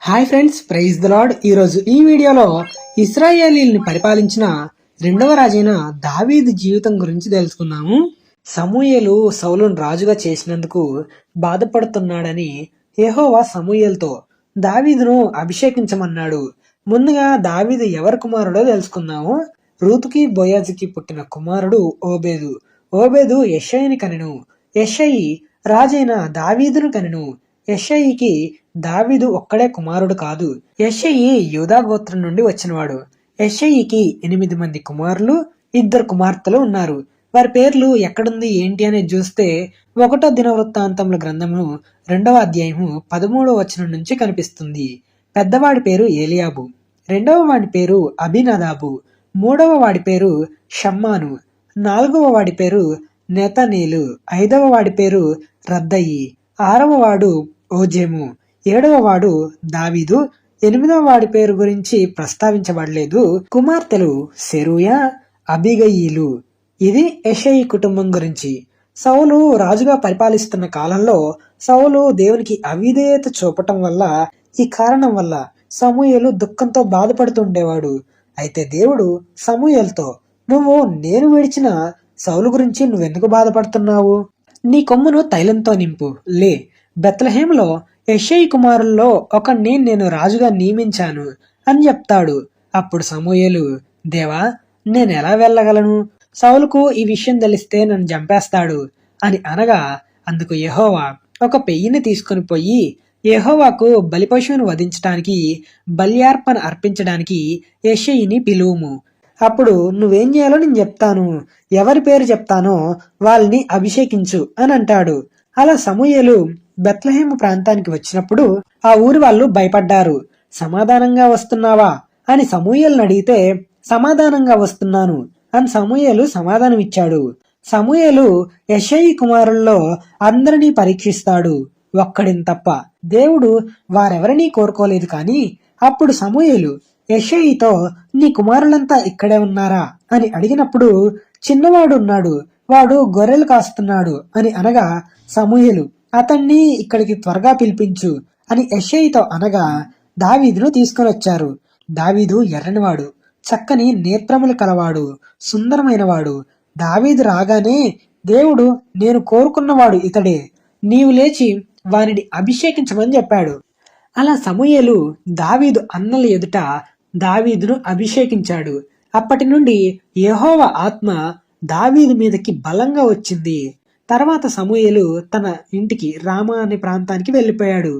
Hi friends, praise the Lord. ఈరోజు ఈ వీడియోలో ఇశ్రాయేలీల్ని పరిపాలించిన రెండవ రాజైన దావీదు జీవితం గురించి తెలుసుకుందాము. సమూయేలు సౌలును రాజుగా చేసినందుకు బాధపడుతున్నాడని యెహోవా సమూయేలుతో దావీదును అభిషేకించమన్నాడు. ముందుగా దావీదు ఎవరి కుమారుడో తెలుసుకుందాము. రూతుకి బోయాజుకి పుట్టిన కుమారుడు ఓబేదు. ఓబేదు యెషయిని కనెను. యెషయి రాజైన దావీదును కనెను. యెషయికి దావీదు ఒక్కడే కుమారుడు కాదు. యెషయి యూదా గోత్రం నుండి వచ్చినవాడు. యెషయికి 8 మంది కుమారులు, 2 కుమార్తెలు ఉన్నారు. వారి పేర్లు ఎక్కడుంది ఏంటి అనేది చూస్తే 1వ దినవృత్తాంతముల గ్రంథము 2వ అధ్యాయము 13వ వచనం నుంచి కనిపిస్తుంది. పెద్దవాడి పేరు ఏలియాబు, రెండవ వాడి పేరు అబినదాబు, మూడవ వాడి పేరు షమ్మాను, 4వ వాడి పేరు నెతనీలు, 5వ వాడి పేరు రద్దయి, 6వ వాడు ఓజేము, 7వ వాడు దావీదు, 8వ వాడి పేరు గురించి ప్రస్తావించబడలేదు. కుమార్తెలు సెరూయా, అబిగయీలు. ఇది యెషయి కుటుంబం గురించి. సౌలు రాజుగా పరిపాలిస్తున్న కాలంలో సౌలు దేవునికి అవిధేయత చూపటం వల్ల, ఈ కారణం వల్ల సమూయేలు దుఃఖంతో బాధపడుతుండేవాడు. అయితే దేవుడు సమూయేలుతో, నువ్వు నేను విడిచిన సౌలు గురించి నువ్వెందుకు బాధపడుతున్నావు? నీ కొమ్మును తైలంతో నింపు, లే, బెత్లెహేములో యెషయి కుమారుల్లో ఒకణ్ణి నేను రాజుగా నియమించాను అని చెప్తాడు. అప్పుడు సమూయేలు, దేవా, నేను ఎలా వెళ్ళగలను? సౌలుకు ఈ విషయం తెలిస్తే నన్ను చంపేస్తాడు అని అనగా, అందుకు యెహోవా ఒక పెయ్యిని తీసుకుని పోయి యెహోవాకు బలిపశువును వధించడానికి, బల్యార్పణ అర్పించడానికి యెషయిని పిలువుము. అప్పుడు నువ్వేం చేయాలో నేను చెప్తాను, ఎవరి పేరు చెప్తానో వాళ్ళని అభిషేకించు అని అంటాడు. అలా సమూయేలు బెత్లెహేము ప్రాంతానికి వచ్చినప్పుడు ఆ ఊరి వాళ్ళు భయపడ్డారు. సమాధానంగా వస్తున్నావా అని సమూయేలును అడిగితే, సమాధానంగా వస్తున్నాను అని సమూయేలు సమాధానం ఇచ్చాడు. సమూయేలు యెషయి కుమారుల్లో అందరినీ పరీక్షిస్తాడు, ఒక్కడిని తప్ప. దేవుడు వారెవరినీ కోరుకోలేదు. కానీ అప్పుడు సమూయేలు యెషయితో, నీ కుమారులంతా ఇక్కడే ఉన్నారా అని అడిగినప్పుడు, చిన్నవాడు ఉన్నాడు, వాడు గొర్రెలు కాస్తున్నాడు అని అనగా, సమూయేలు అతన్ని ఇక్కడికి త్వరగా పిలిపించు అని యెషయితో అనగా దావీదును తీసుకొని వచ్చారు. దావీదు ఎర్రనివాడు, చక్కని నేత్రములు కలవాడు, సుందరమైనవాడు. దావీదు రాగానే దేవుడు, నేను కోరుకున్నవాడు ఇతడే, నీవు లేచి వానిని అభిషేకించమని చెప్పాడు. అలా సమూయేలు దావీదు అన్నల ఎదుట దావీదును అభిషేకించాడు. అప్పటి నుండి యెహోవా ఆత్మ దావీదు మీదకి బలంగా వచ్చింది. తర్వాత సమూయేలు తన ఇంటికి రామా అనే ప్రాంతానికి వెళ్ళిపోయాడు.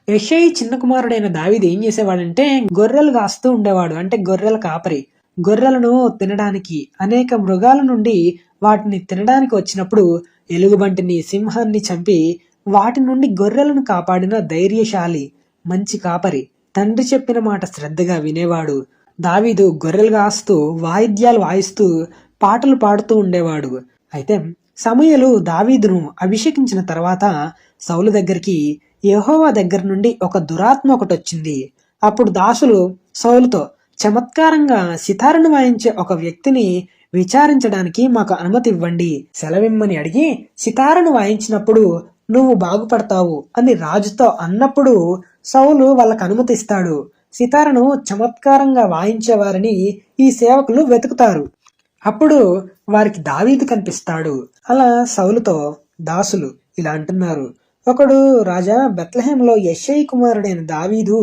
యెషయి చిన్న కుమారుడైన దావీదు ఏం చేసేవాడంటే గొర్రెలు కాస్తూ ఉండేవాడు. అంటే గొర్రెల కాపరి. గొర్రెలను తినడానికి, అనేక మృగాల నుండి వాటిని తినడానికి వచ్చినప్పుడు ఎలుగుబంటిని, సింహాన్ని చంపి వాటి నుండి గొర్రెలను కాపాడిన ధైర్యశాలి, మంచి కాపరి. తండ్రి చెప్పిన మాట శ్రద్ధగా వినేవాడు. దావీదు గొర్రెలు కాస్తూ, వాయిద్యాలు వాయిస్తూ, పాటలు పాడుతూ ఉండేవాడు. అయితే సమూయేలు దావీదును అభిషేకించిన తర్వాత సౌలు దగ్గరికి యెహోవా దగ్గర నుండి ఒక దురాత్మ ఒకటి వచ్చింది. అప్పుడు దాసులు సౌలుతో, చమత్కారంగా సితారను వాయించే ఒక వ్యక్తిని విచారించడానికి మాకు అనుమతి ఇవ్వండి, సెలవిమ్మని అడిగి సితారను వాయించినప్పుడు నువ్వు బాగుపడతావు అని రాజుతో అన్నప్పుడు సౌలు వాళ్ళకు అనుమతిస్తాడు. సితారను చమత్కారంగా వాయించేవారిని ఈ సేవకులు వెతుకుతారు. అప్పుడు వారికి దావీదు కనిపిస్తాడు. అలా సౌలుతో దాసులు ఇలా అంటున్నారు, ఒకడు రాజా, బెత్లెహేములో యెషయి కుమారుడైన దావీదు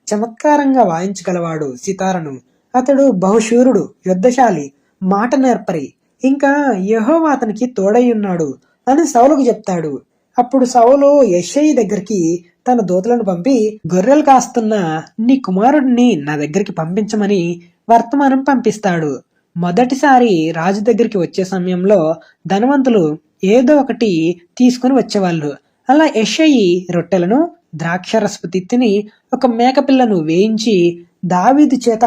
చమత్కారంగా వాయించగలవాడు సితారను. అతడు బహుశూరుడు, యుద్ధశాలి, మాట నేర్పరి, ఇంకా యెహోవా అతనికి తోడై ఉన్నాడు అని సౌలుకు చెప్తాడు. అప్పుడు సౌలు యెషయి దగ్గరికి తన దూతలను పంపి, గొర్రెలు కాస్తున్న నీ కుమారుడిని నా దగ్గరికి పంపించమని వర్తమానం పంపిస్తాడు. మొదటిసారి రాజు దగ్గరికి వచ్చే సమయంలో ధనవంతులు ఏదో ఒకటి తీసుకుని వచ్చేవాళ్ళు. అలా యెషయి రొట్టెలను, ద్రాక్షరసపు తిత్తిని, ఒక మేకపిల్లను వేయించి దావీదు చేత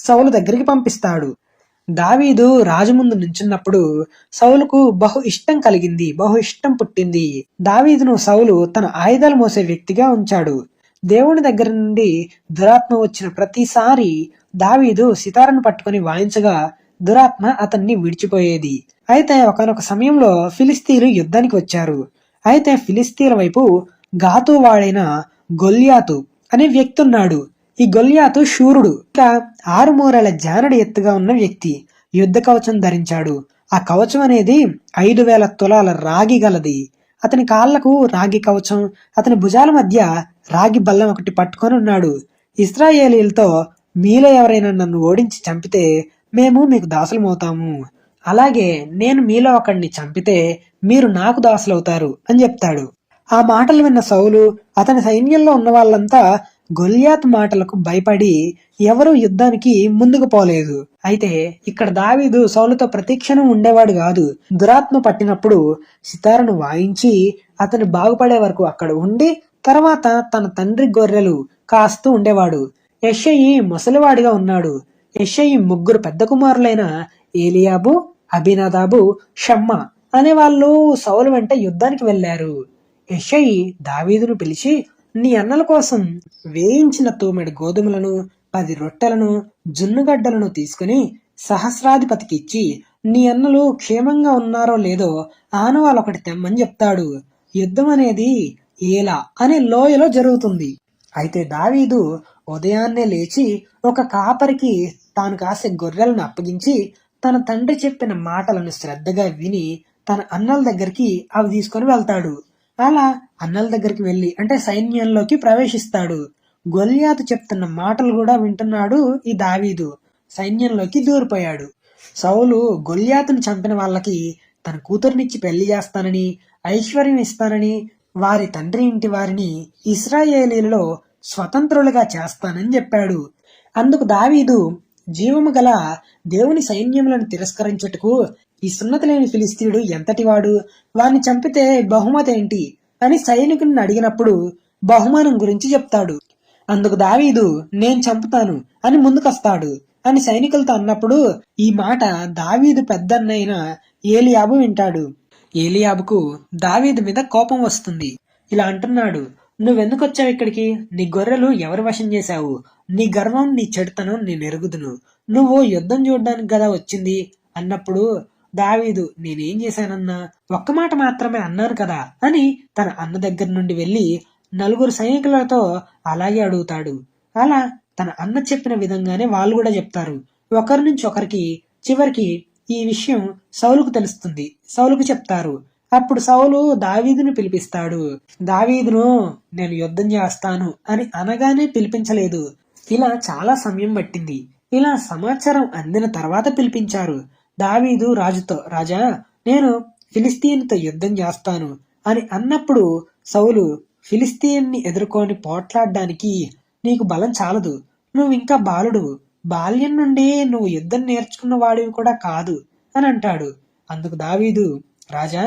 సౌలు దగ్గరికి పంపిస్తాడు. దావీదు రాజు ముందు నుంచున్నప్పుడు సౌలుకు బహు ఇష్టం కలిగింది, బహు ఇష్టం పుట్టింది. దావీదును సౌలు తన ఆయుధాలు మోసే వ్యక్తిగా ఉంచాడు. దేవుని దగ్గర నుండి దురాత్మ వచ్చిన ప్రతిసారి దావీదు సితారను పట్టుకుని వాయించగా దురాత్మ అతన్ని విడిచిపోయేది. అయితే ఒకానొక సమయంలో ఫిలిస్తీన్లు యుద్ధానికి వచ్చారు. అయితే ఫిలిస్తీన్ల వైపు గాతు వాడైన గొల్యాతు అనే వ్యక్తి ఉన్నాడు. ఈ గొల్యాతు శూరుడు, ఇక 6 మూరల జానడి ఎత్తుగా ఉన్న వ్యక్తి. యుద్ధ కవచం ధరించాడు. ఆ కవచం అనేది 5,000 తులాల రాగి గలది. అతని కాళ్లకు రాగి కవచం, అతని భుజాల మధ్య రాగి బల్లం ఒకటి పట్టుకొని ఉన్నాడు. ఇశ్రాయేలీలతో, మీలో ఎవరైనా నన్ను ఓడించి చంపితే మేము మీకు దాసులమవుతాము, అలాగే నేను మీలో ఒకడిని చంపితే మీరు నాకు దాసులవుతారు అని చెప్తాడు. ఆ మాటలు విన్న సౌలు, అతని సైన్యంలో ఉన్న వాళ్ళంతా గొల్యాత్ మాటలకు భయపడి ఎవరూ యుద్ధానికి ముందుకు పోలేదు. అయితే ఇక్కడ దావీదు సౌలుతో ప్రతిక్షణం ఉండేవాడు కాదు. దురాత్మ పట్టినప్పుడు సితారను వాయించి అతను బాగుపడే వరకు అక్కడ ఉండి తర్వాత తన తండ్రి గొర్రెలు కాస్తూ ఉండేవాడు. యెషయి ముసలివాడిగా ఉన్నాడు. యెషయి 3 పెద్ద కుమారులైన ఏలియాబు, అబినదాబు, షమ్మా అనే వాళ్ళు సౌలు వెంట యుద్ధానికి వెళ్లారు. యెషయి దావీదును పిలిచి, నీ అన్నల కోసం వేయించిన తూమెడు గోధుమలను, 10 రొట్టెలను, జున్నుగడ్డలను తీసుకుని సహస్రాధిపతికి ఇచ్చి, నీ అన్నలు క్షేమంగా ఉన్నారో లేదో ఆనవాళ్ళొకటి తెమ్మని చెప్తాడు. యుద్ధం అనేది ఏలా అనే లోయలో జరుగుతుంది. అయితే దావీదు ఉదయాన్నే లేచి ఒక కాపరికి తాను కాసే గొర్రెలను అప్పగించి తన తండ్రి చెప్పిన మాటలను శ్రద్ధగా విని తన అన్నల దగ్గరికి అవి తీసుకొని వెళ్తాడు. అలా అన్నల దగ్గరికి వెళ్లి అంటే సైన్యంలోకి ప్రవేశిస్తాడు. గొల్యాతు చెప్తున్న మాటలు కూడా వింటున్నాడు ఈ దావీదు. సైన్యంలోకి దూరిపోయాడు. సౌలు గొల్యాతును చంపిన వాళ్ళకి తన కూతురునిచ్చి పెళ్లి చేస్తానని, ఐశ్వర్యం ఇస్తానని, వారి తండ్రి ఇంటి వారిని ఇశ్రాయేలీలలో స్వతంత్రులుగా చేస్తానని చెప్పాడు. అందుకు దావీదు, జీవము గల దేవుని సైన్యములను తిరస్కరించుటకు ఈ సున్నతి లేని ఫిలిస్తీయుడు ఎంతటివాడు, వాణ్ణి చంపితే బహుమతి ఏంటి అని సైనికుని అడిగినప్పుడు బహుమానం గురించి చెప్తాడు. అందుకు దావీదు, నేను చంపుతాను అని ముందుకొస్తాడు అని సైనికులతో అన్నప్పుడు ఈ మాట దావీదు పెద్దన్నైన ఏలియాబు వింటాడు. ఏలియాబుకు దావీదు మీద కోపం వస్తుంది. ఇలా అంటున్నాడు, నువ్వెందుకు వచ్చావు ఇక్కడికి? నీ గొర్రెలు ఎవరు వశం చేశావు? నీ గర్వం, నీ చెడుతనం నేను ఎరుగుదును. నువ్వు యుద్ధం చూడడానికి కదా వచ్చింది అన్నప్పుడు దావీదు, నేనేం చేశానన్నా? ఒక్క మాట మాత్రమే అన్నాను కదా అని తన అన్న దగ్గర నుండి వెళ్లి 4 సైనికులతో అలాగే అడుగుతాడు. అలా తన అన్న చెప్పిన విధంగానే వాళ్ళు కూడా చెప్తారు. ఒకరి నుంచి ఒకరికి చివరికి ఈ విషయం సౌలుకు తెలుస్తుంది. సౌలుకు చెప్తారు. అప్పుడు సౌలు దావీదును పిలిపిస్తాడు. దావీదును నేను యుద్ధం చేస్తాను అని అనగానే పిలిపించలేదు. ఇలా చాలా సమయం పట్టింది. ఇలా సమాచారం అందిన తర్వాత పిలిపించారు. దావీదు రాజుతో, రాజా, నేను ఫిలిస్తీన్తో యుద్ధం చేస్తాను అని అన్నప్పుడు సౌలు, ఫిలిస్తీన్ని ఎదుర్కొని పోట్లాడడానికి నీకు బలం చాలదు, నువ్వు ఇంకా బాలుడు, బాల్యం నుండి నువ్వు యుద్ధం నేర్చుకున్న వాడివి కూడా కాదు అని అంటాడు. అందుకు దావీదు, రాజా,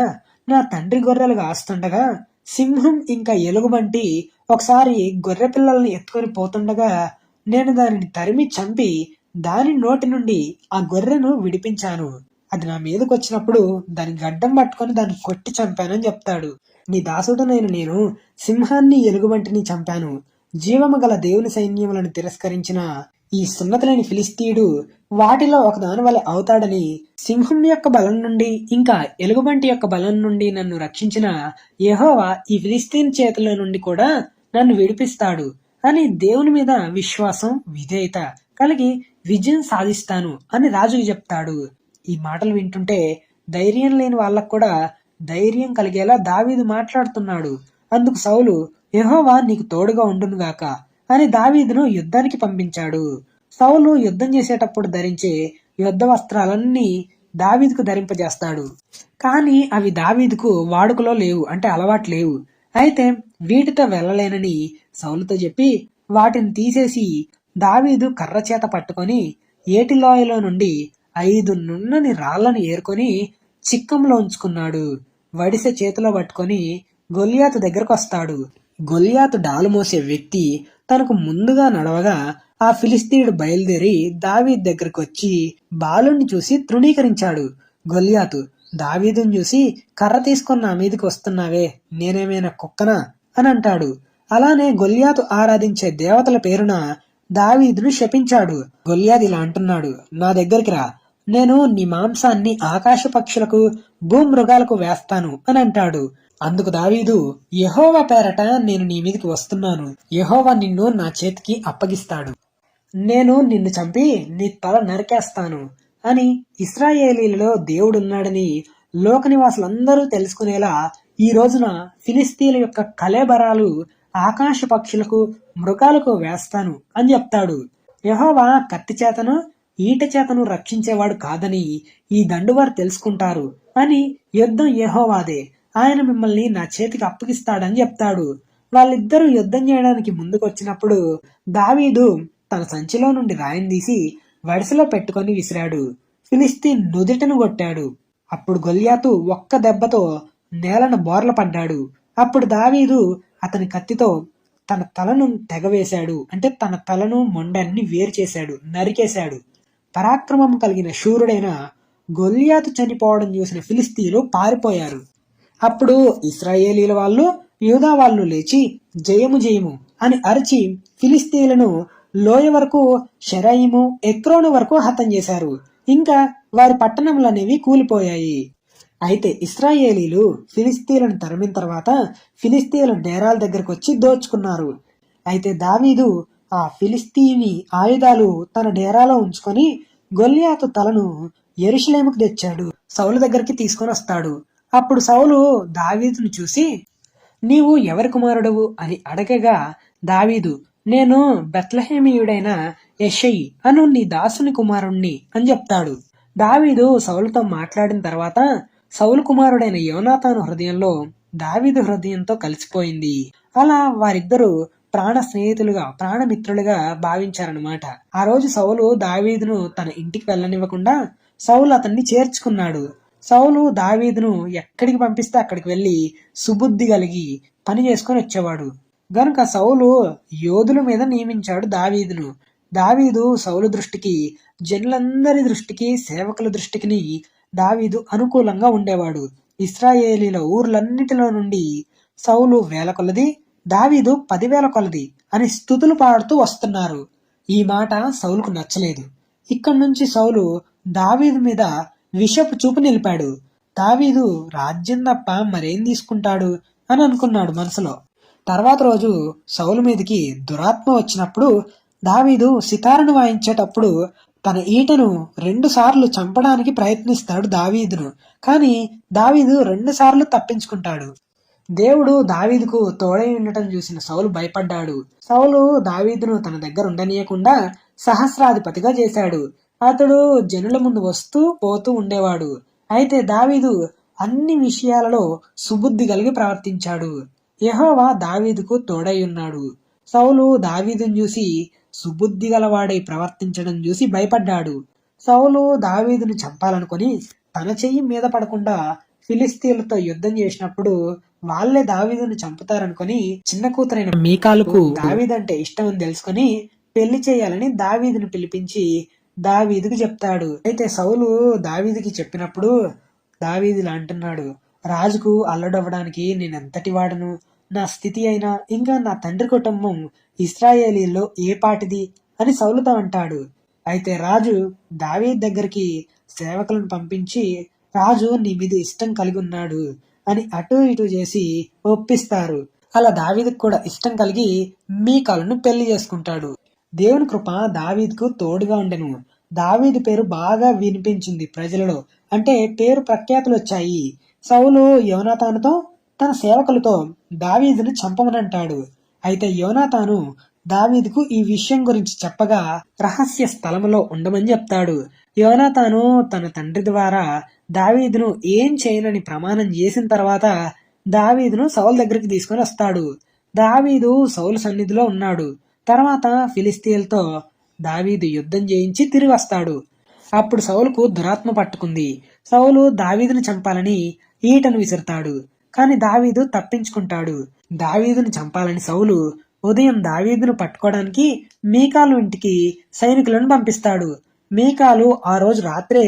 నా తండ్రి గొర్రెలు కాస్తుండగా సింహం ఇంకా ఎలుగుబంటి ఒకసారి గొర్రె పిల్లల్ని ఎత్తుకొని పోతుండగా నేను దానిని తరిమి చంపి దాని నోటి నుండి ఆ గొర్రెను విడిపించాను. అది నా మీదకి వచ్చినప్పుడు దాని గడ్డం పట్టుకొని దాన్ని కొట్టి చంపానని చెప్తాడు. నీ దాసుడనైన నేను సింహాన్ని ఎలుగుబంటిని చంపాను. జీవము గల దేవుని సైన్యములను తిరస్కరించిన ఈ సున్నతిలేని ఫిలిస్తీయుడు వాటిలో ఒక దాని వల్ల అవుతాడని, సింహం యొక్క బలం నుండి ఇంకా ఎలుగుబంటి యొక్క బలం నుండి నన్ను రక్షించిన యెహోవా ఈ ఫిలిస్తీన్ చేతుల నుండి కూడా నన్ను విడిపిస్తాడు అని దేవుని మీద విశ్వాసం, విధేయత కలిగి విజయం సాధిస్తాను అని రాజుకు చెప్తాడు. ఈ మాటలు వింటుంటే ధైర్యం లేని వాళ్ళకు కూడా ధైర్యం కలిగేలా దావీదు మాట్లాడుతున్నాడు. అందుకు సౌలు, యెహోవా నీకు తోడుగా ఉండునుగాక అని దావీదును యుద్ధానికి పంపించాడు. సౌలు యుద్ధం చేసేటప్పుడు ధరించే యుద్ధ వస్త్రాలన్నీ దావీదుకు ధరింపజేస్తాడు. కానీ అవి దావీదుకు వాడుకలో లేవు, అంటే అలవాటు లేవు. అయితే వీటితో వెళ్ళలేనని సౌలుతో చెప్పి వాటిని తీసేసి దావీదు కర్ర చేత పట్టుకొని ఏటిలోయలో నుండి 5 నున్నని రాళ్లను ఏరుకొని చిక్కంలో ఉంచుకున్నాడు. వడిసె చేతిలో పట్టుకొని గొల్యాతు దగ్గరకు వస్తాడు. గొల్యాతు డాలు మోసే వ్యక్తి తనకు ముందుగా నడవగా ఆ ఫిలిస్తీయుడు బయలుదేరి దావీదు దగ్గరకు వచ్చి బాలుణ్ణి చూసి తృణీకరించాడు. గొల్యాతు దావీదుని చూసి, కర్ర తీసుకొని నా మీదకి వస్తున్నావే, నేనేమైనా కుక్కనా అని అంటాడు. అలానే గొల్యాతు ఆరాధించే దేవతల పేరున దావీదును శపించాడు. గొల్యాతు ఇలా అంటున్నాడు, నా దగ్గరికి రా, నేను నీ మాంసాన్ని ఆకాశ పక్షులకు, భూమృగాలకు వేస్తాను అని అంటాడు. అందుకు దావీదు, యెహోవా పేరట నేను నీ మీదకి వస్తున్నాను, యెహోవా నిన్ను నా చేతికి అప్పగిస్తాడు, నేను నిన్ను చంపి నీ తల నరికేస్తాను అని ఇశ్రాయేలీలలో దేవుడున్నాడని లోక నివాసులందరూ తెలుసుకునేలా ఈ రోజున ఫిలిస్తీన్ల యొక్క కళేబరాలు ఆకాశ పక్షులకు మృగాలకు వేస్తాను అని చెప్తాడు. యెహోవా కత్తి చేతను ఈట చేతను రక్షించేవాడు కాదని ఈ దండువారు తెలుసుకుంటారు అని యుద్ధం యెహోవాదే, ఆయన మిమ్మల్ని నా చేతికి అప్పగిస్తాడని చెప్తాడు. వాళ్ళిద్దరూ యుద్ధం చేయడానికి ముందుకొచ్చినప్పుడు దావీదు తన సంచిలో నుండి రాయిని తీసి వడిసెలో పెట్టుకొని విసిరాడు. ఫిలిస్తీన్ నుదిటను కొట్టాడు. అప్పుడు గొల్యాతు ఒక్క దెబ్బతో నేలను బోర్ల పడ్డాడు. అప్పుడు దావీదు అతని కత్తితో తన తలను తెగవేశాడు. అంటే తన తలను మొండాన్ని వేరు చేశాడు, నరికేశాడు. పరాక్రమం కలిగిన శూరుడైన గొల్యాతు చనిపోవడం చూసిన ఫిలిస్తీన్లు పారిపోయారు. అప్పుడు ఇశ్రాయేలీల వాళ్ళు యూదా వాళ్ళు లేచి జయము జయము అని అరిచి ఫిలిస్తీన్లను లోయ వరకు, షెరాయిము, ఎక్రోను వరకు హతం చేశారు. ఇంకా వారి పట్టణములనేవి కూలిపోయాయి. అయితే ఇశ్రాయేలీలు ఫిలిస్తీన్లను తరిమిన తర్వాత ఫిలిస్తీన్ల డేరాల దగ్గరకు వచ్చి దోచుకున్నారు. అయితే దావీదు ఆ ఫిలిస్తీని ఆయుధాలు తన డేరాలో ఉంచుకొని గొల్యాతు తలను యెరూషలేముకు తెచ్చాడు. సౌలు దగ్గరికి తీసుకొని వస్తాడు. అప్పుడు సౌలు దావీదును చూసి, నీవు ఎవరి కుమారుడవు అని అడగగా దావీదు, నేను బెత్లెహేమీయుడైన యెషయి అను నీ దాసుని కుమారుణ్ణి అని చెప్తాడు. దావీదు సౌలుతో మాట్లాడిన తర్వాత సౌలు కుమారుడైన యోనాతాను హృదయంలో దావీదు హృదయంతో కలిసిపోయింది. అలా వారిద్దరూ ప్రాణ స్నేహితులుగా, ప్రాణమిత్రులుగా భావించారనమాట. ఆ రోజు సౌలు దావీదును తన ఇంటికి వెళ్ళనివ్వకుండా సౌలు అతన్ని చేర్చుకున్నాడు. సౌలు దావీదును ఎక్కడికి పంపిస్తే అక్కడికి వెళ్లి సుబుద్ధి కలిగి పని చేసుకొని వచ్చేవాడు గనుక సౌలు యోధుల మీద నియమించాడు దావీదును. దావీదు సౌలు దృష్టికి, జనులందరి దృష్టికి, సేవకుల దృష్టికి దావీదు అనుకూలంగా ఉండేవాడు. ఇశ్రాయేలీల ఊర్లన్నిటిలో నుండి సౌలు 1000 కొలది, దావీదు 10,000 కొలది అని స్తుతులు పాడుతూ వస్తున్నారు. ఈ మాట సౌలుకు నచ్చలేదు. ఇక్కడి నుంచి సౌలు దావీదు మీద విషపు చూపు నిలిపాడు. దావీదు రాజ్యం తప్ప మరేం తీసుకుంటాడు అని అనుకున్నాడు మనసులో. తర్వాత రోజు సౌలు మీదకి దురాత్మ వచ్చినప్పుడు దావీదు సితారును వాయించేటప్పుడు తన ఈటను 2 సార్లు చంపడానికి ప్రయత్నిస్తాడు దావీదును. కానీ దావీదు 2 సార్లు తప్పించుకుంటాడు. దేవుడు దావీదుకు తోడై ఉండటం చూసిన సౌలు భయపడ్డాడు. సౌలు దావీదును తన దగ్గర ఉండనీయకుండా సహస్రాధిపతిగా చేశాడు. అతడు జనుల ముందు వస్తూ పోతూ ఉండేవాడు. అయితే దావీదు అన్ని విషయాలలో సుబుద్ధి కలిగి ప్రవర్తించాడు. యెహోవా దావీదుకు తోడై ఉన్నాడు. సౌలు దావీదును చూసి సుబుద్ధి గలవాడై ప్రవర్తించడం చూసి భయపడ్డాడు. సౌలు దావీదును చంపాలనుకొని తన చెయ్యి మీద పడకుండా ఫిలిస్తీన్లతో యుద్ధం చేసినప్పుడు వాళ్లే దావీదును చంపుతారనుకొని చిన్న కూతురైన మీకాలుకు దావీదంటే ఇష్టం అని తెలుసుకొని పెళ్లి చేయాలని దావీదును పిలిపించి దావీదుకు చెప్తాడు. అయితే సౌలు దావీదుకి చెప్పినప్పుడు దావీదులా అంటున్నాడు, రాజుకు అల్లడవ్వడానికి నేనెంతటి వాడను, నా స్థితి అయినా ఇంకా నా తండ్రి కుటుంబం ఇశ్రాయేలీల్లో ఏ పాటిది అని సౌలుతో అంటాడు. అయితే రాజు దావీదు దగ్గరికి సేవకులను పంపించి, రాజు నీ మీద ఇష్టం కలిగి ఉన్నాడు అని అటు ఇటు చేసి ఒప్పిస్తారు. అలా దావీదుకు కూడా ఇష్టం కలిగి మీకాలును పెళ్లి చేసుకుంటాడు. దేవుని కృప దావీదుకు తోడుగా ఉండెను. దావీదు పేరు బాగా వినిపించింది ప్రజలలో, అంటే పేరు ప్రఖ్యాతులు వచ్చాయి. సౌలు యోనాతానుతో తన సేవకులతో దావీదును చంపమనంటాడు. అయితే యోనాతాను దావీదుకు ఈ విషయం గురించి చెప్పగా రహస్య స్థలములో ఉండమని చెప్తాడు. యోనాతాను తన తండ్రి ద్వారా దావీదును ఏం చేయనని ప్రమాణం చేసిన తర్వాత దావీదును సౌలు దగ్గరికి తీసుకొని వస్తాడు. దావీదు సౌలు సన్నిధిలో ఉన్నాడు. తర్వాత ఫిలిస్తీన్లతో దావీదు యుద్ధం చేయించి తిరిగి వస్తాడు. అప్పుడు సౌలుకు దురాత్మ పట్టుకుంది. సౌలు దావీదును చంపాలని ఈటను విసురుతాడు. కాని దావీదు తప్పించుకుంటాడు. దావీదును చంపాలని సౌలు ఉదయం దావీదును పట్టుకోవడానికి మీకాలు ఇంటికి సైనికులను పంపిస్తాడు. మీకాలు ఆ రోజు రాత్రే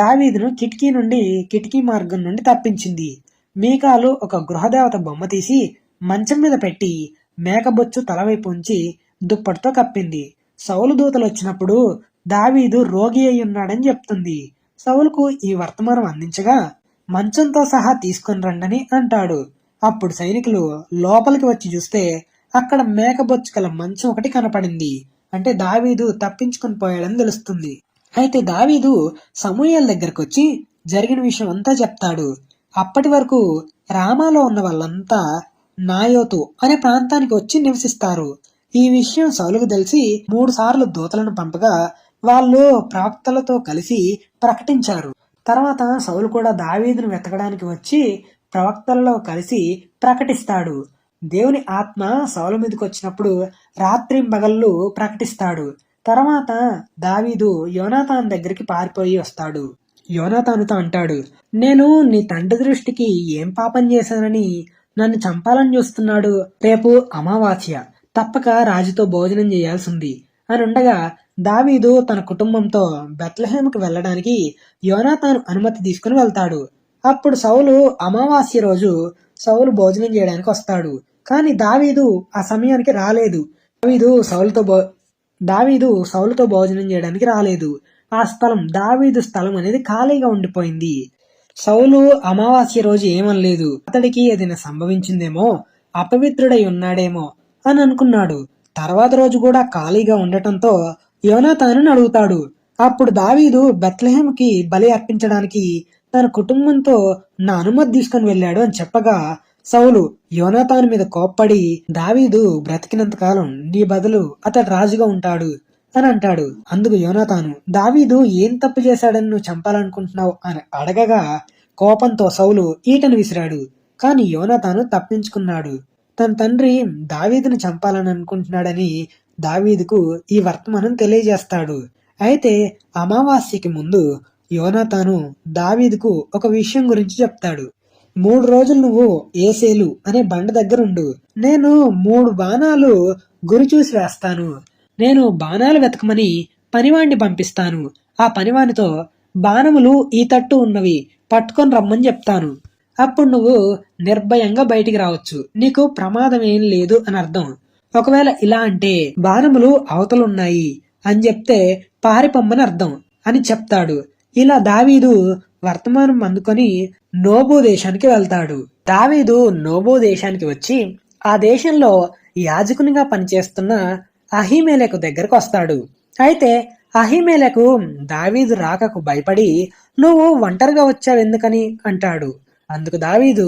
దావీదును కిటికీ మార్గం నుండి తప్పించింది. మీకాలు ఒక గృహదేవత బొమ్మ తీసి మంచం మీద పెట్టి మేకబొచ్చు తలవైపు ఉంచి దుప్పటితో కప్పింది. సౌలు దూతలు వచ్చినప్పుడు దావీదు రోగి అయి ఉన్నాడని చెప్తుంది. సౌలుకు ఈ వర్తమానం అందించగా మంచంతో సహా తీసుకుని రండని అంటాడు. అప్పుడు సైనికులు లోపలికి వచ్చి చూస్తే అక్కడ మేకబొచ్చుకల మంచం ఒకటి కనపడింది. అంటే దావీదు తప్పించుకొని పోయాడని తెలుస్తుంది. అయితే దావీదు సమూయేలు దగ్గరకు వచ్చి జరిగిన విషయం అంతా చెప్తాడు. అప్పటి వరకు రామాలో ఉన్న వాళ్ళంతా నాయోతు అనే ప్రాంతానికి వచ్చి నివసిస్తారు. ఈ విషయం సౌలుకు తెలిసి 3 సార్లు దూతలను పంపగా వాళ్ళు ప్రవక్తలతో కలిసి ప్రకటించారు. తర్వాత సౌలు కూడా దావీదును వెతకడానికి వచ్చి ప్రవక్తలలో కలిసి ప్రకటిస్తాడు. దేవుని ఆత్మ సౌలు మీదకి వచ్చినప్పుడు రాత్రి పగళ్ళు ప్రకటిస్తాడు. తర్వాత దావీదు యోనాతాను దగ్గరికి పారిపోయి వస్తాడు. యోనాతానుతో అంటాడు, నేను నీ తండ్రి దృష్టికి ఏం పాపం చేశానని నన్ను చంపాలని చూస్తున్నాడు. రేపు అమావాస్య, తప్పక రాజుతో భోజనం చేయాల్సింది అని ఉండగా దావీదు తన కుటుంబంతో బెత్లెహేముకు వెళ్ళడానికి యోనాతాను అనుమతి తీసుకుని వెళ్తాడు. అప్పుడు సౌలు అమావాస్య రోజు సౌలు భోజనం చేయడానికి వస్తాడు. కానీ దావీదు ఆ సమయానికి రాలేదు. దావీదు సౌలుతో భోజనం చేయడానికి రాలేదు. ఆ స్థలం దావీదు స్థలం అనేది ఖాళీగా ఉండిపోయింది. సౌలు అమావాస్య రోజు ఏమనలేదు. అతడికి ఏదైనా సంభవించిందేమో, అపవిత్రుడై ఉన్నాడేమో అని అనుకున్నాడు. తర్వాత రోజు కూడా ఖాళీగా ఉండటంతో యోనాతానుని అడుగుతాడు. అప్పుడు దావీదు బెత్లెహేముకి బలి అర్పించడానికి తన కుటుంబంతో నా అనుమతి తీసుకుని వెళ్ళాడు అని చెప్పగా సౌలు యోనాతాను మీద కోప్పడి దావీదు బ్రతికినంత కాలం నీ బదులు అతడు రాజుగా ఉంటాడు అని అంటాడు. అందుకు యోనాతాను, దావీదు ఏం తప్పు చేశాడని నువ్వు చంపాలనుకుంటున్నావు అని అడగగా కోపంతో సౌలు ఈటను విసిరాడు. కాని యోనాతాను తప్పించుకున్నాడు. తన తండ్రి దావీదును చంపాలని అనుకుంటున్నాడని దావీదుకు ఈ వర్తమానం తెలియజేస్తాడు. అయితే అమావాస్యకి ముందు యోనాతాను దావీదుకు ఒక విషయం గురించి చెప్తాడు. 3 రోజులు నువ్వు ఏసేలు అనే బండ దగ్గరుండు. నేను 3 బాణాలు గురి చూసి వేస్తాను. నేను బాణాలు వెతకమని పనివాణ్ణి పంపిస్తాను. ఆ పనివానితో బాణములు ఈ తట్టు ఉన్నవి పట్టుకొని రమ్మని చెప్తాను. అప్పుడు నువ్వు నిర్భయంగా బయటికి రావచ్చు. నీకు ప్రమాదం ఏం లేదు అని అర్థం. ఒకవేళ ఇలా అంటే బాణములు అవతలున్నాయి అని చెప్తే పారిపొమ్మని అర్థం అని చెప్తాడు. ఇలా దావీదు వర్తమానం అందుకొని నోబు దేశానికి వెళ్తాడు. దావీదు నోబు దేశానికి వచ్చి ఆ దేశంలో యాజకునిగా పనిచేస్తున్న అహీమెలెకు దగ్గరకు వస్తాడు. అయితే అహీమెలెకు దావీదు రాకకు భయపడి నువ్వు ఒంటరిగా వచ్చావెందుకని అంటాడు. అందుకు దావీదు,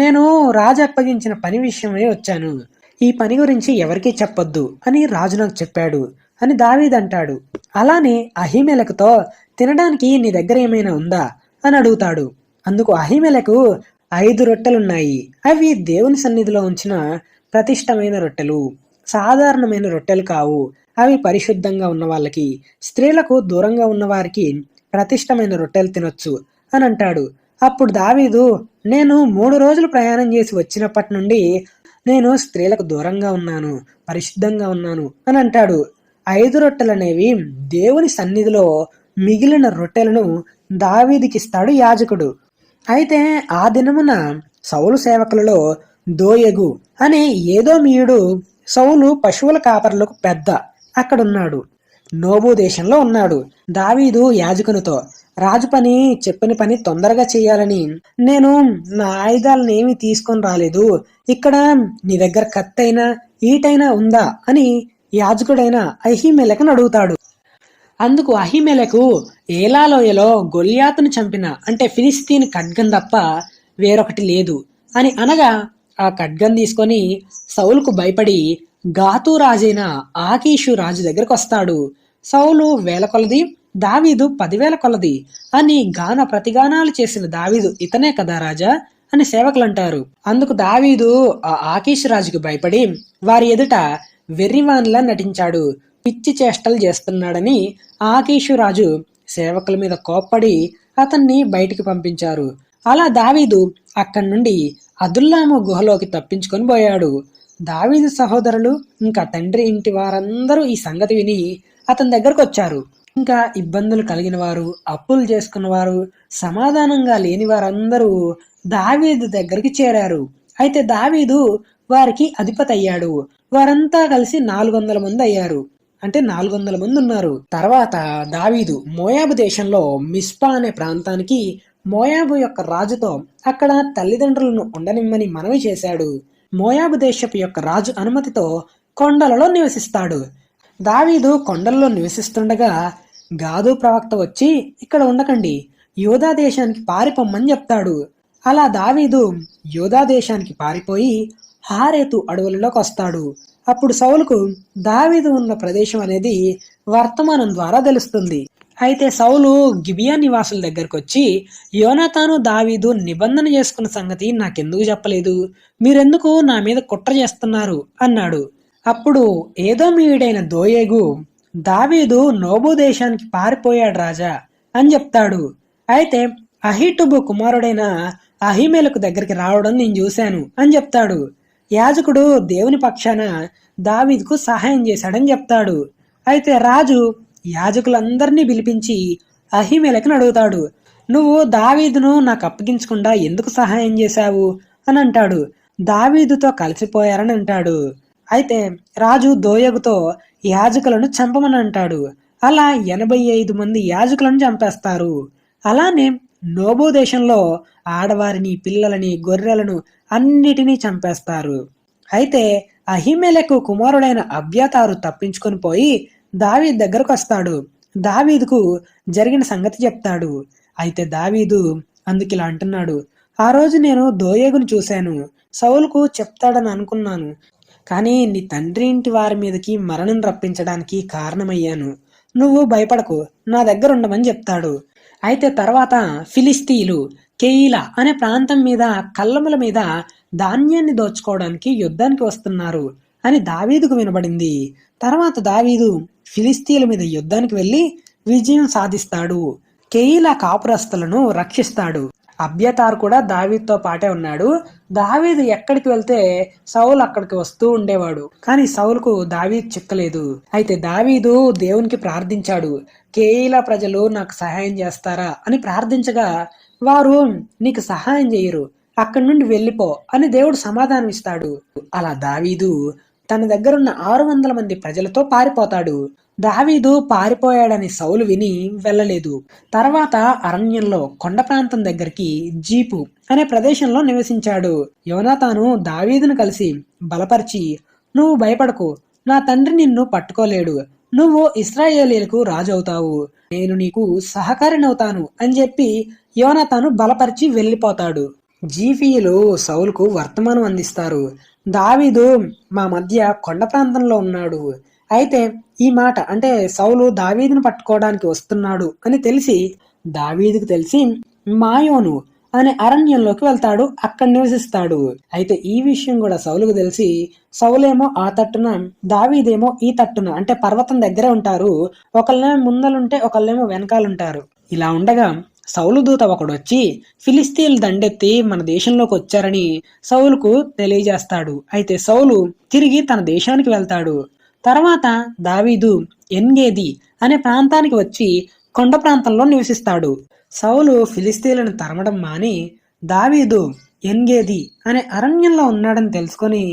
నేను రాజు అప్పగించిన పని విషయమై వచ్చాను. ఈ పని గురించి ఎవరికీ చెప్పొద్దు అని రాజు నాకు చెప్పాడు అని దావీదు అంటాడు. అలానే అహీమెలెకుతో తినడానికి నీ దగ్గర ఏమైనా ఉందా అని అడుగుతాడు. అందుకు అహీమెలెకు 5 రొట్టెలున్నాయి. అవి దేవుని సన్నిధిలో ఉంచిన ప్రతిష్టమైన రొట్టెలు, సాధారణమైన రొట్టెలు కావు. అవి పరిశుద్ధంగా ఉన్న వాళ్ళకి, స్త్రీలకు దూరంగా ఉన్న వారికి ప్రతిష్టమైన రొట్టెలు తినొచ్చు అని అంటాడు. అప్పుడు దావీదు, నేను 3 రోజులు ప్రయాణం చేసి వచ్చినప్పటి నుండి నేను స్త్రీలకు దూరంగా ఉన్నాను, పరిశుద్ధంగా ఉన్నాను అని అంటాడు. 5 రొట్టెలనేవి దేవుని సన్నిధిలో మిగిలిన రొట్టెలను దావీదుకిస్తాడు యాజకుడు. అయితే ఆ దినమున సౌలు సేవకులలో దోయగు అనే ఏదోమీయుడు సౌలు పశువుల కాపరులకు పెద్ద అక్కడున్నాడు. నోబు దేశంలో ఉన్నాడు. దావీదు యాజకునితో, రాజు పని చెప్పిన పని తొందరగా చేయాలని నేను నా ఆయుధాలను ఏమీ తీసుకొని రాలేదు. ఇక్కడ నీ దగ్గర కత్తైనా ఈటైనా ఉందా అని యాజకుడైన అహీమెలెకును అడుగుతాడు. అందుకు అహీమెలెకు ఏలాలోయలో గొల్యాతును చంపిన అంటే ఫిలిస్తీన్ ఖడ్గం తప్ప వేరొకటి లేదు అని అనగా ఆ ఖడ్గం తీసుకొని సౌలుకు భయపడి గాతు రాజైన ఆకీషు రాజు దగ్గరకు వస్తాడు. సౌలు 1000 కొలది, దావీదు 10,000 కొలది అని గాన ప్రతిగానాలు చేసిన దావీదు ఇతనే కదా రాజా అని సేవకులు అంటారు. అందుకు దావీదు ఆ ఆకీషు రాజుకు భయపడి వారి ఎదుట వెర్రివాన్లా నటించాడు. పిచ్చి చేష్టలు చేస్తున్నాడని ఆకీషు రాజు సేవకుల మీద కోప్పడి అతన్ని బయటికి పంపించారు. అలా దావీదు అక్కడి నుండి అదుల్లాము గుహలోకి తప్పించుకొని పోయాడు. దావీదు సహోదరులు ఇంకా తండ్రి ఇంటి వారందరూ ఈ సంగతి విని అతని దగ్గరకు వచ్చారు. ఇంకా ఇబ్బందులు కలిగిన వారు, అప్పులు చేసుకున్న వారు, సమాధానంగా లేని వారందరూ దావీదు దగ్గరికి చేరారు. అయితే దావీదు వారికి అధిపతి అయ్యాడు. వారంతా కలిసి 400 మంది అయ్యారు. అంటే 400 మంది ఉన్నారు. తర్వాత దావీదు మోయాబు దేశంలో మిస్పా అనే ప్రాంతానికి మోయాబు యొక్క రాజుతో అక్కడ తల్లిదండ్రులను ఉండనిమ్మని మనవి చేశాడు. మోయాబు దేశపు యొక్క రాజు అనుమతితో కొండలలో నివసిస్తాడు. దావీదు కొండల్లో నివసిస్తుండగా గాదు ప్రవక్త వచ్చి ఇక్కడ ఉండకండి, యూదా దేశానికి పారిపోమ్మని చెప్తాడు. అలా దావీదు యూదా దేశానికి పారిపోయి హారేతు అడవులలోకి వస్తాడు. అప్పుడు సౌలుకు దావీదు ఉన్న ప్రదేశం అనేది వర్తమానం ద్వారా తెలుస్తుంది. అయితే సౌలు గిబియా నివాసుల దగ్గరకు వచ్చి, యోనాతాను దావీదు నిబంధన చేసుకున్న సంగతి నాకెందుకు చెప్పలేదు, మీరెందుకు నా మీద కుట్ర చేస్తున్నారు అన్నాడు. అప్పుడు ఏదోమీయుడైన దోయేగు, దావీదు నోబు దేశానికి పారిపోయాడు రాజా అని చెప్తాడు. అయితే అహీటుబు కుమారుడైన అహిమేలకు దగ్గరికి రావడం నేను చూశాను అని చెప్తాడు. యాజకుడు దేవుని పక్షాన దావీదుకు సహాయం చేశాడని చెప్తాడు. అయితే రాజు యాజకులందరినీ పిలిపించి అహిమేలకుని అడుగుతాడు, నువ్వు దావీదును నాకు అప్పగించకుండా ఎందుకు సహాయం చేశావు అని అంటాడు. దావీదుతో కలిసిపోయారని అంటాడు. అయితే రాజు దోయగుతో యాజకులను చంపమని అంటాడు. అలా 85 మంది యాజకులను చంపేస్తారు. అలానే నోబో దేశంలో ఆడవారిని, పిల్లలని, గొర్రెలను అన్నిటినీ చంపేస్తారు. అయితే అహిమెలకు కుమారుడైన అబ్యాతారు తప్పించుకొని పోయి దావీదు దగ్గరకు వస్తాడు. దావీదుకు జరిగిన సంగతి చెప్తాడు. అయితే దావీదు అందుకిలా అంటున్నాడు, ఆ రోజు నేను దోయేగును చూశాను, సౌలుకు చెప్తాడని అనుకున్నాను, కానీ నీ తండ్రి ఇంటి వారి మీదకి మరణం రప్పించడానికి కారణమయ్యాను. నువ్వు భయపడకు, నా దగ్గర ఉండమని చెప్తాడు. అయితే తర్వాత ఫిలిస్తీయులు కెయిలా అనే ప్రాంతం మీద కళ్ళముల మీద ధాన్యాన్ని దోచుకోవడానికి యుద్ధానికి వస్తున్నారు అని దావీదుకు వినబడింది. తర్వాత దావీదు ఫిలిస్తీయుల మీద యుద్ధానికి వెళ్లి విజయం సాధిస్తాడు. కెయిలా కాపురస్తులను రక్షిస్తాడు. అబ్యాతారు కూడా దావీదుతో పాటే ఉన్నాడు. దావీదు ఎక్కడికి వెళ్తే సౌలు అక్కడికి వస్తూ ఉండేవాడు. కానీ సౌలుకు దావీదు చిక్కలేదు. అయితే దావీదు దేవునికి ప్రార్థించాడు, కెయిలా ప్రజలు నాకు సహాయం చేస్తారా అని ప్రార్థించగా వారు నీకు సహాయం చేయరు, అక్కడి నుండి వెళ్ళిపో అని దేవుడు సమాధానం ఇస్తాడు. అలా దావీదు తన దగ్గరున్న 600 మంది ప్రజలతో పారిపోతాడు. దావీదు పారిపోయాడని సౌలు విని వెళ్ళలేదు. తర్వాత అరణ్యంలో కొండ ప్రాంతం దగ్గరికి జీపు అనే ప్రదేశంలో నివసించాడు. యోనాతాను దావీదును కలిసి బలపరిచి, నువ్వు భయపడకు, నా తండ్రి నిన్ను పట్టుకోలేడు, నువ్వు ఇశ్రాయేలీలకు రాజు అవుతావు, నేను నీకు సహకారినవుతాను అని చెప్పి యోనాతాను బలపరిచి వెళ్ళిపోతాడు. జీఫీయులు సౌలుకు వర్తమానం అందిస్తారు, దావీదు మా మధ్య కొండ ప్రాంతంలో ఉన్నాడు. అయితే ఈ మాట అంటే సౌలు దావీదును పట్టుకోవడానికి వస్తున్నాడు అని తెలిసి దావీదుకు తెలిసి మాయోను అనే అరణ్యంలోకి వెళ్తాడు, అక్కడ నివసిస్తాడు. అయితే ఈ విషయం కూడా సౌలుకు తెలిసి సౌలేమో ఆ తట్టున, దావీదేమో ఈ తట్టున అంటే పర్వతం దగ్గర ఉంటారు. ఒకళ్ళేమో ముందలుంటే ఒకళ్ళేమో వెనకాలంటారు. ఇలా ఉండగా సౌలు దూత ఒకడు వచ్చి ఫిలిస్తీన్లు దండెత్తి మన దేశంలోకి వచ్చారని సౌలుకు తెలియజేస్తాడు. అయితే సౌలు తిరిగి తన దేశానికి వెళ్తాడు. తర్వాత దావీదు ఎన్గేది అనే ప్రాంతానికి వచ్చి కొండ ప్రాంతంలో నివసిస్తాడు. సౌలు ఫిలిస్తీన్లను తరమడం మాని దావీదు ఎన్గేది అనే అరణ్యంలో ఉన్నాడని తెలుసుకొని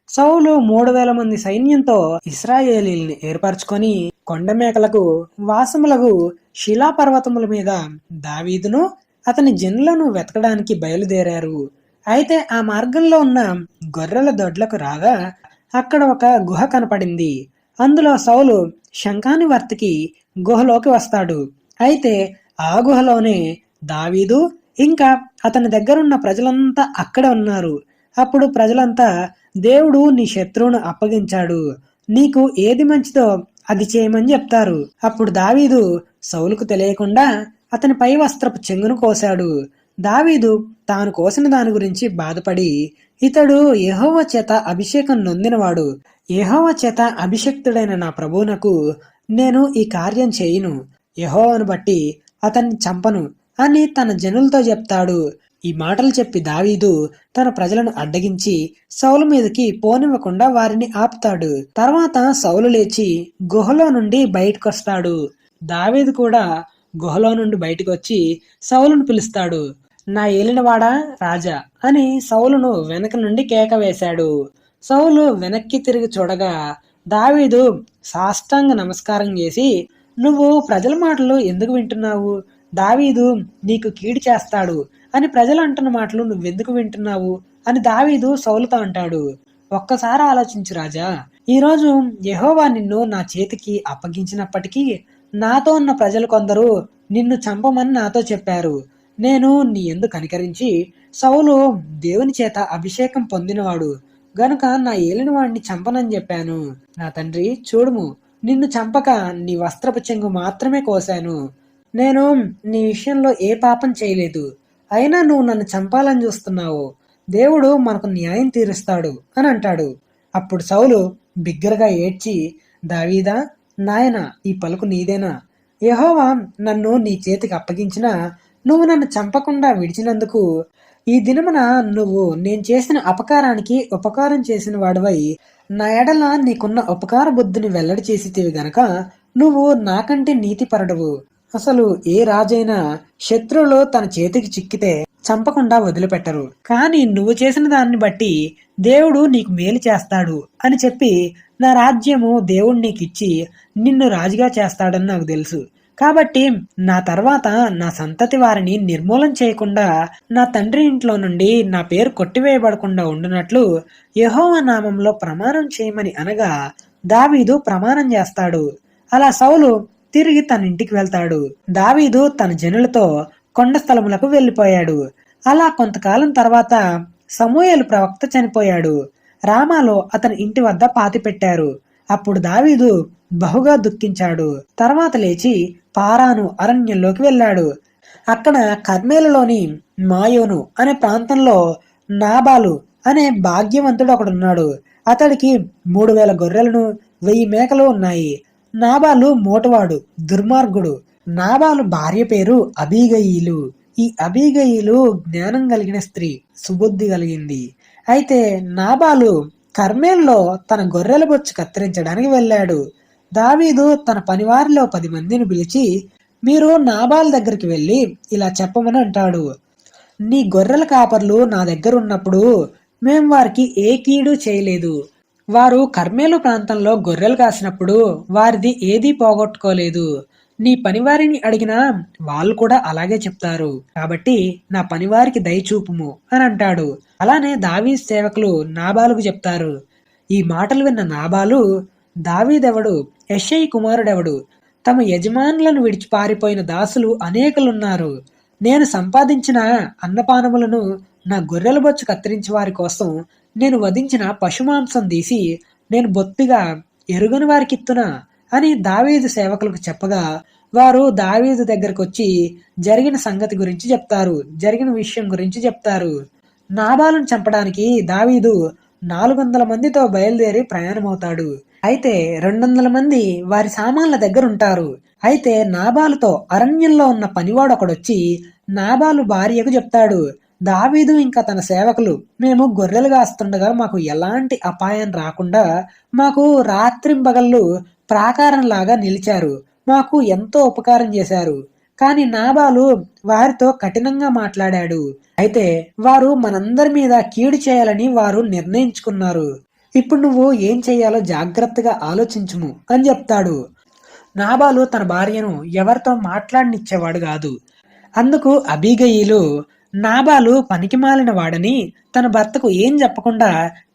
సౌలు 3000 మంది సైన్యంతో ఇశ్రాయేలీల్ని ఏర్పరచుకొని కొండమేకలకు వాసములకు శిలాపర్వతముల మీద దావీదును అతని జనులను వెతకడానికి బయలుదేరారు. అయితే ఆ మార్గంలో ఉన్న గొర్రెల దొడ్లకు రాగా అక్కడ ఒక గుహ కనపడింది. అందులో సౌలు శంఖాని వర్తికి గుహలోకి వస్తాడు. అయితే ఆ గుహలోనే దావీదు ఇంకా అతని దగ్గరున్న ప్రజలంతా అక్కడ ఉన్నారు. అప్పుడు ప్రజలంతా, దేవుడు నీ శత్రువును అప్పగించాడు, నీకు ఏది మంచిదో అది చేయమని చెప్తారు. అప్పుడు దావీదు సౌలుకు తెలియకుండా అతని పై వస్త్రపు చెంగును కోశాడు. దావీదు తాను కోసిన దాని గురించి బాధపడి, ఇతడు యెహోవా చేత అభిషేకం నొందినవాడు, యెహోవా చేత అభిషక్తుడైన నా ప్రభువునకు నేను ఈ కార్యం చేయను, యెహోవాను బట్టి అతన్ని చంపను అని తన జనులతో చెప్తాడు. ఈ మాటలు చెప్పి దావీదు తన ప్రజలను అడ్డగించి సౌలు మీదకి పోనివ్వకుండా వారిని ఆపుతాడు. తర్వాత సౌలు లేచి గుహలో నుండి బయటకొస్తాడు. దావీదు కూడా గుహలో నుండి బయటకు వచ్చి సౌలును పిలుస్తాడు. నా ఏలినవాడా రాజా అని సౌలును వెనక నుండి కేక వేశాడు. సౌలు వెనక్కి తిరిగి చూడగా దావీదు సాష్టాంగ నమస్కారం చేసి, నువ్వు ప్రజల మాటలు ఎందుకు వింటున్నావు, దావీదు నీకు కీడు చేస్తాడు అని ప్రజలు అంటున్న మాటలు నువ్వెందుకు వింటున్నావు అని దావీదు సౌలుతో అంటాడు. ఒక్కసారి ఆలోచించు రాజా, ఈరోజు యెహోవా నిన్ను నా చేతికి అప్పగించినప్పటికీ నాతో ఉన్న ప్రజలు కొందరు నిన్ను చంపమని నాతో చెప్పారు. నేను నీ యందు కనికరించి సౌలు దేవుని చేత అభిషేకం పొందినవాడు గనుక నా ఏలినవాడిని చంపనని చెప్పాను. నా తండ్రి చూడుము, నిన్ను చంపక నీ వస్త్రపు చెంగు మాత్రమే కోశాను. నేను నీ విషయంలో ఏ పాపం చేయలేదు, అయినా నువ్వు నన్ను చంపాలని చూస్తున్నావు. దేవుడు మనకు న్యాయం తీరుస్తాడు అని అంటాడు. అప్పుడు సౌలు బిగ్గరగా ఏడ్చి, దావీదా నాయనా, ఈ పలుకు నీదేనా? యెహోవా నన్ను నీ చేతికి అప్పగించినా నువ్వు నన్ను చంపకుండా విడిచినందుకు ఈ దినమున నువ్వు నేను చేసిన అపకారానికి ఉపకారం చేసిన వాడివై నా ఎడల నీకున్న ఉపకార బుద్ధిని వెల్లడి చేసితివి గనక నువ్వు నాకంటే నీతిపరుడవు. అసలు ఏ రాజైనా శత్రువులు తన చేతికి చిక్కితే చంపకుండా వదిలిపెట్టరు, కానీ నువ్వు చేసిన దాన్ని బట్టి దేవుడు నీకు మేలు చేస్తాడు అని చెప్పి నా రాజ్యము దేవుడు నీకు ఇచ్చి నిన్ను రాజుగా చేస్తాడని నాకు తెలుసు. కాబట్టి నా తర్వాత నా సంతతి వారిని నిర్మూలన చేయకుండా నా తండ్రి ఇంట్లో నుండి నా పేరు కొట్టివేయబడకుండా ఉండునట్లు యెహోవా నామంలో ప్రమాణం చేయమని అనగా దావీదు ప్రమాణం చేస్తాడు. అలా సౌలు తిరిగి తన ఇంటికి వెళ్తాడు. దావీదు తన జనులతో కొండ స్థలములకు వెళ్లిపోయాడు. అలా కొంతకాలం తర్వాత సమూయేలు ప్రవక్త చనిపోయాడు. రామాలో అతని ఇంటి వద్ద పాతిపెట్టారు. అప్పుడు దావీదు బహుగా దుఃఖించాడు. తర్వాత లేచి పారాను అరణ్యంలోకి వెళ్ళాడు. అక్కడ కర్మేలులోని మాయోను అనే ప్రాంతంలో నాబాలు అనే భాగ్యవంతుడు ఒకడున్నాడు. అతడికి 3000 గొర్రెలను 1000 మేకలు ఉన్నాయి. నాబాలు మోటువాడు, దుర్మార్గుడు. నాబాలు భార్య పేరు అబీగయీలు. ఈ అబీగయీలు జ్ఞానం కలిగిన స్త్రీ, సుబుద్ధి కలిగింది. అయితే నాబాలు కర్మేల్లో తన గొర్రెల బొచ్చు కత్తిరించడానికి వెళ్ళాడు. దావీదు తన పనివారిలో 10 మందిని పిలిచి, మీరు నాబాల్ దగ్గరికి వెళ్ళి ఇలా చెప్పమని అంటాడు. నీ గొర్రెల కాపర్లు నా దగ్గర ఉన్నప్పుడు మేం వారికి ఏ కీడు చేయలేదు. వారు కర్మేలు ప్రాంతంలో గొర్రెలు కాసినప్పుడు వారిది ఏదీ పోగొట్టుకోలేదు. నీ పనివారిని అడిగినా వాళ్ళు కూడా అలాగే చెప్తారు. కాబట్టి నా పనివారికి దయచూపుము అని అంటాడు. అలానే దావీదు సేవకులు నాబాలుకు చెప్తారు. ఈ మాటలు విన్న నాబాలు, దావీదెవడు, యెషయి కుమారుడెవడు? తమ యజమానులను విడిచి పారిపోయిన దాసులు అనేకులున్నారు. నేను సంపాదించిన అన్నపానములను నా గొర్రెల బొచ్చు కత్తిరించి వారి కోసం నేను వధించిన పశుమాంసం తీసి నేను బొత్తిగా ఎరుగని వారికిత్తునా అని దావీదు సేవకులకు చెప్పగా వారు దావీదు దగ్గరకు వచ్చి జరిగిన సంగతి గురించి చెప్తారు. జరిగిన విషయం గురించి చెప్తారు. నాబాలును చంపడానికి దావీదు 400 మందితో బయలుదేరి ప్రయాణమవుతాడు. అయితే 200 మంది వారి సామాన్ల దగ్గర ఉంటారు. అయితే నాబాలుతో అరణ్యంలో ఉన్న పనివాడు ఒకడొచ్చి నాబాలు భార్యకు చెప్తాడు, దావీదు ఇంకా తన సేవకులు మేము గొర్రెలు కాస్తుండగా మాకు ఎలాంటి అపాయం రాకుండా మాకు రాత్రింబగళ్ళు ప్రాకారంలాగా నిలిచారు. మాకు ఎంతో ఉపకారం చేశారు. కానీ నాబాలు వారితో కఠినంగా మాట్లాడాడు. అయితే వారు మనందరి మీద కీడు చేయాలని వారు నిర్ణయించుకున్నారు. ఇప్పుడు నువ్వు ఏం చెయ్యాలో జాగ్రత్తగా ఆలోచించుము అని చెప్తాడు. నాబాలు తన భార్యను ఎవరితో మాట్లాడనిచ్చేవాడు కాదు. అందుకు అబీగయీలు నాబాలు పనికిమాలిన వాడని తన భర్తకు ఏం చెప్పకుండా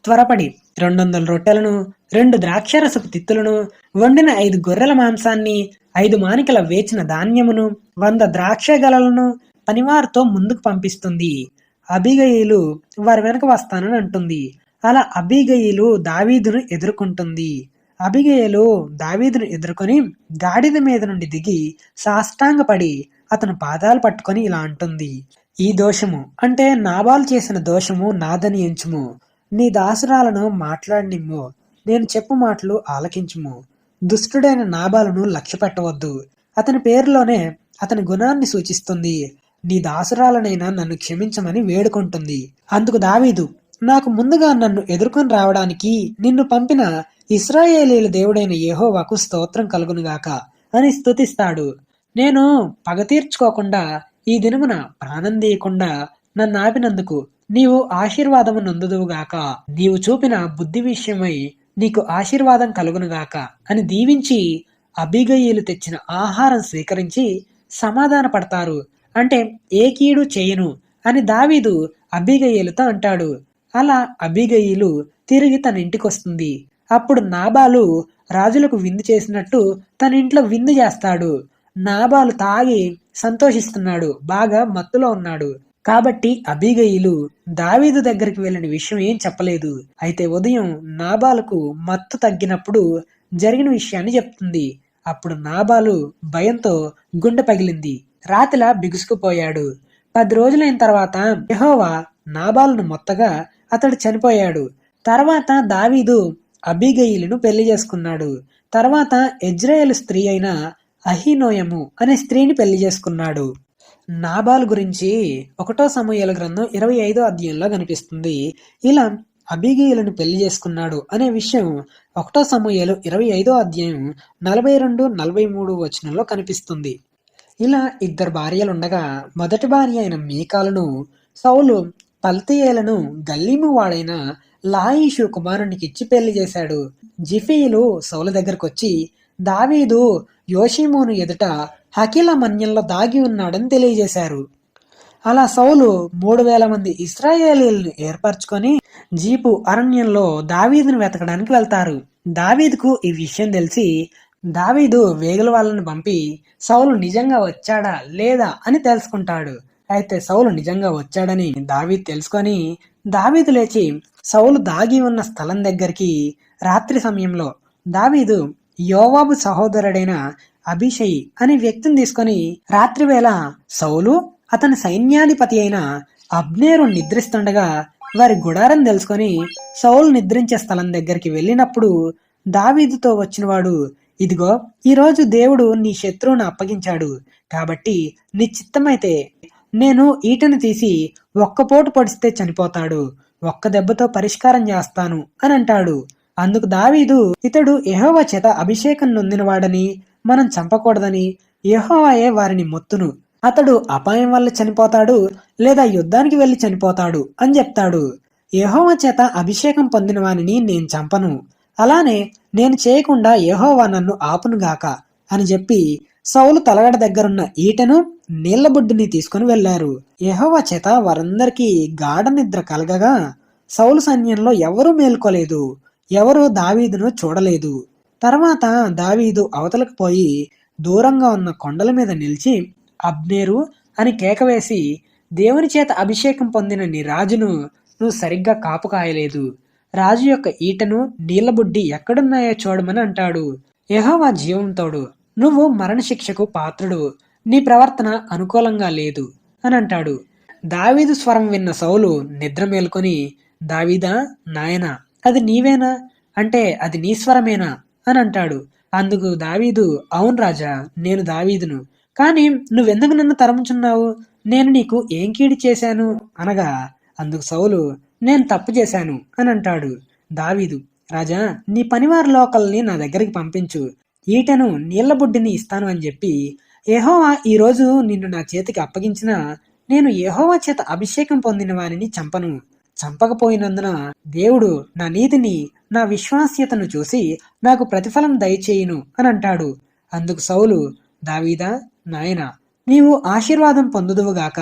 త్వరపడి 200 రొట్టెలను 2 ద్రాక్షరసపు తిత్తులను వండిన 5 గొర్రెల మాంసాన్ని 5 మానికల వేచిన ధాన్యమును 100 ద్రాక్ష గలలను పనివారితో ముందుకు పంపిస్తుంది. అబీగయీలు వారి వెనక వస్తానని అంటుంది. అలా అబీగయీలు దావీదును ఎదుర్కొంటుంది. అబీగయీలు దావీదును ఎదుర్కొని గాడిద మీద నుండి దిగి సాష్టాంగపడి అతను పాదాలు పట్టుకొని ఇలా అంటుంది, ఈ దోషము అంటే నాబాలు చేసిన దోషము నాదని ఎంచుము. నీ దాసురాలను మాట్లాడనిమ్ము. నేను చెప్పు మాటలు ఆలకించుము. దుష్టుడైన నాబాలును లక్ష్య పెట్టవద్దు. అతని పేరులోనే అతని గుణాన్ని సూచిస్తుంది. నీ దాసురాలనైనా నన్ను క్షమించమని వేడుకుంటుంది. అందుకు దావీదు, నాకు ముందుగా నన్ను ఎదుర్కొని రావడానికి నిన్ను పంపిన ఇశ్రాయేలీయుల దేవుడైన యెహోవాకు స్తోత్రం కలుగునుగాక అని స్తుతిస్తాడు. నేను పగ తీర్చుకోకుండా ఈ దినమున ప్రాణం తీయకుండా నన్ను ఆపినందుకు నీవు ఆశీర్వాదము నొందుదువుగాక. నీవు చూపిన బుద్ధి విషయమై నీకు ఆశీర్వాదం కలుగునుగాక అని దీవించి అబీగయీలు తెచ్చిన ఆహారం స్వీకరించి సమాధాన పడతారు. అంటే ఏ కీడు చేయను అని దావీదు అబీగయీలుతో అంటాడు. అలా అబీగయీలు తిరిగి తన ఇంటికొస్తుంది. అప్పుడు నాబాలు రాజులకు విందు చేసినట్టు తన ఇంట్లో విందు చేస్తాడు. నాబాలు తాగి సంతోషిస్తున్నాడు, బాగా మత్తులో ఉన్నాడు. కాబట్టి అబీగయీలు దావీదు దగ్గరికి వెళ్ళిన విషయం ఏం చెప్పలేదు. అయితే ఉదయం నాబాలుకు మత్తు తగ్గినప్పుడు జరిగిన విషయాన్ని చెప్తుంది. అప్పుడు నాబాలు భయంతో గుండె పగిలింది, రాతిలా బిగుసుకుపోయాడు. 10 రోజులైన తర్వాత యెహోవా నాబాలును మొత్తగా అతడు చనిపోయాడు. తర్వాత దావీదు అబీగయీలును పెళ్లి చేసుకున్నాడు. తర్వాత యెజ్రెయేలు స్త్రీ అయిన అహీనోయము అనే స్త్రీని పెళ్లి చేసుకున్నాడు. నాబాలు గురించి 1 సమూయేలు గ్రంథం 25వ అధ్యాయంలో కనిపిస్తుంది. ఇలా అబీగయీలును పెళ్లి చేసుకున్నాడు అనే విషయం 1 సమూయేలు 25వ అధ్యాయం 42-43 వచనంలో కనిపిస్తుంది. ఇలా 2 భార్యలుండగా మొదటి భార్య అయిన మీకాలును సౌలు పల్తీయేలను గల్లీము వాడైన లాయిషు కుమారునికి ఇచ్చి పెళ్లి చేశాడు. జిఫీయులు సౌలు దగ్గరకు వచ్చి దావీదు యోషీమోను ఎదుట హకీల మన్యంలో దాగి ఉన్నాడని తెలియజేశారు. అలా సౌలు 3000 మంది ఇశ్రాయేలీలను ఏర్పరచుకొని జీపు అరణ్యంలో దావీదును వెతకడానికి వెళ్తారు. దావీదుకు ఈ విషయం తెలిసి దావీదు వేగుల వాళ్ళని పంపి సౌలు నిజంగా వచ్చాడా లేదా అని తెలుసుకుంటాడు. అయితే సౌలు నిజంగా వచ్చాడని దావీదు తెలుసుకొని దావీదు లేచి సౌలు దాగి ఉన్న స్థలం దగ్గరికి రాత్రి సమయంలో దావీదు యోవాబు సహోదరుడైన అభిషయి అనే వ్యక్తిని తీసుకొని రాత్రివేళ సౌలు అతని సైన్యాధిపతి అయిన అబ్నేరు నిద్రిస్తుండగా వారి గుడారం తెలుసుకొని సౌలు నిద్రించే స్థలం దగ్గరికి వెళ్ళినప్పుడు దావీదుతో వచ్చినవాడు, ఇదిగో ఈరోజు దేవుడు నీ శత్రువును అప్పగించాడు, కాబట్టి నీ చిత్తమైతే నేను ఈటను తీసి ఒక్కపోటు పొడిస్తే చనిపోతాడు, ఒక్క దెబ్బతో పరిష్కారం చేస్తాను అని అంటాడు. అందుకు దావీదు ఇతడు యెహోవా చేత అభిషేకం నొందినవాడని మనం చంపకూడదని యెహోవాయే వారిని మొత్తును, అతడు అపాయం వల్ల చనిపోతాడు లేదా యుద్ధానికి వెళ్లి చనిపోతాడు అని చెప్తాడు. యెహోవా చేత అభిషేకం పొందిన వానిని నేను చంపను, అలానే నేను చేయకుండా యెహోవా నన్ను ఆపునుగాక అని చెప్పి సౌలు తలగడ దగ్గరున్న ఈటను నీళ్లబుడ్డిని తీసుకుని వెళ్లారు. యెహోవా చేత వారందరికీ గాఢ నిద్ర కలగగా సౌలు సైన్యంలో ఎవరూ మేల్కోలేదు, ఎవరూ దావీదును చూడలేదు. తర్వాత దావీదు అవతలకు పోయి దూరంగా ఉన్న కొండల మీద నిలిచి అబ్నేరు అని కేకవేసి, దేవుని చేత అభిషేకం పొందిన నీ రాజును నువ్వు సరిగ్గా కాపు కాయలేదు, రాజు యొక్క ఈటను నీళ్లబుడ్డి ఎక్కడున్నాయో చూడమని అంటాడు. యెహోవా జీవంతోడు, నువ్వు మరణశిక్షకు పాత్రుడు, నీ ప్రవర్తన అనుకూలంగా లేదు అని అంటాడు. దావీదు స్వరం విన్న సౌలు నిద్ర మేల్కొని, దావీదా నాయనా, అది నీవేనా అంటే అది నీ స్వరమేనా అని అంటాడు. అందుకు దావీదు, అవును రాజా, నేను దావీదును, కానీ నువ్వెందుకు నన్ను తరుముచున్నావు, నేను నీకు ఏం కీడు చేశాను అనగా అందుకు సౌలు, నేను తప్పు చేశాను అని అంటాడు. దావీదు, రాజా, నీ పనివారి లోకల్ని నా దగ్గరికి పంపించు, ఈటను నీళ్లబుడ్డిని ఇస్తాను అని చెప్పి, యెహోవా ఈరోజు నిన్ను నా చేతికి అప్పగించినా నేను యెహోవా చేత అభిషేకం పొందిన వానిని చంపను, చంపకపోయినందున దేవుడు నా నీతిని నా విశ్వాస్యతను చూసి నాకు ప్రతిఫలం దయచేయును అని అంటాడు. అందుకు సౌలు, దావీదా నాయనా, నీవు ఆశీర్వాదం పొందుదువుగాక,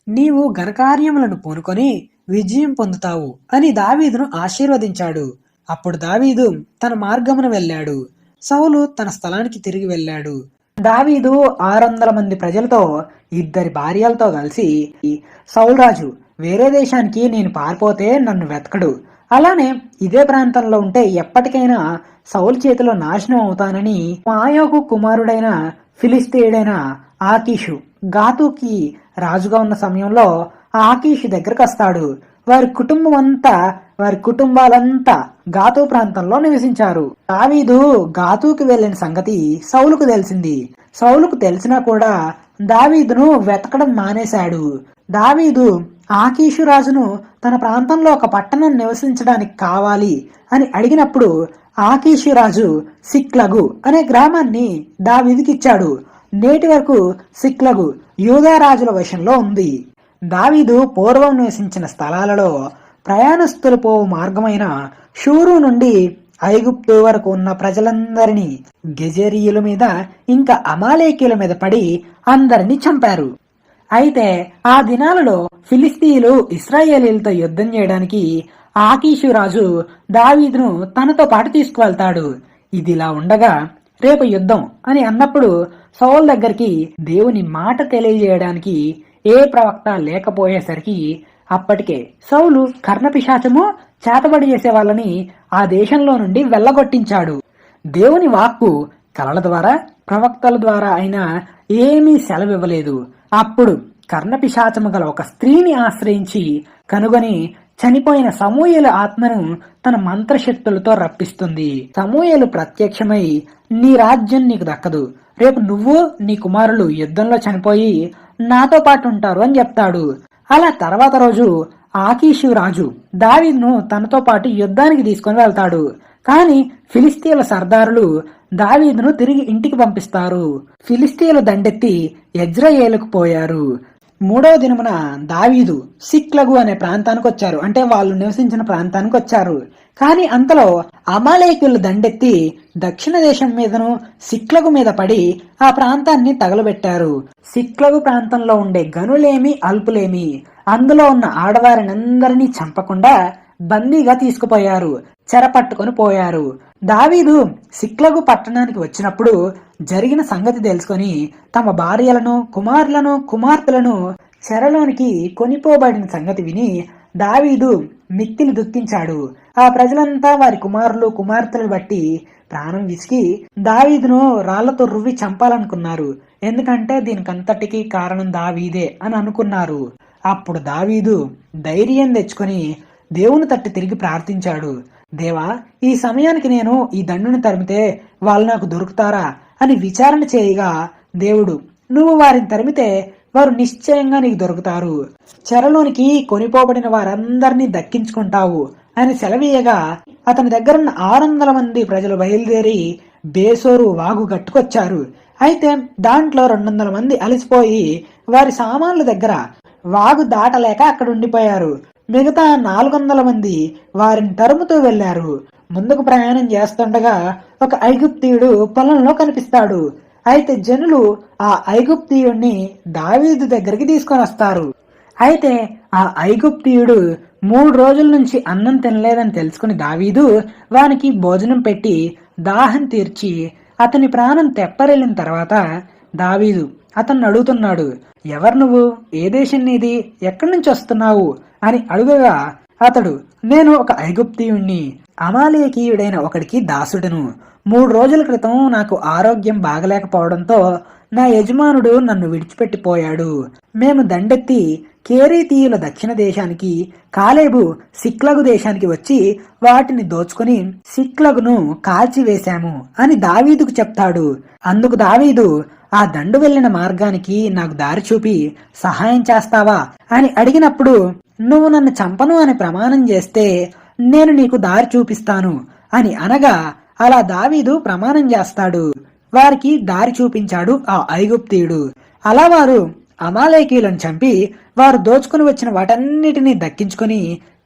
నీవు ఘనకార్యములను పూనుకొని విజయం పొందుతావు అని దావీదును ఆశీర్వదించాడు. అప్పుడు దావీదు తన మార్గమున వెళ్ళాడు, సౌలు తన స్థలానికి తిరిగి వెళ్ళాడు. దావీదు 600 మంది ప్రజలతో 2 భార్యలతో కలిసి, సౌలు రాజు వేరే దేశానికి నేను పారిపోతే నన్ను వెతకడు, అలానే ఇదే ప్రాంతంలో ఉంటే ఎప్పటికైనా సౌలు చేతిలో నాశనం అవుతానని మాయోకు కుమారుడైన ఫిలిస్తీయుడైన ఆకీషు గాతుకి రాజుగా ఉన్న సమయంలో ఆకీషు దగ్గరకు వస్తాడు. వారి కుటుంబాలంతా గాతు ప్రాంతంలో నివసించారు. దావీదు గాతుకి వెళ్లిన సంగతి సౌలుకు తెలిసింది. సౌలుకు తెలిసినా కూడా దావీదును వెతకడం మానేశాడు. దావీదు ఆకీషు రాజును తన ప్రాంతంలో ఒక పట్టణం నివసించడానికి కావాలి అని అడిగినప్పుడు ఆకీషు రాజు సిక్లగు అనే గ్రామాన్ని దావీదుకి ఇచ్చాడు. నేటి వరకు సిక్లగు యూదా రాజుల వశంలో ఉంది. దావీదు పూర్వం నివసించిన స్థలాలలో ప్రయాణస్తులు పోవు మార్గమైన షూరు నుండి ఐగుప్తు వరకు ఉన్న ప్రజలందరినీ గెజెరీయుల మీద ఇంకా అమాలేకీయుల మీద పడి అందరినీ చంపారు. అయితే ఆ దినాలలో ఫిలిస్తీయులు ఇశ్రాయేలీలతో యుద్ధం చేయడానికి ఆకీషు రాజు దావీదును తనతో పాటు తీసుకువెళ్తాడు. ఇదిలా ఉండగా రేపు యుద్ధం అని అన్నప్పుడు సౌలు దగ్గరికి దేవుని మాట తెలియజేయడానికి ఏ ప్రవక్త లేకపోయేసరికి అప్పటికే సౌలు కర్ణపిశాచము చేతబడి చేసే వాళ్ళని ఆ దేశంలో నుండి వెళ్ళగొట్టించాడు. దేవుని వాక్కు కలల ద్వారా ప్రవక్తల ద్వారా అయినా ఏమీ సెలవివ్వలేదు. అప్పుడు కర్ణపిశాచము గల ఒక స్త్రీని ఆశ్రయించి కనుగొని చనిపోయిన సమూయేలు ఆత్మను తన మంత్రశక్తులతో రప్పిస్తుంది. సమూయేలు ప్రత్యక్షమై నీ రాజ్యం నీకు దక్కదు, రేపు నువ్వు నీ కుమారులు యుద్ధంలో చనిపోయి నాతో పాటు ఉంటారు అని చెప్తాడు. అలా తర్వాత రోజు ఆకీషు రాజు దావీదును తనతో పాటు యుద్ధానికి తీసుకొని వెళ్తాడు. కానీ ఫిలిస్తీయుల సర్దారులు దావీదును తిరిగి ఇంటికి పంపిస్తారు. ఫిలిస్తీయుల దండెత్తి యెజ్రెయేలుకు పోయారు. మూడవ దినమున దావీదు సిక్లగు అనే ప్రాంతానికి వచ్చారు, అంటే వాళ్ళు నివసించిన ప్రాంతానికి వచ్చారు. కానీ అంతలో అమాలేకులు దండెత్తి దక్షిణ దేశం మీదను సిక్లగు మీద పడి ఆ ప్రాంతాన్ని తగలబెట్టారు. సిక్లగు ప్రాంతంలో ఉండే గనులేమి అల్పులేమి అందులో ఉన్న ఆడవారినందరినీ చంపకుండా బందీగా తీసుకుపోయారు, చెరపట్టుకొని పోయారు. దావీదు సిక్లగు పట్టణానికి వచ్చినప్పుడు జరిగిన సంగతి తెలుసుకొని తమ భార్యలను కుమారులను కుమార్తెలను చెరలోనికి కొనిపోబడిన సంగతి విని దావీదు మిక్కిలి దుఃఖించాడు. ఆ ప్రజలంతా వారి కుమారులు కుమార్తెలు బట్టి ప్రాణం విసికి దావీదును రాళ్లతో రువ్వి చంపాలనుకున్నారు. ఎందుకంటే దీనికంతటికి కారణం దావీదే అని అనుకున్నారు. అప్పుడు దావీదు ధైర్యం తెచ్చుకొని దేవుని తట్టి తిరిగి ప్రార్థించాడు. దేవా, ఈ సమయానికి నేను ఈ దండుని తరిమితే వాళ్ళు నాకు దొరుకుతారా అని విచారణ చేయగా దేవుడు, నువ్వు వారిని తరిమితే వారు నిశ్చయంగా నీకు దొరుకుతారు, చెరలోనికి కొనిపోబడిన వారందరినీ దక్కించుకుంటావు అని సెలవీయగా అతని దగ్గరున్న 600 మంది ప్రజలు బయలుదేరి బేసోరు వాగు గట్టుకొచ్చారు. అయితే దాంట్లో 200 మంది అలసిపోయి వారి సామాన్ల దగ్గర వాగు దాటలేక అక్కడ ఉండిపోయారు. మిగతా 400 మంది వారిని తరుముతూ వెళ్లారు. ముందుకు ప్రయాణం చేస్తుండగా ఒక ఐగుప్తీయుడు పొలంలో కనిపిస్తాడు. అయితే జనులు ఆ ఐగుప్తీయుడిని దావీదు దగ్గరికి తీసుకొని వస్తారు. అయితే ఆ ఐగుప్తీయుడు 3 రోజుల నుంచి అన్నం తినలేదని తెలుసుకుని దావీదు వానికి భోజనం పెట్టి దాహం తీర్చి అతని ప్రాణం తెప్పరెళ్ళిన తర్వాత దావీదు అతన్ని అడుగుతున్నాడు, ఎవరు నువ్వు, ఏ దేశం నీది, ఎక్కడి నుంచి వస్తున్నావు అని అడుగగా అతడు, నేను ఒక ఐగుప్తీయుణ్ణి, అమాలేకీయుడైన ఒకడికి దాసుడను. 3 రోజుల క్రితం నాకు ఆరోగ్యం బాగలేకపోవడంతో నా యజమానుడు నన్ను విడిచిపెట్టిపోయాడు. మేము దండెత్తి కేరీతీయుల దక్షిణ దేశానికి, కాలేబు సిక్లగు దేశానికి వచ్చి వాటిని దోచుకుని సిక్లగును కాల్చివేశాము అని దావీదుకు చెప్తాడు. అందుకు దావీదు, ఆ దండు వెళ్లిన మార్గానికి నాకు దారి చూపి సహాయం చేస్తావా అని అడిగినప్పుడు, నువ్వు నన్ను చంపను అని ప్రమాణం చేస్తే నేను నీకు దారి చూపిస్తాను అని అనగా అలా దావీదు ప్రమాణం చేస్తాడు. వారికి దారి చూపించాడు ఆ ఐగుప్తీయుడు. అలా వారు అమాలేకీయులను చంపి వారు దోచుకుని వచ్చిన వాటన్నిటినీ దక్కించుకొని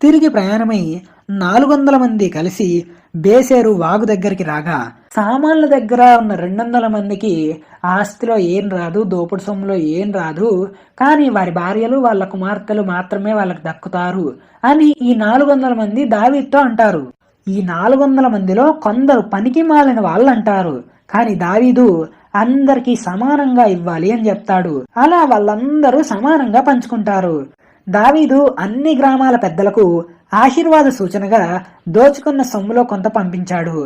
తిరిగి ప్రయాణమై 400 మంది కలిసి బేసేరు వాగు దగ్గరికి రాగా సామాన్ల దగ్గర ఉన్న 200 మందికి ఆస్తిలో ఏం రాదు, దోపుడు సొమ్ములో ఏం రాదు, కానీ వారి భార్యలు వాళ్ళ కుమార్తెలు మాత్రమే వాళ్ళకి దక్కుతారు అని ఈ 400 మంది దావీదుతో అంటారు. ఈ 400 మందిలో కొందరు పనికి మాలిన వాళ్ళు అంటారు, కానీ దావీదు అందరికీ సమానంగా ఇవ్వాలి అని చెప్తాడు. అలా వాళ్ళందరూ సమానంగా పంచుకుంటారు. దావీదు అన్ని గ్రామాల పెద్దలకు ఆశీర్వాద సూచనగా దోచుకున్న సొమ్ములో కొంత పంపించాడు.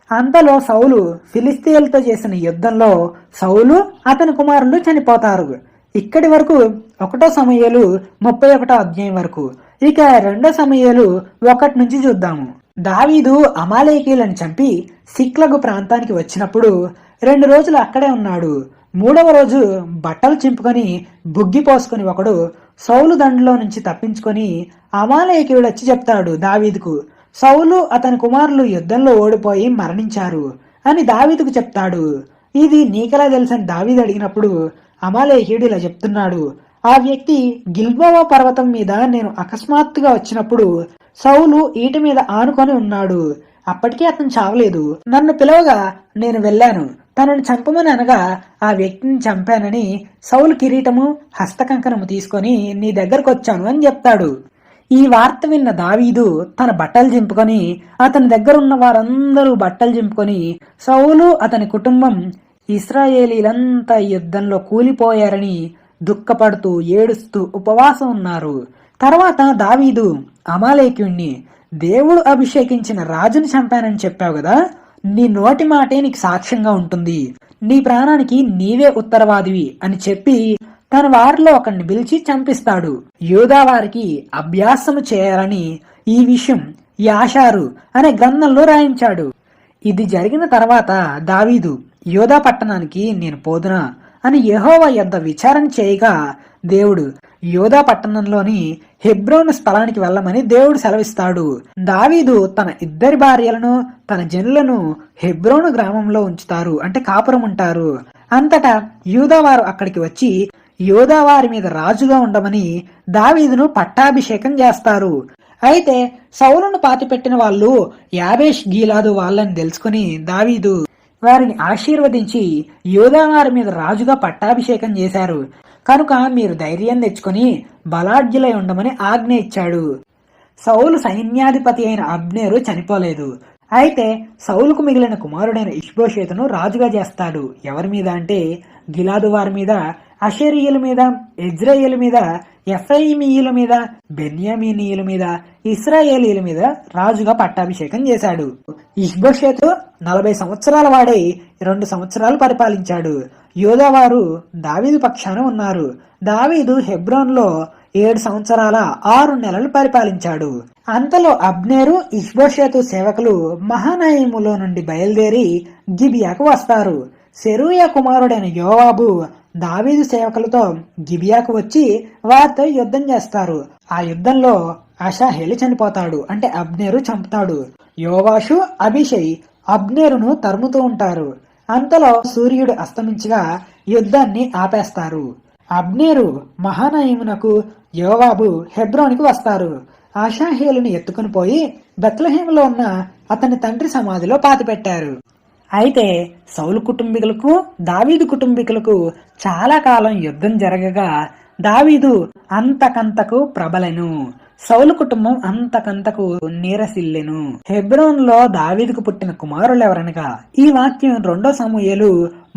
అంతలో సౌలు ఫిలిస్తీయులతో చేసిన యుద్ధంలో సౌలు అతని కుమారులు చనిపోతారు. ఇక్కడి వరకు 1 సమూయేలు 31 అధ్యాయం వరకు. ఇక 2 సమూయేలు 1 నుంచి చూద్దాము. దావీదు అమాలేకీయులను చంపి సిక్లగు ప్రాంతానికి వచ్చినప్పుడు 2 రోజులు అక్కడే ఉన్నాడు. 3వ రోజు బట్టలు చింపుకొని బుగ్గి పోసుకొని ఒకడు సౌలు దండులో నుంచి తప్పించుకొని అమాలేకీయుడు వచ్చి చెప్తాడు దావీదుకు, సౌలు అతని కుమారులు యుద్ధంలో ఓడిపోయి మరణించారు అని దావీదుకు చెప్తాడు. ఇది నీకెలా తెలుసని దావీదు అడిగినప్పుడు అమాలేకీయుడు ఇలా చెప్తున్నాడు, ఆ వ్యక్తి గిల్బోవా పర్వతం మీద నేను అకస్మాత్తుగా వచ్చినప్పుడు సౌలు ఈట మీద ఆనుకొని ఉన్నాడు. అప్పటికీ అతను చావలేదు. నన్ను పిలవగా నేను వెళ్ళాను. తనను చంపమని అనగా ఆ వ్యక్తిని చంపానని సౌలు కిరీటము హస్తకంకణము తీసుకొని నీ దగ్గరకు వచ్చాను అని చెప్తాడు. ఈ వార్త విన్న దావీదు తన బట్టలు చింపుకొని, అతని దగ్గర ఉన్న వారందరూ బట్టలు చింపుకొని, సౌలు అతని కుటుంబం ఇశ్రాయేలీలంతా యుద్ధంలో కూలిపోయారని దుఃఖపడుతూ ఏడుస్తూ ఉపవాసం ఉన్నారు. తర్వాత దావీదు అమాలేక్యుణ్ణి, దేవుడు అభిషేకించిన రాజుని చంపానని చెప్పావు కదా, నీ నోటి మాటే నీకు సాక్ష్యంగా ఉంటుంది, నీ ప్రాణానికి నీవే ఉత్తరవాదివి అని చెప్పి తన వారిలో ఒకరిని పిలిచి చంపిస్తాడు. యూదా వారికి అభ్యాసము చేయాలని ఈ విషయం యాషారు అనే గ్రంథంలో రాయించాడు. ఇది జరిగిన తర్వాత దావీదు యోధా పట్టణానికి నేను పోదునా అని యెహోవా యొద్ద విచారణ చేయగా దేవుడు యోధా పట్టణంలోని హెబ్రోను స్థలానికి వెళ్ళమని దేవుడు సెలవిస్తాడు. దావీదు తన ఇద్దరి భార్యలను తన జనులను హెబ్రోను గ్రామంలో ఉంచుతారు, అంటే కాపురం ఉంటారు. అంతటా యూదా వారు అక్కడికి వచ్చి యోధా వారి మీద రాజుగా ఉండమని దావీదును పట్టాభిషేకం చేస్తారు. అయితే సౌలును పాతిపెట్టిన వాళ్ళు యాబేష్ గీలాదు వాళ్ళని తెలుసుకుని దావీదు వారిని ఆశీర్వదించి యోధా వారి మీద రాజుగా పట్టాభిషేకం చేశారు. కనుక మీరు ధైర్యం తెచ్చుకొని బలాఢ్యులై ఉండమని ఆజ్ఞ ఇచ్చాడు. సౌలు సైన్యాధిపతి అయిన అబ్నేరు చనిపోలేదు. అయితే సౌలుకు మిగిలిన కుమారుడైన ఇష్బోషేతును రాజుగా చేస్తాడు. ఎవరి మీద అంటే గిలాదు వారి మీద, అషరీయుల మీద, ఇజ్రాయేలు మీద, ఎఫ్రాయిమీయుల మీద, బెన్యామీనీయుల మీద, ఇశ్రాయేలీల మీద రాజుగా పట్టాభిషేకం చేశాడు. ఇష్బోషేతు 40 సంవత్సరాల వాడై 2 సంవత్సరాలు పరిపాలించాడు. యోధావారు దావీదు పక్షాన ఉన్నారు. దావీదు హెబ్రోన్లో 7 సంవత్సరాల 6 నెలలు పరిపాలించాడు. అంతలో అబ్నేరు, ఇష్బోషేతు సేవకులు మహానయములో నుండి బయలుదేరి గిబియాకు వస్తారు. సెరూయా కుమారుడైన యోవాబు దావీదు సేవకులతో గిబియాకు వచ్చి వారితో యుద్ధం చేస్తారు. ఆ యుద్ధంలో అషాహేలు చనిపోతాడు, అంటే అబ్నేరు చంపుతాడు. యోవాషు, అభిషై అబ్నేరును తరుముతూ ఉంటారు. అంతలో సూర్యుడు అస్తమించగా యుద్ధాన్ని ఆపేస్తారు. అబ్నేరు మహానయమునకు, యోవాబు హెబ్రోనికి వస్తారు. అషాహేలుని ఎత్తుకుని పోయి బెత్లెహేములో ఉన్న అతని తండ్రి సమాధిలో పాతిపెట్టారు. అయితే సౌలు కుటుంబీకులకు దావీదు కుటుంబీకులకు చాలా కాలం యుద్ధం జరగగా దావీదు అంతకంతకు ప్రబలెను, సౌలు కుటుంబం అంతకంతకు నీరసిల్లెను. హెబ్రోన్ లో దావీదుకు పుట్టిన కుమారులెవరనగా ఈ వాక్యం 2 సమూయేలు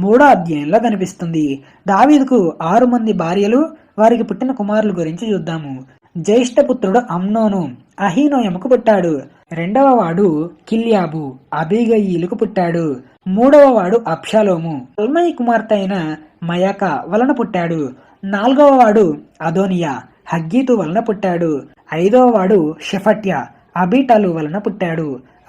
3వ అధ్యాయంలో కనిపిస్తుంది. దావీదుకు 6 మంది భార్యలు, వారికి పుట్టిన కుమారుల గురించి చూద్దాము. జ్యేష్ఠపుత్రుడు అమ్నోను అహీనోయముకు పుట్టాడు. 2వ వాడు కిల్యాబు అబీగయీలుకు పుట్టాడు. 3వ వాడు అబ్షాలోము అల్మయి కుమార్తె అయిన మయక వలన పుట్టాడు. 4వ వాడు అదోనియా హగ్గీతు వలన పుట్టాడు. 5వ వాడు షెఫట్య అబీటాలు వలన పుట్టాడు.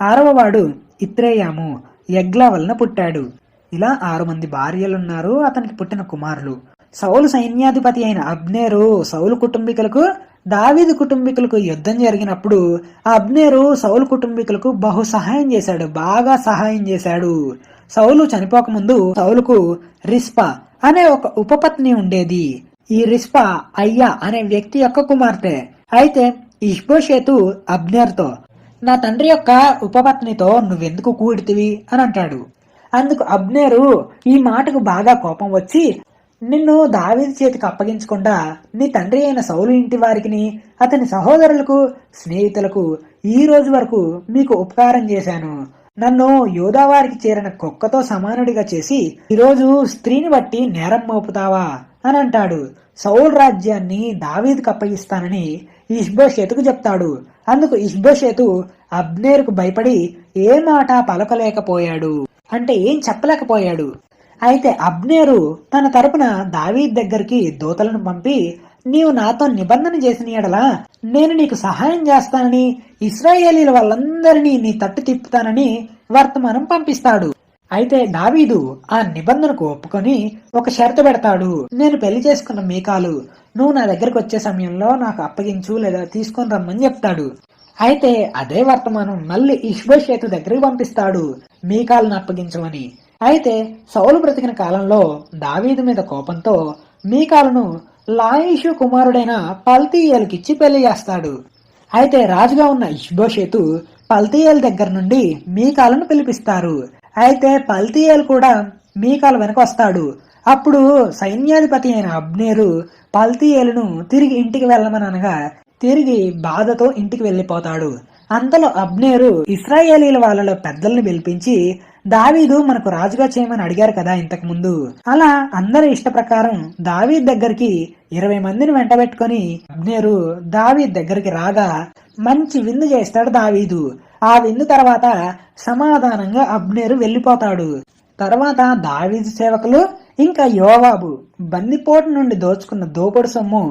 6వ వాడు ఇత్రేయాము యగ్లా వలన పుట్టాడు. ఇలా 6 మంది భార్యలున్నారు. అతనికి పుట్టిన కుమారులు. సౌలు సైన్యాధిపతి అయిన అబ్నేరు సౌలు కుటుంబీకులకు, దావీదు కుటుంబీకులకు యుద్ధం జరిగినప్పుడు అబ్నేరు సౌలు కుటుంబీకులకు బహు సహాయం చేశాడు, బాగా సహాయం చేశాడు. సౌలు చనిపోకముందు సౌలుకు రిస్పా అనే ఒక ఉపపత్ని ఉండేది. ఈ రిస్పా అయ్యా అనే వ్యక్తి యొక్క కుమార్తె. అయితే ఇష్బోషేతు అబ్నేర్తో, నా తండ్రి యొక్క ఉపపత్నితో నువ్వెందుకు కూడితివి అని అంటాడు. అందుకు అబ్నేరు ఈ మాటకు బాగా కోపం వచ్చి, నిన్ను దావీదు చేతికి అప్పగించకుండా నీ తండ్రి అయిన సౌలు ఇంటి వారికి, అతని సహోదరులకు, స్నేహితులకు ఈ రోజు వరకు మీకు ఉపకారం చేశాను. నన్ను యోధావారికి చేరిన కుక్కతో సమానుడిగా చేసి ఈరోజు స్త్రీని బట్టి నేరం మోపుతావా అని అంటాడు. సౌలు రాజ్యాన్ని దావీదుకు అప్పగిస్తానని ఇష్బోషేతుకు చెప్తాడు. అందుకు ఇష్బోషేతు అబ్నేరుకు భయపడి ఏ మాట పలకలేకపోయాడు, అంటే ఏం చెప్పలేకపోయాడు. అయితే అబ్నేరు తన తరపున దావీదు దగ్గరికి దూతలను పంపి, నీవు నాతో నిబంధన చేసిన యెడల నేను నీకు సహాయం చేస్తానని, ఇశ్రాయేలీల వాళ్ళందరినీ నీ తట్టు తిప్పుతానని వర్తమానం పంపిస్తాడు. అయితే దావీదు ఆ నిబంధనకు ఒప్పుకొని ఒక షరతు పెడతాడు. నేను పెళ్లి చేసుకున్న మీకాలు నువ్వు నా దగ్గరకు వచ్చే సమయంలో నాకు అప్పగించు లేదా తీసుకొని రమ్మని చెప్తాడు. అయితే అదే వర్తమానం మళ్ళీ ఇష్బోషేతు దగ్గరికి పంపిస్తాడు, మీకాలను అప్పగించమని. అయితే సౌలు బ్రతికిన కాలంలో దావీదు మీద కోపంతో మీకాలును లాయిషు కుమారుడైన పల్తీయేలుకిచ్చి పెళ్లి చేస్తాడు. అయితే రాజుగా ఉన్న ఇష్బోషేతు పల్తీయేలు దగ్గర నుండి మీకాలను పిలిపిస్తారు. అయితే పల్తీయేలు కూడా మీకాల వెనక వస్తాడు. అప్పుడు సైన్యాధిపతి అయిన అబ్నేరు పల్తీయేలును తిరిగి ఇంటికి వెళ్ళమని అనగా తిరిగి బాధతో ఇంటికి వెళ్లిపోతాడు. అంతలో అబ్నేరు ఇశ్రాయేలీల వాళ్ళలో పెద్దల్ని పిలిపించి, దావీదు మనకు రాజుగా చేయమని అడిగారు కదా ఇంతకు ముందు, అలా అందరి ఇష్ట ప్రకారం దావీద్ దగ్గరికి 20 మందిని వెంటబెట్టుకొని అబ్నేరు దావీద్ దగ్గరికి రాగా మంచి విందు చేస్తాడు దావీదు. ఆ విందు తర్వాత సమాధానంగా అబ్నేరు వెళ్లిపోతాడు. తర్వాత దావీదు సేవకులు ఇంకా యోవాబు బందిపోటు నుండి దోచుకున్న దోపుడు సొమ్ము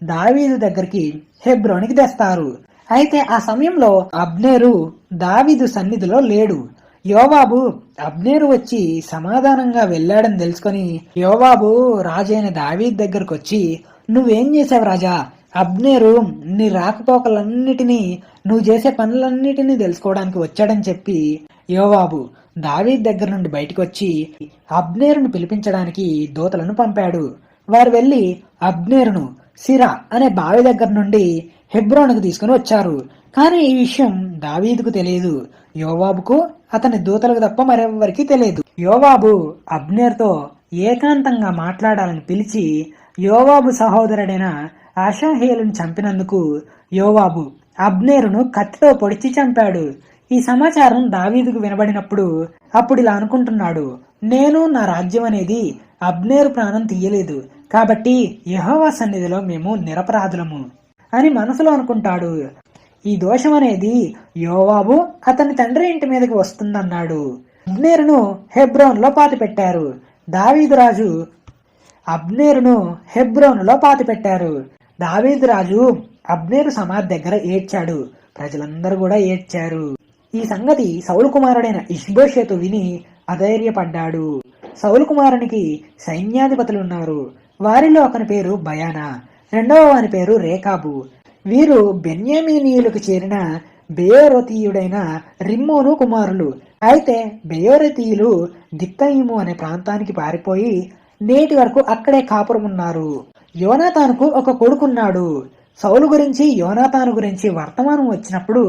దావీదు దగ్గరికి హెబ్రోనికి తెస్తారు. అయితే ఆ సమయంలో అబ్నేరు దావీదు సన్నిధిలో లేడు. యోవాబు అబ్నేరు వచ్చి సమాధానంగా వెళ్ళాడని తెలుసుకొని యోవాబు రాజైన దావీదు దగ్గరకు వచ్చి, నువ్వేం చేసావు రాజా? అబ్నేరు నీ రాకపోకలన్నిటినీ నువ్వు చేసే పనులన్నిటినీ తెలుసుకోవడానికి వచ్చాడని చెప్పి యోవాబు దావీదు దగ్గర నుండి బయటకు వచ్చి అబ్నేరును పిలిపించడానికి దూతలను పంపాడు. వారు వెళ్లి అబ్నేరును సిరా అనే బావి దగ్గర నుండి హెబ్రోనుకు తీసుకుని వచ్చారు. కానీ ఈ విషయం దావీదుకు తెలియదు. యోవాబుకు అతని దూతలకు తప్ప మరెవ్వరికి తెలియదు. యోవాబు అబ్నేర్తో ఏకాంతంగా మాట్లాడాలని పిలిచి యోవాబు సహోదరుడైన అషాహేలును చంపినందుకు యోవాబు అబ్నేరును కత్తితో పొడిచి చంపాడు. ఈ సమాచారం దావీదుకు వినబడినప్పుడు అప్పుడు ఇలా అనుకుంటున్నాడు, నేను నా రాజ్యం అనేది అబ్నేరు ప్రాణం తీయలేదు కాబట్టి యెహోవా సన్నిధిలో మేము నిరపరాధులము అని మనసులో అనుకుంటాడు. ఈ దోషం అనేది యోవాబు అతని తండ్రి ఇంటి మీదకి వస్తుందన్నాడు. అబ్నేరును హెబ్రోన్లో పాతిపెట్టారు. దావీదు రాజు అబ్నేరును హెబ్రోనులో పాతిపెట్టారు. దావీదు రాజు అబ్నేరు సమాధి దగ్గర ఏడ్చాడు. ప్రజలందరూ కూడా ఏడ్చారు. ఈ సంగతి సౌలు కుమారుడైన ఇష్బోషెతు విని అధైర్యపడ్డాడు. సౌలు కుమారునికి సైన్యాధిపతులున్నారు. వారిలో ఒకని పేరు బయానా, రెండవ వాని పేరు రేకాబు. వీరు బెన్యామీనీయులకు చేరిన బెయోరతీయుడైన రిమ్మోను కుమారులు. అయితే బెయోరతీయులు దిత్తయిము అనే ప్రాంతానికి పారిపోయి నేటి వరకు అక్కడే కాపురమున్నారు. యోనాతానుకు ఒక కొడుకున్నాడు. సౌలు గురించి యోనాతాను గురించి వర్తమానం వచ్చినప్పుడు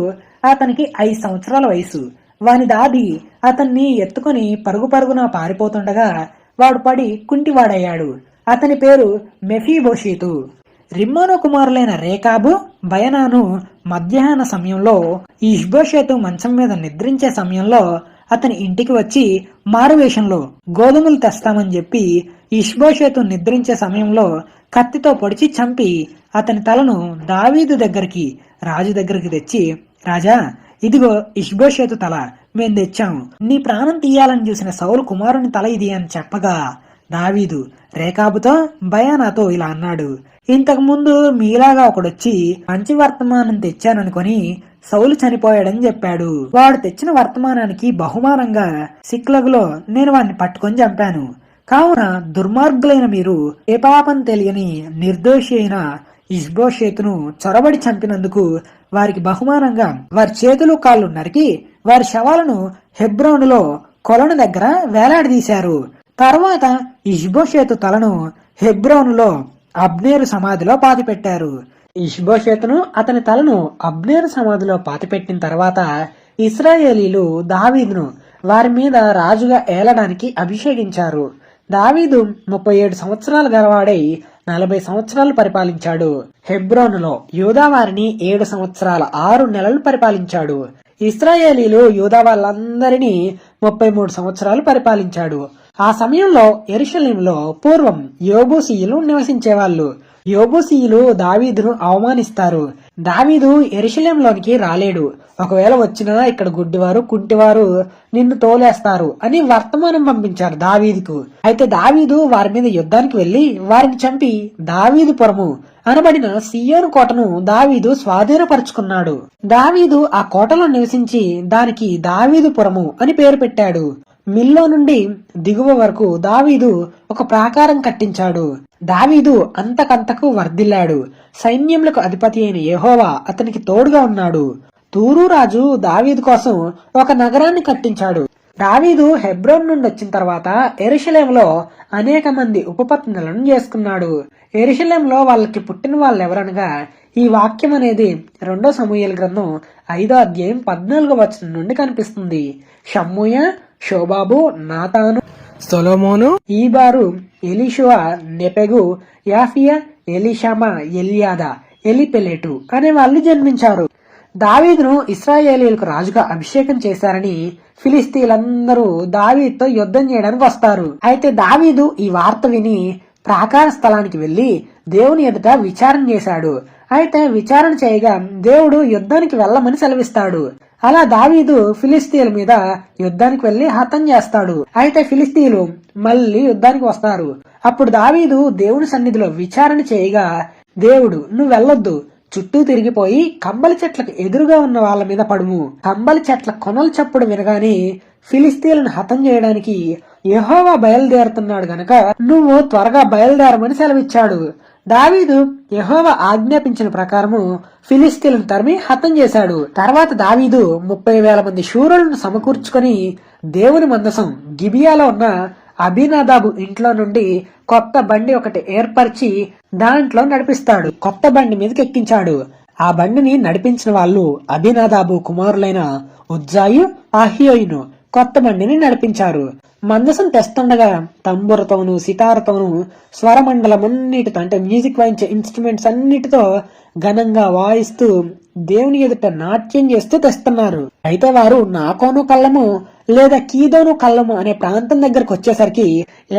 అతనికి 5 సంవత్సరాల వయసు. వాని దాది అతన్ని ఎత్తుకుని పరుగు పరుగున పారిపోతుండగా వాడు పడి కుంటివాడయ్యాడు. అతని పేరు మెఫీబోషీతు. రిమ్మోను కుమారులైన రేకాబు బయనాను మధ్యాహ్న సమయంలో ఈ ఇష్బోషేతు మంచం మీద నిద్రించే సమయంలో అతని ఇంటికి వచ్చి మారువేషంలో గోధుమలు తెస్తామని చెప్పి ఇష్బోషేతు నిద్రించే సమయంలో కత్తితో పొడిచి చంపి అతని తలను దావీదు దగ్గరికి రాజు దగ్గరికి తెచ్చి, రాజా ఇదిగో ఇష్బోషేతు తల మేం తెచ్చాము, నీ ప్రాణం తీయాలని చూసిన సౌలు కుమారుని తల ఇది అని చెప్పగా దావీదు రేకాబుతో బయానాతో ఇలా అన్నాడు, ఇంతకు ముందు మీలాగా ఒకడొచ్చి మంచి వర్తమానం తెచ్చాననుకొని సౌలు చనిపోయాడని చెప్పాడు. వాడు తెచ్చిన వర్తమానానికి బహుమానంగా సిక్లగులో నేను వాడిని పట్టుకొని చంపాను. కావున దుర్మార్గులైన మీరు ఏ పాపం తెలియని నిర్దోషి అయిన ఇష్బోషేతును చొరబడి చంపినందుకు వారికి బహుమానంగా వారి చేతులు కాళ్ళు నరికి వారి శవాలను హెబ్రోనులో కొలను దగ్గర వేలాడదీశారు. తర్వాత ఇష్బోషేతు తలను హెబ్రోనులో అబ్నేరు సమాధిలో పాతిపెట్టారు. ఇష్బోషేతును అతని తలను అబ్నేరు సమాధిలో పాతిపెట్టిన తర్వాత ఇశ్రాయేలీలు దావీదును వారి మీద రాజుగా ఏలడానికి అభిషేకించారు. దావీదు 37 సంవత్సరాలు గలవాడై 40 సంవత్సరాలు పరిపాలించాడు. హెబ్రోనులో యూదా వారిని 7 సంవత్సరాల 6 నెలలు పరిపాలించాడు. ఇశ్రాయేలీలు యూదా వాళ్ళందరినీ 33 సంవత్సరాలు పరిపాలించాడు. ఆ సమయంలో యెరూషలేములో పూర్వం యోబూసీయులు నివసించేవాళ్ళు. యోబూసీయులు దావీదును అవమానిస్తారు. దావీదు యెరూషలేంలోనికి రాలేడు, ఒకవేళ వచ్చినా ఇక్కడ గుడ్డివారు కుంటివారు నిన్ను తోలేస్తారు అని వర్తమానం పంపించారు దావీదుకు. అయితే దావీదు వారి మీద యుద్ధానికి వెళ్లి వారిని చంపి దావీదు పురము అనబడిన సియోను కోటను దావీదు స్వాధీనపరుచుకున్నాడు. దావీదు ఆ కోటలో నివసించి దానికి దావీదు పురము అని పేరు పెట్టాడు. మిల్లో నుండి దిగువ వరకు దావీదు ఒక ప్రాకారం కట్టించాడు. దావీదు అంతకంతకు వర్ధిల్లాడు. సైన్యములకు అధిపతి అయిన యెహోవా అతనికి తోడుగా ఉన్నాడు. తూరు రాజు దావీదు కోసం ఒక నగరాన్ని కట్టించాడు. దావీదు హెబ్రోన్ నుండి వచ్చిన తర్వాత యెరూషలేములో అనేక మంది ఉపపత్నులను చేసుకున్నాడు. యెరూషలేములో వాళ్ళకి పుట్టిన వాళ్ళు ఎవరనగా ఈ వాక్యం అనేది 2 సమూయేలు గ్రంథం 5వ అధ్యాయం 14వ వచనం నుండి కనిపిస్తుంది. షమ్మూయ, షోబాబు, నాతాను, సొలొమోను, ఈబారు, ఎలీషువ, నెపెగు, యాఫియా, ఎలీషామా, ఎల్యాదా, ఎలిపెలెటు అనే వాళ్ళు జన్మించారు. దావీదును ఇశ్రాయేలీయులకు రాజుగా అభిషేకం చేశారని ఫిలిస్తీన్లందరూ దావీదుతో యుద్ధం చేయడానికి వస్తారు. అయితే దావీదు ఈ వార్త విని ప్రాకార స్థలానికి వెళ్లి దేవుని ఎదుట విచారణ చేశాడు. అయితే విచారణ చేయగా దేవుడు యుద్ధానికి వెళ్ళమని సెలవిస్తాడు. అలా దావీదు ఫిలిస్తీన్ల మీద యుద్ధానికి వెళ్లి హతం చేస్తాడు. అయితే ఫిలిస్తీన్లు మళ్ళీ యుద్ధానికి వస్తారు. అప్పుడు దావీదు దేవుని సన్నిధిలో విచారణ చేయగా దేవుడు, నువ్వు వెళ్ళొద్దు, చుట్టూ తిరిగిపోయి కంబలి చెట్లకు ఎదురుగా ఉన్న వాళ్ళ మీద పడుము. కంబలి చెట్ల కొనల చప్పుడు వినగానే ఫిలిస్తీన్లను హతం చేయడానికి యెహోవా బయలుదేరుతున్నాడు గనక నువ్వు త్వరగా బయలుదేరమని సెలవిచ్చాడు. దావీదు యెహోవా ఆజ్ఞాపించిన ప్రకారము ఫిలిస్తీన్లను తరిమి హతం చేశాడు. తర్వాత దావీదు 30,000 మంది శూరులను సమకూర్చుకొని దేవుని మందసం గిబియాలో ఉన్న అబీనాదాబు ఇంట్లో నుండి కొత్త బండి ఒకటి ఏర్పరిచి దాంట్లో నడిపిస్తాడు. కొత్త బండి మీదకి ఎక్కించాడు. ఆ బండిని నడిపించిన వాళ్ళు అబీనాదాబు కుమారులైన ఉజ్జాయు, అహియోయును కొత్త బండిని నడిపించారు. మందసం తెస్తుండగా తంబురతోను, సితారతోను, స్వరమండలమన్నిటితో అంటే మ్యూజిక్ వాయించే ఇన్స్ట్రుమెంట్స్ అన్నిటితో ఘనంగా వాయిస్తూ దేవుని ఎదుట నాట్యం చేస్తూ తెస్తున్నారు. అయితే వారు నాకోను కళ్ళము లేదా కీదోను కళ్ళము అనే ప్రాంతం దగ్గరకు వచ్చేసరికి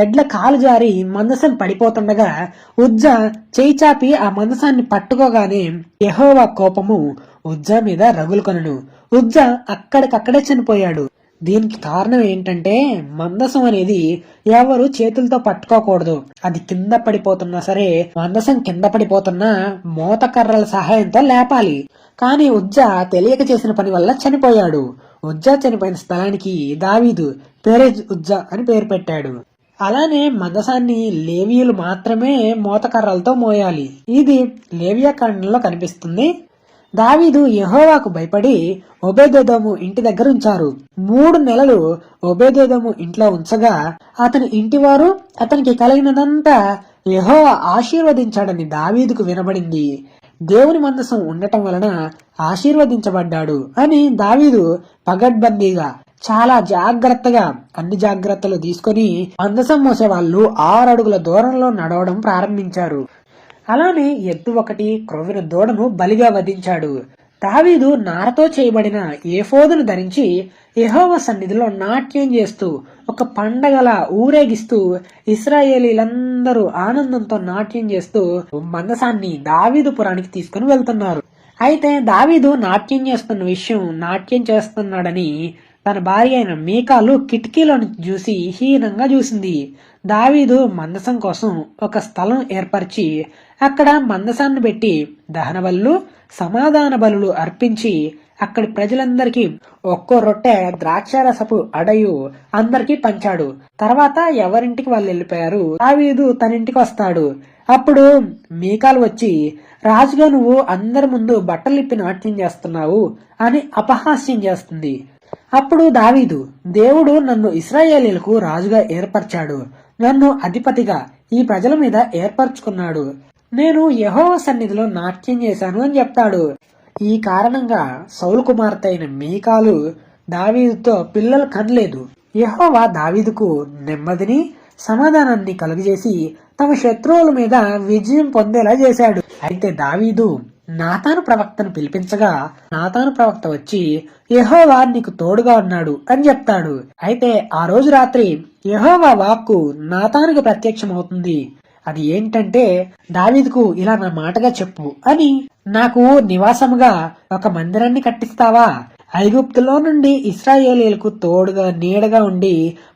ఎడ్ల కాలు జారి మందసం పడిపోతుండగా ఉజ్జా చేయి చాపి ఆ మందసాన్ని పట్టుకోగానే యెహోవా కోపము ఉజ్జా మీద రగులుకొనెను. ఉజ్జా అక్కడికక్కడే చనిపోయాడు. దీనికి కారణం ఏంటంటే మందసం అనేది ఎవరు చేతులతో పట్టుకోకూడదు. అది కింద పడిపోతున్నా సరే, మందసం కింద పడిపోతున్నా మోతకర్రల సహాయంతో లేపాలి. కానీ ఉజ్జా తెలియక చేసిన పని వల్ల చనిపోయాడు. ఉజ్జా చనిపోయిన స్థలానికి దావీదు పెరెజ్ ఉజ్జా అని పేరు పెట్టాడు. అలానే మందసాన్ని లేవీయులు మాత్రమే మోతకర్రలతో మోయాలి. ఇది లేవియాకాండంలో కనిపిస్తుంది. దావీదు యెహోవాకు భయపడి ఓబేదెదోము ఇంటి దగ్గర ఉంచారు. 3 నెలలు ఓబేదెదోము ఇంట్లో ఉంచగా అతని ఇంటివారు అతనికి కలిగినదంతా యెహోవా ఆశీర్వదించాడని దావీదుకు వినబడింది. దేవుని మందసం ఉండటం వలన ఆశీర్వదించబడ్డాడు అని దావీదు పగడ్బందీగా చాలా జాగ్రత్తగా అన్ని జాగ్రత్తలు తీసుకొని మందసం మోసే వాళ్ళు 6 అడుగుల దూరంలో నడవడం ప్రారంభించారు. అలానే ఎద్దు ఒకటి, క్రొవ్విన దూడను బలిగా వధించాడు. దావీదు నారతో చేయబడిన ఏఫోదును ధరించి యెహోవా సన్నిధిలో నాట్యం చేస్తూ ఒక పండగలా ఊరేగిస్తూ ఇశ్రాయేలీలందరూ ఆనందంతో నాట్యం చేస్తూ మందసాన్ని దావీదు పురానికి తీసుకుని వెళ్తున్నారు. అయితే దావీదు నాట్యం చేస్తున్న విషయం, నాట్యం చేస్తున్నాడని తన భార్య అయిన మీకాలు కిటికీలను చూసి హీనంగా చూసింది. దావీదు మందసం కోసం ఒక స్థలం ఏర్పరిచి అక్కడ మందసాన్ని పెట్టి దహన బలులు, సమాధాన బలులు అర్పించి అక్కడి ప్రజలందరికీ ఒక్కో రొట్టె ద్రాక్షారసపు అడయు అందరికీ పంచాడు. తర్వాత ఎవరింటికి వాళ్ళు వెళ్ళిపోయారు. దావీదు తన ఇంటికి వస్తాడు. అప్పుడు మీకాలు వచ్చి, రాజుగా నువ్వు అందరి ముందు బట్టలిప్పి నాట్యం చేస్తున్నావు అని అపహాస్యం చేస్తుంది. అప్పుడు దావీదు, దేవుడు నన్ను ఇశ్రాయేలీయులకు రాజుగా ఏర్పరిచాడు, నన్ను అధిపతిగా ఈ ప్రజల మీద ఏర్పరచుకున్నాడు, నేను యెహోవా సన్నిధిలో నాట్యం చేశాను అని చెప్తాడు. ఈ కారణంగా సౌలు కుమార్తె అయిన మీకాలు దావీదుతో పిల్లలు కనలేదు. యెహోవా దావీదుకు నెమ్మదిని, సమాధానాన్ని కలుగజేసి తమ శత్రువుల మీద విజయం పొందేలా చేశాడు. అయితే దావీదు నాతాను ప్రవక్తను పిలిపించగా నాతాను ప్రవక్త వచ్చి యెహోవా నీకు తోడుగా ఉన్నాడు అని చెప్తాడు. అయితే ఆ రోజు రాత్రి యెహోవా వాక్కు నాతానుకు ప్రత్యక్షమవుతుంది. అది ఏంటంటే, దావీదుకు ఇలా నా మాటగా చెప్పు అని, నాకు నివాసముగా ఒక మందిరాన్ని కట్టిస్తావా? ఐగుప్తులో నుండి ఇశ్రాయేలీయులకు తోడుగా నీడగా ఉండి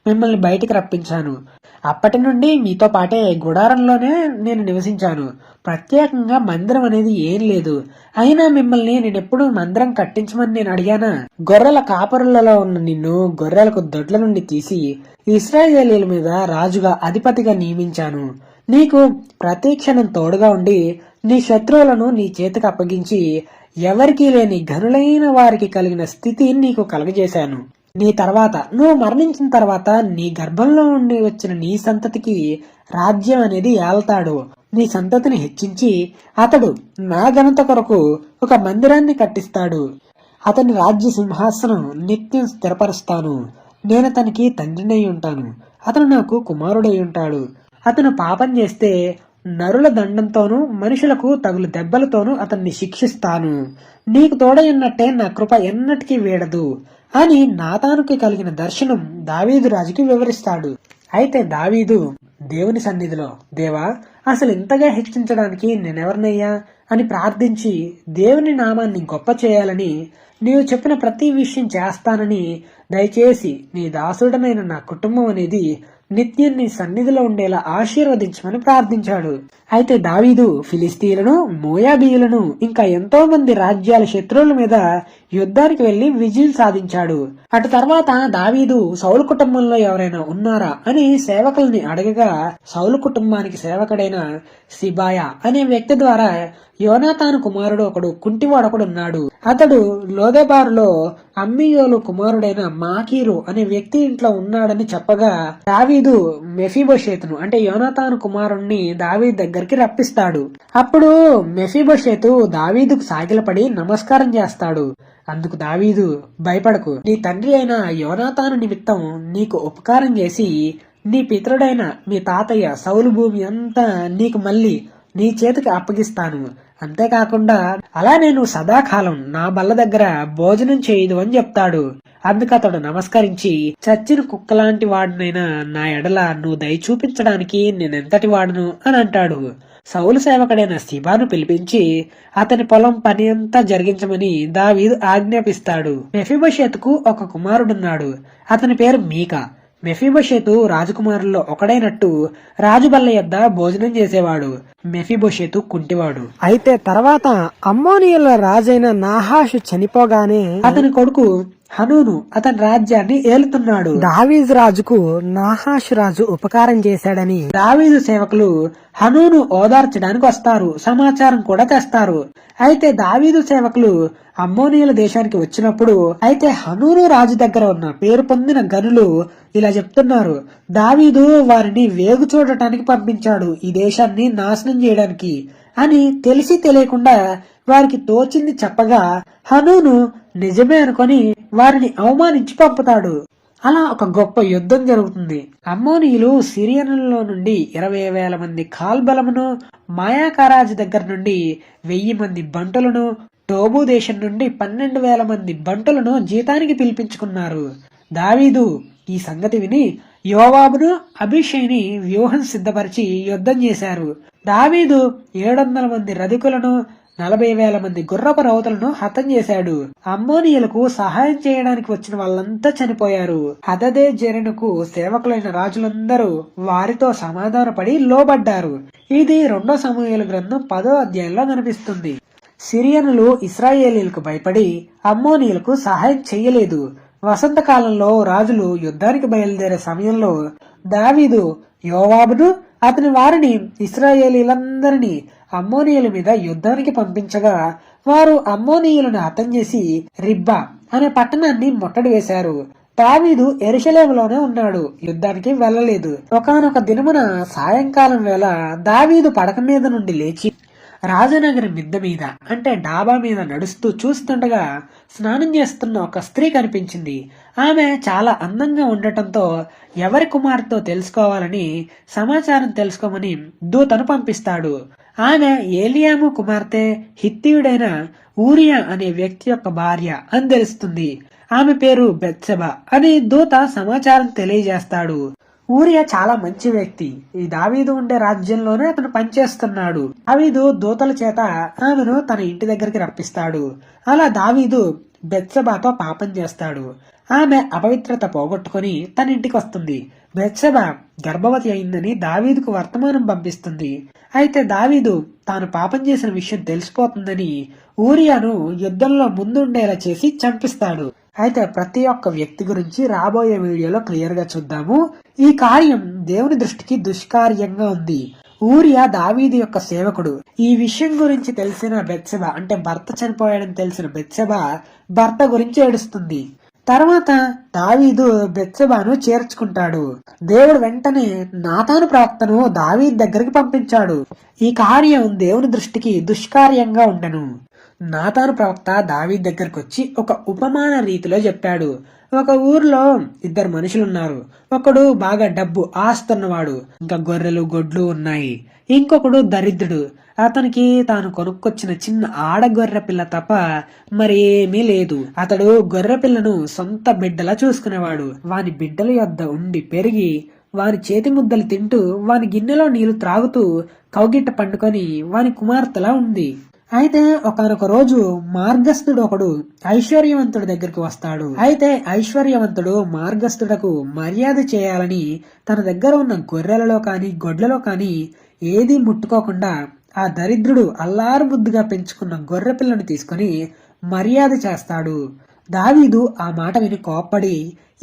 మిమ్మల్ని బయటికి రప్పించాను. అప్పటి నుండి మీతో పాటే గుడారంలోనే నేను నివసించాను. ప్రత్యేకంగా మందిరం అనేది ఏం లేదు. అయినా మిమ్మల్ని నేనెప్పుడు మందిరం కట్టించమని నేను అడిగానా? గొర్రెల కాపరులలో ఉన్న నిన్ను గొర్రెలకు దొడ్ల నుండి తీసి ఇశ్రాయేలీయుల మీద రాజుగా అధిపతిగా నియమించాను. నీకు ప్రతి క్షణం తోడుగా ఉండి నీ శత్రువులను నీ చేతికి అప్పగించి ఎవరికీ లేని ఘనులైన వారికి కలిగిన స్థితి నీకు కలగజేశాను. నీ తర్వాత నువ్వు మరణించిన తర్వాత నీ గర్భంలో ఉండి వచ్చిన నీ సంతతికి రాజ్యం అనేది ఏల్తాడు. నీ సంతతిని హెచ్చించి అతడు నా ఘనత కొరకు ఒక మందిరాన్ని కట్టిస్తాడు. అతని రాజ్య సింహాసనం నిత్యం స్థిరపరుస్తాను. నేను అతనికి తండ్రినై ఉంటాను, అతను నాకు కుమారుడై ఉంటాడు. అతను పాపం చేస్తే నరుల దండంతోనూ మనుషులకు తగులు దెబ్బలతోనూ అతన్ని శిక్షిస్తాను. నీకు తోడయున్నట్టే నా కృప ఎన్నటికీ వీడదు అని నాతానుకి కలిగిన దర్శనం దావీదు రాజుకి వివరిస్తాడు. అయితే దావీదు దేవుని సన్నిధిలో, దేవా, అసలు ఇంతగా హెచ్చించడానికి నేనెవరినయ్యా అని ప్రార్థించి దేవుని నామాన్ని గొప్ప చేయాలని, నీవు చెప్పిన ప్రతి విషయం చేస్తానని, దయచేసి నీ దాసుడనైన నా కుటుంబం అనేది నిత్యం నీ సన్నిధిలో ఉండేలా ఆశీర్వదించమని ప్రార్థించాడు. అయితే దావీదు ఫిలిస్తీయులను, మోయాబీయులను ఇంకా ఎంతో మంది రాజ్యాల శత్రువుల మీద యుద్ధానికి వెళ్లి విజయం సాధించాడు. అటు తర్వాత దావీదు సౌలు కుటుంబంలో ఎవరైనా ఉన్నారా అని సేవకుల్ని అడగగా, సౌలు కుటుంబానికి సేవకుడైన సిబాయా అనే వ్యక్తి ద్వారా యోనాతాను కుమారుడు ఒకడు కుంటివాడొకడు ఉన్నాడు. అతడు లోదెబారులో అమ్మియోలు కుమారుడైన మాకీరు అనే వ్యక్తి ఇంట్లో ఉన్నాడని చెప్పగా, దావీదు మెఫీబోషేతును అంటే యోనాతాను కుమారుణ్ణి దావీదు దగ్గరికి రప్పిస్తాడు. అప్పుడు మెఫీబోషేతు దావీదుకు సాగిలపడి నమస్కారం చేస్తాడు. అందుకు దావీదు, భయపడకు, నీ తండ్రి అయిన యోనాతాను నిమిత్తం నీకు ఉపకారం చేసి నీ పితరుడైన మీ తాతయ్య సౌలు భూమి అంతా నీకు మళ్ళీ నీ చేతికి అప్పగిస్తాను. అంతేకాకుండా అలా నేను సదాకాలం నా బల్ల దగ్గర భోజనం చేయదు అని చెప్తాడు. అందుకు అతడు నమస్కరించి, చచ్చిన కుక్కలాంటి వాడినైనా నా ఎడల నువ్వు దయ చూపించడానికి నేనెంతటి వాడును అని అంటాడు. సౌలు సేవకుడైన సిబాను పిలిపించి అతని పొలం పని అంతా జరిగించమని దావీదు ఆజ్ఞాపిస్తాడు. మెఫీబోషెతుకు ఒక కుమారుడున్నాడు. అతని పేరు మీకా. మెఫీబోషెతు రాజకుమారుల్లో ఒకడైనట్టు రాజుబల్ల యొద్ద భోజనం చేసేవాడు. మెఫీబోషెతు కుంటివాడు. అయితే తర్వాత అమ్మోనియుల రాజైన నాహాషు చనిపోగానే అతని కొడుకు హనూను అతని రాజ్యాన్ని ఏలుతున్నాడు. దావీదు రాజుకు నాహాషు రాజు ఉపకారం చేశాడని దావీదు సేవకులు హనూను ఓదార్చడానికి వస్తారు, సమాచారం కూడా తెస్తారు. అయితే దావీదు సేవకులు అమ్మోనియుల దేశానికి వచ్చినప్పుడు హనూను రాజు దగ్గర ఉన్న పేరు పొందిన గనులు ఇలా చెప్తున్నారు, దావీదు వారిని వేగు చూడటానికి పంపించాడు, ఈ దేశాన్ని నాశనం చేయడానికి అని తెలిసి తెలియకుండా వారికి తోచింది చెప్పగా హనూను నిజమే అనుకొని వారిని అవమానించి పంపుతాడు. అలా ఒక గొప్ప యుద్ధం జరుగుతుంది. అమ్మోనీయులు సిరియనుల్లో నుండి 20,000 మంది కాల్బలమును, మాయాకారాజు దగ్గర నుండి 1000 మంది బంటులను, టోబు దేశం నుండి 12,000 మంది బంటులను జీతానికి పిలిపించుకున్నారు. దావీదు ఈ సంగతి విని యోవాబును, అభిషైని వ్యూహం సిద్ధపరిచి యుద్ధం చేశారు. దావీదు 700 మంది రధికులను, 40,000 మంది గుర్రపు రౌతులను హతం చేశాడు. అమ్మోనియులకు సహాయం చేయడానికి వచ్చిన వాళ్ళంతా చనిపోయారు. హదదే జెరెనుకు సేవకులైన రాజులందరూ వారితో సమాధానపడి లోబడ్డారు. ఇది 2 సమూయేలు గ్రంథం 10వ అధ్యాయంలో కనిపిస్తుంది. సిరియనులు ఇశ్రాయేలీలకు భయపడి అమ్మోనియులకు సహాయం చేయలేదు. వసంతకాలంలో రాజులు యుద్ధానికి బయలుదేరే సమయంలో దావీదు యోవాబును అతని వారిని ఇశ్రాయేలీలందరినీ అమ్మోనీయుల మీద యుద్ధానికి పంపించగా వారు అమ్మోనీయులను హతం చేసి రిబ్బా అనే పట్టణాన్ని ముట్టడి వేశారు. దావీదు యెరూషలేములోనే ఉన్నాడు, యుద్ధానికి వెళ్లలేదు. ఒకానొక దినమున సాయంకాలం వేళ దావీదు పడక మీద నుండి లేచి రాజనగరి మిద్దె మీద అంటే డాబా మీద నడుస్తూ చూస్తుండగా స్నానం చేస్తున్న ఒక స్త్రీ కనిపించింది. ఆమె చాలా అందంగా ఉండటంతో ఎవరి కుమార్తెతో తెలుసుకోవాలని సమాచారం తెలుసుకోమని దూతను పంపిస్తాడు. ఆమె ఏలియాము కుమార్తె హిత్తీయుడైన ఊరియా అనే వ్యక్తి యొక్క భార్య అని తెలుస్తుంది. ఆమె పేరు బెత్సెబా అని దూత సమాచారం తెలియజేస్తాడు. ఊరియా చాలా మంచి వ్యక్తి. ఈ దావీదు ఉండే రాజ్యంలోనే అతను పనిచేస్తున్నాడు. దావీదు దూతల చేత ఆమెను తన ఇంటి దగ్గరికి రప్పిస్తాడు. అలా దావీదు బెత్సెబాతో పాపం చేస్తాడు. ఆమె అపవిత్రత పోగొట్టుకుని తన ఇంటికి వస్తుంది. బెత్సెబా గర్భవతి అయిందని దావీదుకు వర్తమానం పంపిస్తుంది. అయితే దావీదు తాను పాపం చేసిన విషయం తెలిసిపోతుందని ఊరియాను యుద్ధంలో ముందుండేలా చేసి చంపిస్తాడు. అయితే ప్రతి ఒక్క వ్యక్తి గురించి రాబోయే వీడియోలో క్లియర్ గా చూద్దాము. ఈ కార్యం దేవుని దృష్టికి దుష్కార్యంగా ఉంది. ఊరియా దావీదు యొక్క సేవకుడు. ఈ విషయం గురించి తెలిసిన బెత్సెబా అంటే భర్త చనిపోయాడని తెలిసిన బెత్సెబా భర్త గురించి ఏడుస్తుంది. తర్వాత దావీదు బెత్షెబాను చేర్చుకుంటాడు. దేవుడు వెంటనే నాతాను ప్రవక్తను దావీదు దగ్గరికి పంపించాడు. ఈ కార్యం దేవుని దృష్టికి దుష్కార్యంగా ఉండెను. నాతాను ప్రవక్త దావీదు దగ్గరకు వచ్చి ఒక ఉపమాన రీతిలో చెప్పాడు. ఒక ఊర్లో ఇద్దరు మనుషులున్నారు. ఒకడు బాగా డబ్బు ఆస్తున్నవాడు, ఇంకా గొర్రెలు గొడ్లు ఉన్నాయి. ఇంకొకడు దరిద్రుడు. అతనికి తాను కొనుక్కొచ్చిన చిన్న ఆడ గొర్రె పిల్ల తప్ప మరి ఏమీ లేదు. అతడు గొర్రె పిల్లను సొంత బిడ్డలా చూసుకునేవాడు. వాని బిడ్డల యొద్ద ఉండి పెరిగి వాని చేతి ముద్దలు తింటూ వాని గిన్నెలో నీళ్లు త్రాగుతూ కౌగిట్ట పండుకొని వాని కుమార్తెలా ఉంది. అయితే ఒకనొక రోజు మార్గస్థుడు ఒకడు ఐశ్వర్యవంతుడి దగ్గరికి వస్తాడు. అయితే ఐశ్వర్యవంతుడు మార్గస్థుడకు మర్యాద చేయాలని తన దగ్గర ఉన్న గొర్రెలలో కాని గొడ్లలో కాని ఏదీ ముట్టుకోకుండా ఆ దరిద్రుడు అల్లారు ముద్దుగా పెంచుకున్న గొర్రె పిల్లను తీసుకుని మర్యాద చేస్తాడు. దావీదు ఆ మాట విని కోప్పడి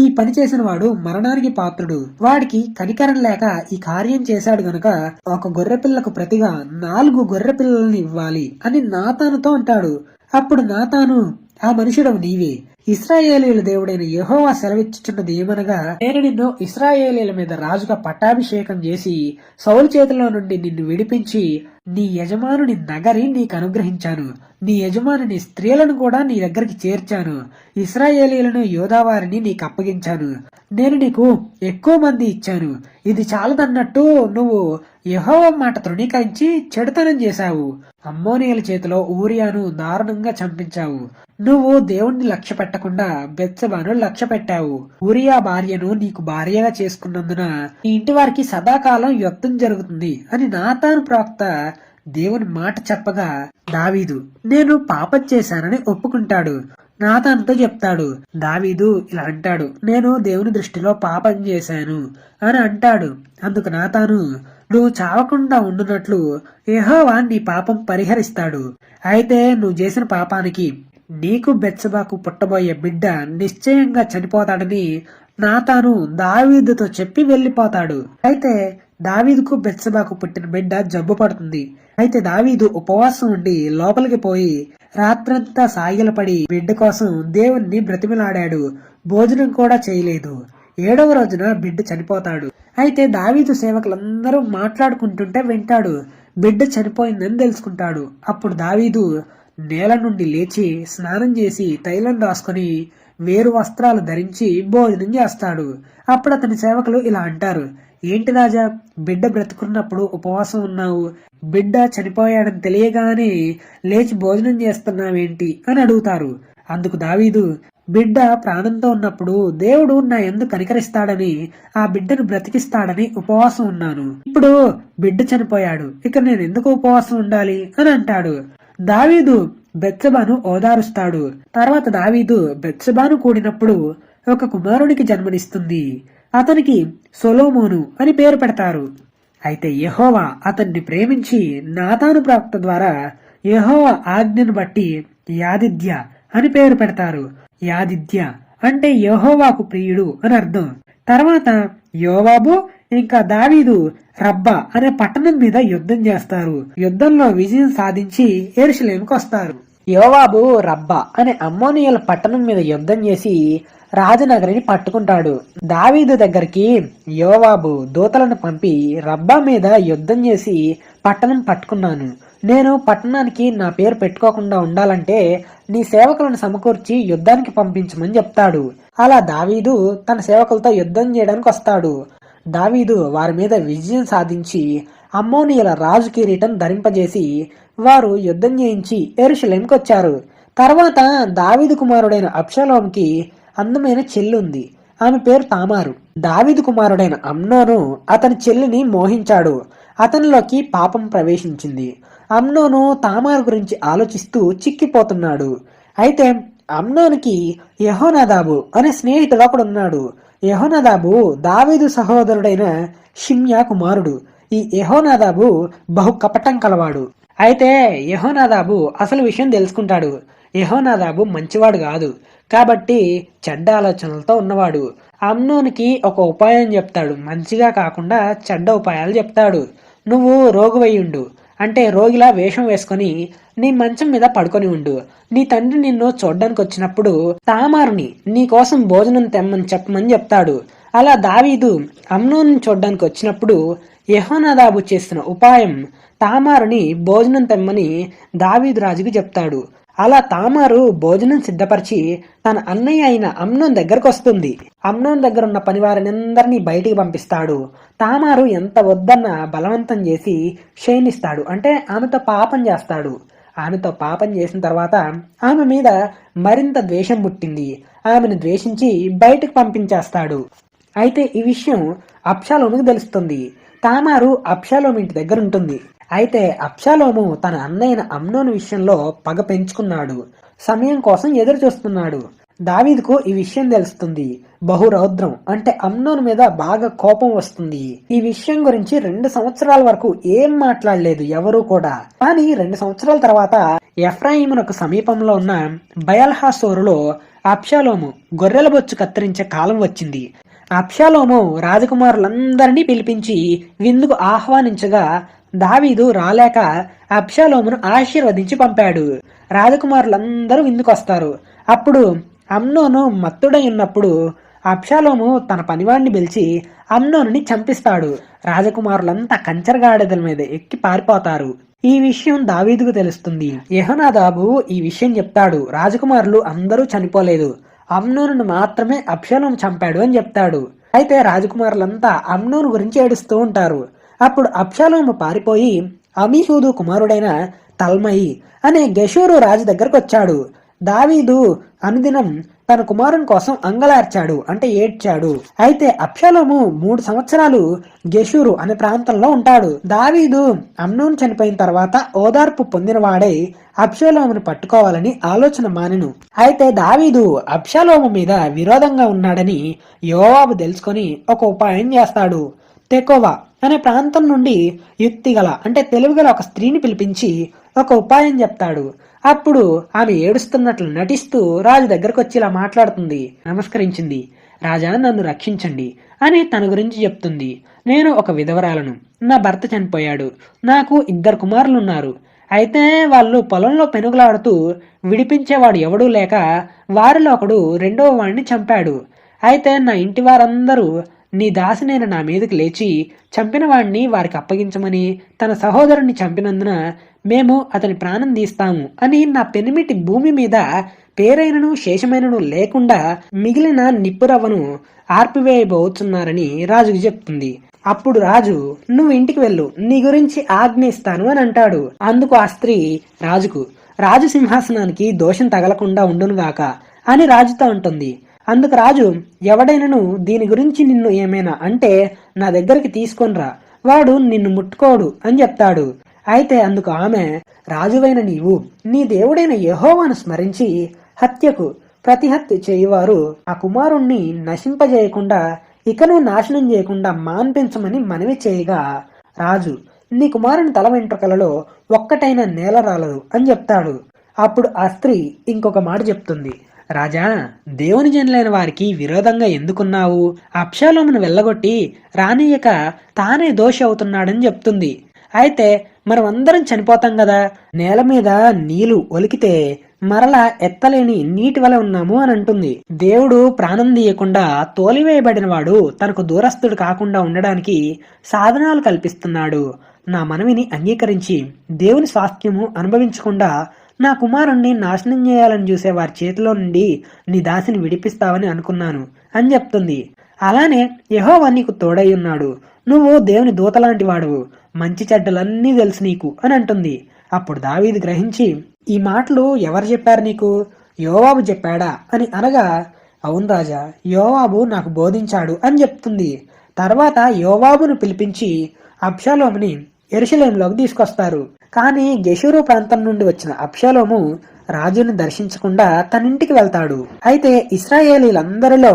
ఈ పని చేసిన వాడు మరణానికి పాత్రుడు, వాడికి కనికరం లేక ఈ కార్యం చేశాడు గనుక ఒక గొర్రె పిల్లకు ప్రతిగా 4 గొర్రె పిల్లల్ని ఇవ్వాలి అని నాతానుతో అంటాడు. అప్పుడు నాతాను, ఆ మనుషుడు నీవే, ఇశ్రాయేలీయుల దేవుడైన యెహోవా సెలవిచ్చుచున్నది ఏమనగా, నేను నిన్ను ఇశ్రాయేలీయుల మీద రాజుగా పట్టాభిషేకం చేసి సౌలు చేతిలో నుండి నిన్ను విడిపించి నీ యజమానుని నగరి నీకు అనుగ్రహించాను. నీ యజమానుని స్త్రీలను కూడా నీ దగ్గరికి చేర్చాను. ఇశ్రాయేలీయులను యోధావారిని నీకు అప్పగించాను. నేను నీకు ఎక్కువ మంది ఇచ్చాను. ఇది చాలదన్నట్టు నువ్వు యెహోవా మాట తృణీకరించి చెడుతనం చేశావు. అమ్మోనీయుల చేతిలో ఊరియాను దారుణంగా చంపించావు. నువ్వు దేవుణ్ణి లక్ష్య పెట్టకుండా బెత్షెబాను లక్ష్య పెట్టావు. ఊరియా భార్యను నీకు భార్యగా చేసుకున్నందున నీ ఇంటి వారికి సదాకాలం యుద్ధం జరుగుతుంది అని నాతాను ప్రవక్త దేవుని మాట చెప్పగా దావీదు నేను పాపం చేశానని ఒప్పుకుంటాడు. నాతానుతో చెప్తాడు. దావీదు ఇలా అంటాడు, నేను దేవుని దృష్టిలో పాపం చేశాను అని అంటాడు. అందుకు నాతాను, నువ్వు చావకుండా ఉండునట్లు యెహోవా నీ పాపం పరిహరిస్తాడు. అయితే నువ్వు చేసిన పాపానికి నీకు బెత్షెబాకు పుట్టబోయే బిడ్డ నిశ్చయంగా చనిపోతాడని నాతాను దావీదుతో చెప్పి వెళ్లిపోతాడు. అయితే దావీదుకు బెత్షెబాకు పుట్టిన బిడ్డ జబ్బు పడుతుంది. అయితే దావీదు ఉపవాసం ఉండి లోపలికి పోయి రాత్రంతా సాగిలపడి బిడ్డ కోసం దేవుణ్ణి బ్రతిమిలాడాడు. భోజనం కూడా చేయలేదు. 7వ రోజున బిడ్డ చనిపోతాడు. అయితే దావీదు సేవకులందరూ మాట్లాడుకుంటుంటే వింటాడు. బిడ్డ చనిపోయిందని తెలుసుకుంటాడు. అప్పుడు దావీదు నేల నుండి లేచి స్నానం చేసి తైలం రాసుకొని వేరు వస్త్రాలు ధరించి భోజనం చేస్తాడు. అప్పుడు అతని సేవకులు ఇలా అంటారు, ఏంటి రాజా, బిడ్డ బ్రతుకున్నప్పుడు ఉపవాసం ఉన్నావు, బిడ్డ చనిపోయాడని తెలియగానే లేచి భోజనం చేస్తున్నావేంటి అని అడుగుతారు. అందుకు దావీదు, బిడ్డ ప్రాణంతో ఉన్నప్పుడు దేవుడు నా యందు కనికరిస్తాడని ఆ బిడ్డను బ్రతికిస్తాడని ఉపవాసం ఉన్నాను. ఇప్పుడు బిడ్డ చనిపోయాడు, ఇక నేను ఎందుకు ఉపవాసం ఉండాలి అని అంటాడు. దావీదు బెత్షెబాను ఓదారుస్తాడు. తర్వాత దావీదు బెత్షెబాను కూడినప్పుడు ఒక కుమారునికి జన్మనిస్తుంది. అతనికి సొలొమోను అని పేరు పెడతారు. అయితే యెహోవా అతన్ని ప్రేమించి నాతాను ప్రవక్త ద్వారా యెహోవా ఆజ్ఞను బట్టి యాదిద్య అని పేరు పెడతారు. యాదిద్య అంటే యెహోవాకు ప్రియుడు అని అర్థం. తర్వాత యోవాబు ఇంకా దావీదు రబ్బా అనే పట్టణం మీద యుద్ధం చేస్తారు. యుద్ధంలో విజయం సాధించి యెరూషలేముకు వస్తారు. యోవాబు రబ్బా అనే అమ్మోనీయుల పట్టణం మీద యుద్ధం చేసి రాజనగరిని పట్టుకుంటాడు. దావీదు దగ్గరికి యోవాబు దూతలను పంపి రబ్బా మీద యుద్ధం చేసి పట్టణం పట్టుకున్నాను. నేను పట్టణానికి నా పేరు పెట్టుకోకుండా ఉండాలంటే నీ సేవకులను సమకూర్చి యుద్ధానికి పంపించమని చెప్తాడు. అలా దావీదు తన సేవకులతో యుద్ధం చేయడానికి వస్తాడు. దావీదు వారి మీద విజయం సాధించి అమ్మోనీయుల రాజు కిరీటం ధరింపజేసి వారు యుద్ధం చేయించి యెరూషలేముకు వచ్చారు. తర్వాత దావీదు కుమారుడైన అబ్షాలోముకి అందమైన చెల్లి ఉంది. ఆమె పేరు తామారు. దావీదు కుమారుడైన అమ్నోను అతని చెల్లిని మోహించాడు. అతనిలోకి పాపం ప్రవేశించింది. అమ్నోను తామారు గురించి ఆలోచిస్తూ చిక్కిపోతున్నాడు. అయితే అమ్నోనుకి యెహోనాదాబు అనే స్నేహితుడు ఒకడున్నాడు. యెహోనాదాబు దావీదు సహోదరుడైన షిమ్యా కుమారుడు. ఈ యెహోనాదాబు బహు కపటం కలవాడు. అయితే యెహోనాదాబు అసలు విషయం తెలుసుకుంటాడు. యెహోనాదాబు మంచివాడు కాదు కాబట్టి చెడ్డ ఆలోచనలతో ఉన్నవాడు. అమ్నోనికి ఒక ఉపాయం చెప్తాడు. మంచిగా కాకుండా చెడ్డ ఉపాయాలు చెప్తాడు. నువ్వు రోగువయ్యుండు, అంటే రోగిలా వేషం వేసుకొని నీ మంచం మీద పడుకొని ఉండు. నీ తండ్రి నిన్ను చూడ్డానికి వచ్చినప్పుడు తామారుని నీ కోసం భోజనం తెమ్మని చెప్పమని చెప్తాడు. అలా దావీదు అమ్నోను చూడ్డానికి వచ్చినప్పుడు యెహోనాదాబు చేసిన ఉపాయం తామారుని భోజనం తెమ్మని దావీదు రాజుకు చెప్తాడు. అలా తామారు భోజనం సిద్ధపరిచి తన అన్నయ్య అయిన అమ్నోన్ దగ్గరకు వస్తుంది. అమ్నోన్ దగ్గర ఉన్న పనివారినందరినీ బయటికి పంపిస్తాడు. తామారు ఎంత వద్దన్న బలవంతం చేసి క్షీణిస్తాడు, అంటే ఆమెతో పాపం చేస్తాడు. ఆమెతో పాపం చేసిన తర్వాత ఆమె మీద మరింత ద్వేషం పుట్టింది. ఆమెను ద్వేషించి బయటకు పంపించేస్తాడు. అయితే ఈ విషయం అబ్షాలోముకు తెలుస్తుంది. తామారు అబ్షాలోము ఇంటి దగ్గర ఉంటుంది. అయితే అబ్షాలోము తన అన్నయ్యన అమ్నోను విషయంలో పగ పెంచుకున్నాడు. సమయం కోసం ఎదురు చూస్తున్నాడు. దావీదుకు ఈ విషయం తెలుస్తుంది. బహురౌద్రం, అంటే అమ్నోను మీద బాగా కోపం వస్తుంది. ఈ విషయం గురించి 2 సంవత్సరాల వరకు ఏం మాట్లాడలేదు ఎవరూ కూడా. కానీ 2 సంవత్సరాల తర్వాత ఎఫ్రాయిమునకు సమీపంలో ఉన్న బయల్హాసోరులో అబ్షాలోము గొర్రెల బొచ్చు కత్తిరించే కాలం వచ్చింది. అబ్షాలోము రాజకుమారులందరినీ పిలిపించి విందుకు ఆహ్వానించగా దావీదు రాలేక అబ్షాలోమును ఆశీర్వదించి పంపాడు. రాజకుమారులందరూ విందుకొస్తారు. అప్పుడు అమ్నోను మత్తుడై ఉన్నప్పుడు అబ్షాలోము తన పనివాడిని పిలిచి అమ్నోనుని చంపిస్తాడు. రాజకుమారులంతా కంచరగాడిదల మీద ఎక్కి పారిపోతారు. ఈ విషయం దావీదుకు తెలుస్తుంది. యెహోనాదాబు ఈ విషయం చెప్తాడు. రాజకుమారులు అందరూ చనిపోలేదు, అమ్నోనును మాత్రమే అబ్షాలోము చంపాడు అని చెప్తాడు. అయితే రాజకుమారులంతా అమ్నోను గురించి ఏడుస్తూ ఉంటారు. అప్పుడు అబ్షాలోము పారిపోయి అమీహూదు కుమారుడైన తల్మయి అనే గెషూరు రాజు దగ్గరకు వచ్చాడు. దావీదు అనుదినం తన కుమారుని కోసం అంగలార్చాడు, అంటే ఏడ్చాడు. అయితే అబ్షాలోము 3 సంవత్సరాలు గెషూరు అనే ప్రాంతంలో ఉంటాడు. దావీదు అమ్నోను చనిపోయిన తర్వాత ఓదార్పు పొందినవాడై అబ్షాలోమును పట్టుకోవాలని ఆలోచన మానెను. అయితే దావీదు అబ్షాలోము మీద విరోధంగా ఉన్నాడని యోవాబు తెలుసుకొని ఒక ఉపాయం చేస్తాడు. తెకోవా అనే ప్రాంతం నుండి యుక్తిగల, అంటే తెలివిగల ఒక స్త్రీని పిలిపించి ఒక ఉపాయం చెప్తాడు. అప్పుడు ఆమె ఏడుస్తున్నట్లు నటిస్తూ రాజు దగ్గరకు వచ్చి ఇలా మాట్లాడుతుంది. నమస్కరించింది. రాజా, నన్ను రక్షించండి అని తన గురించి చెప్తుంది. నేను ఒక విధవరాలను, నా భర్త చనిపోయాడు, నాకు 2 కుమారులున్నారు. అయితే వాళ్ళు పొలంలో పెనుగులాడుతూ విడిపించేవాడు ఎవడూ లేక వారిలో ఒకడు 2వ వాడిని చంపాడు. అయితే నా ఇంటి వారందరూ నీ దాసినైన నా మీదకి లేచి చంపిన వాడిని వారికి అప్పగించమని, తన సహోదరుణ్ణి చంపినందున మేము అతని ప్రాణం తీస్తాము అని నా పెనిమిటి భూమి మీద పేరైనను శేషమైనను లేకుండా మిగిలిన నిప్పురవ్వను ఆర్పివేయబోతున్నారని రాజుకు చెప్తుంది. అప్పుడు రాజు, నువ్వు ఇంటికి వెళ్ళు, నీ గురించి ఆజ్ఞ ఇస్తాను అని అంటాడు. అందుకు ఆ స్త్రీ రాజుకు, రాజు సింహాసనానికి దోషం తగలకుండా ఉండునుగాక అని రాజుతో ఉంటుంది. అందుకు రాజు, ఎవడైనను దీని గురించి నిన్ను ఏమైనా అంటే నా దగ్గరికి తీసుకొనిరా, వాడు నిన్ను ముట్టుకోడు అని చెప్తాడు. అయితే అందుకు ఆమె, రాజువైన నీవు నీ దేవుడైన యెహోవాను స్మరించి హత్యకు ప్రతిహత్య చేయువారు ఆ కుమారుణ్ణి నశింపజేయకుండా ఇకను నాశనం చేయకుండా మాన్పించమని మనవి చేయగా రాజు, నీ కుమారుని తల వెంట్రుకలలో ఒక్కటైన నేల రాలదు అని చెప్తాడు. అప్పుడు ఆ స్త్రీ ఇంకొక మాట చెప్తుంది. రాజా, దేవుని జనులైన వారికి విరోధంగా ఎందుకున్నావు? అబ్షాలోమును వెళ్ళగొట్టి రానియక తానే దోషి అవుతున్నాడని చెప్తుంది. అయితే మనమందరం చనిపోతాం కదా, నేల మీద నీళ్లు ఒలికితే మరలా ఎత్తలేని నీటి వలె ఉన్నాము అని అంటుంది. దేవుడు ప్రాణం తీయకుండా తోలివేయబడిన వాడు తనకు దూరస్తుడు కాకుండా ఉండడానికి సాధనాలు కల్పిస్తున్నాడు. నా మనవిని అంగీకరించి దేవుని స్వాస్థ్యము అనుభవించకుండా నా కుమారుణ్ణి నాశనం చేయాలని చూసే వారి చేతిలో నుండి నీ దాసిని విడిపిస్తావని అనుకున్నాను అని చెప్తుంది. అలానే యెహోవా నీకు తోడై ఉన్నాడు, నువ్వు దేవుని దూతలాంటి వాడువు, మంచి చెడ్డలన్నీ తెలుసు నీకు అని అంటుంది. అప్పుడు దావీదు గ్రహించి, ఈ మాటలు ఎవరు చెప్పారు నీకు? యోవాబు చెప్పాడా అని అనగా, అవును రాజా, యోవాబు నాకు బోధించాడు అని చెప్తుంది. తర్వాత యోవాబును పిలిపించి అబ్షాలోముని యెరూషలేములోకి తీసుకొస్తారు. కానీ గెషూరు ప్రాంతం నుండి వచ్చిన అబ్షాలోము రాజుని దర్శించకుండా తన ఇంటికి వెళ్తాడు. అయితే ఇశ్రాయేలీలందరిలో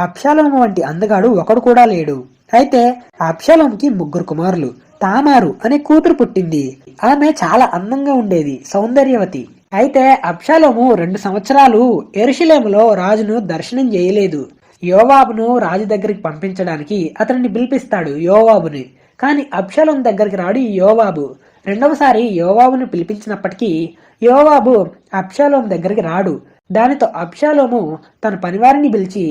అబ్షాలోము వంటి అందగాడు ఒకడు కూడా లేడు. అయితే అబ్షాలోముకి 3 కుమారులు. తామారు అనే కూతురు పుట్టింది. ఆమె చాలా అందంగా ఉండేది, సౌందర్యవతి. అయితే అబ్షాలోము 2 సంవత్సరాలు యెరూషలేములో రాజును దర్శనం చేయలేదు. యోవాబును రాజు దగ్గరికి పంపించడానికి అతనిని పిలిపిస్తాడు యోవాబుని. కానీ అబ్షాలోం దగ్గరికి రాడు ఈ యోవాబు. రెండవసారి యోవాబును పిలిపించినప్పటికీ యోవాబు అబ్షాలోం దగ్గరికి రాడు. దానితో అబ్షాలోము తన పనివారిని పిలిచి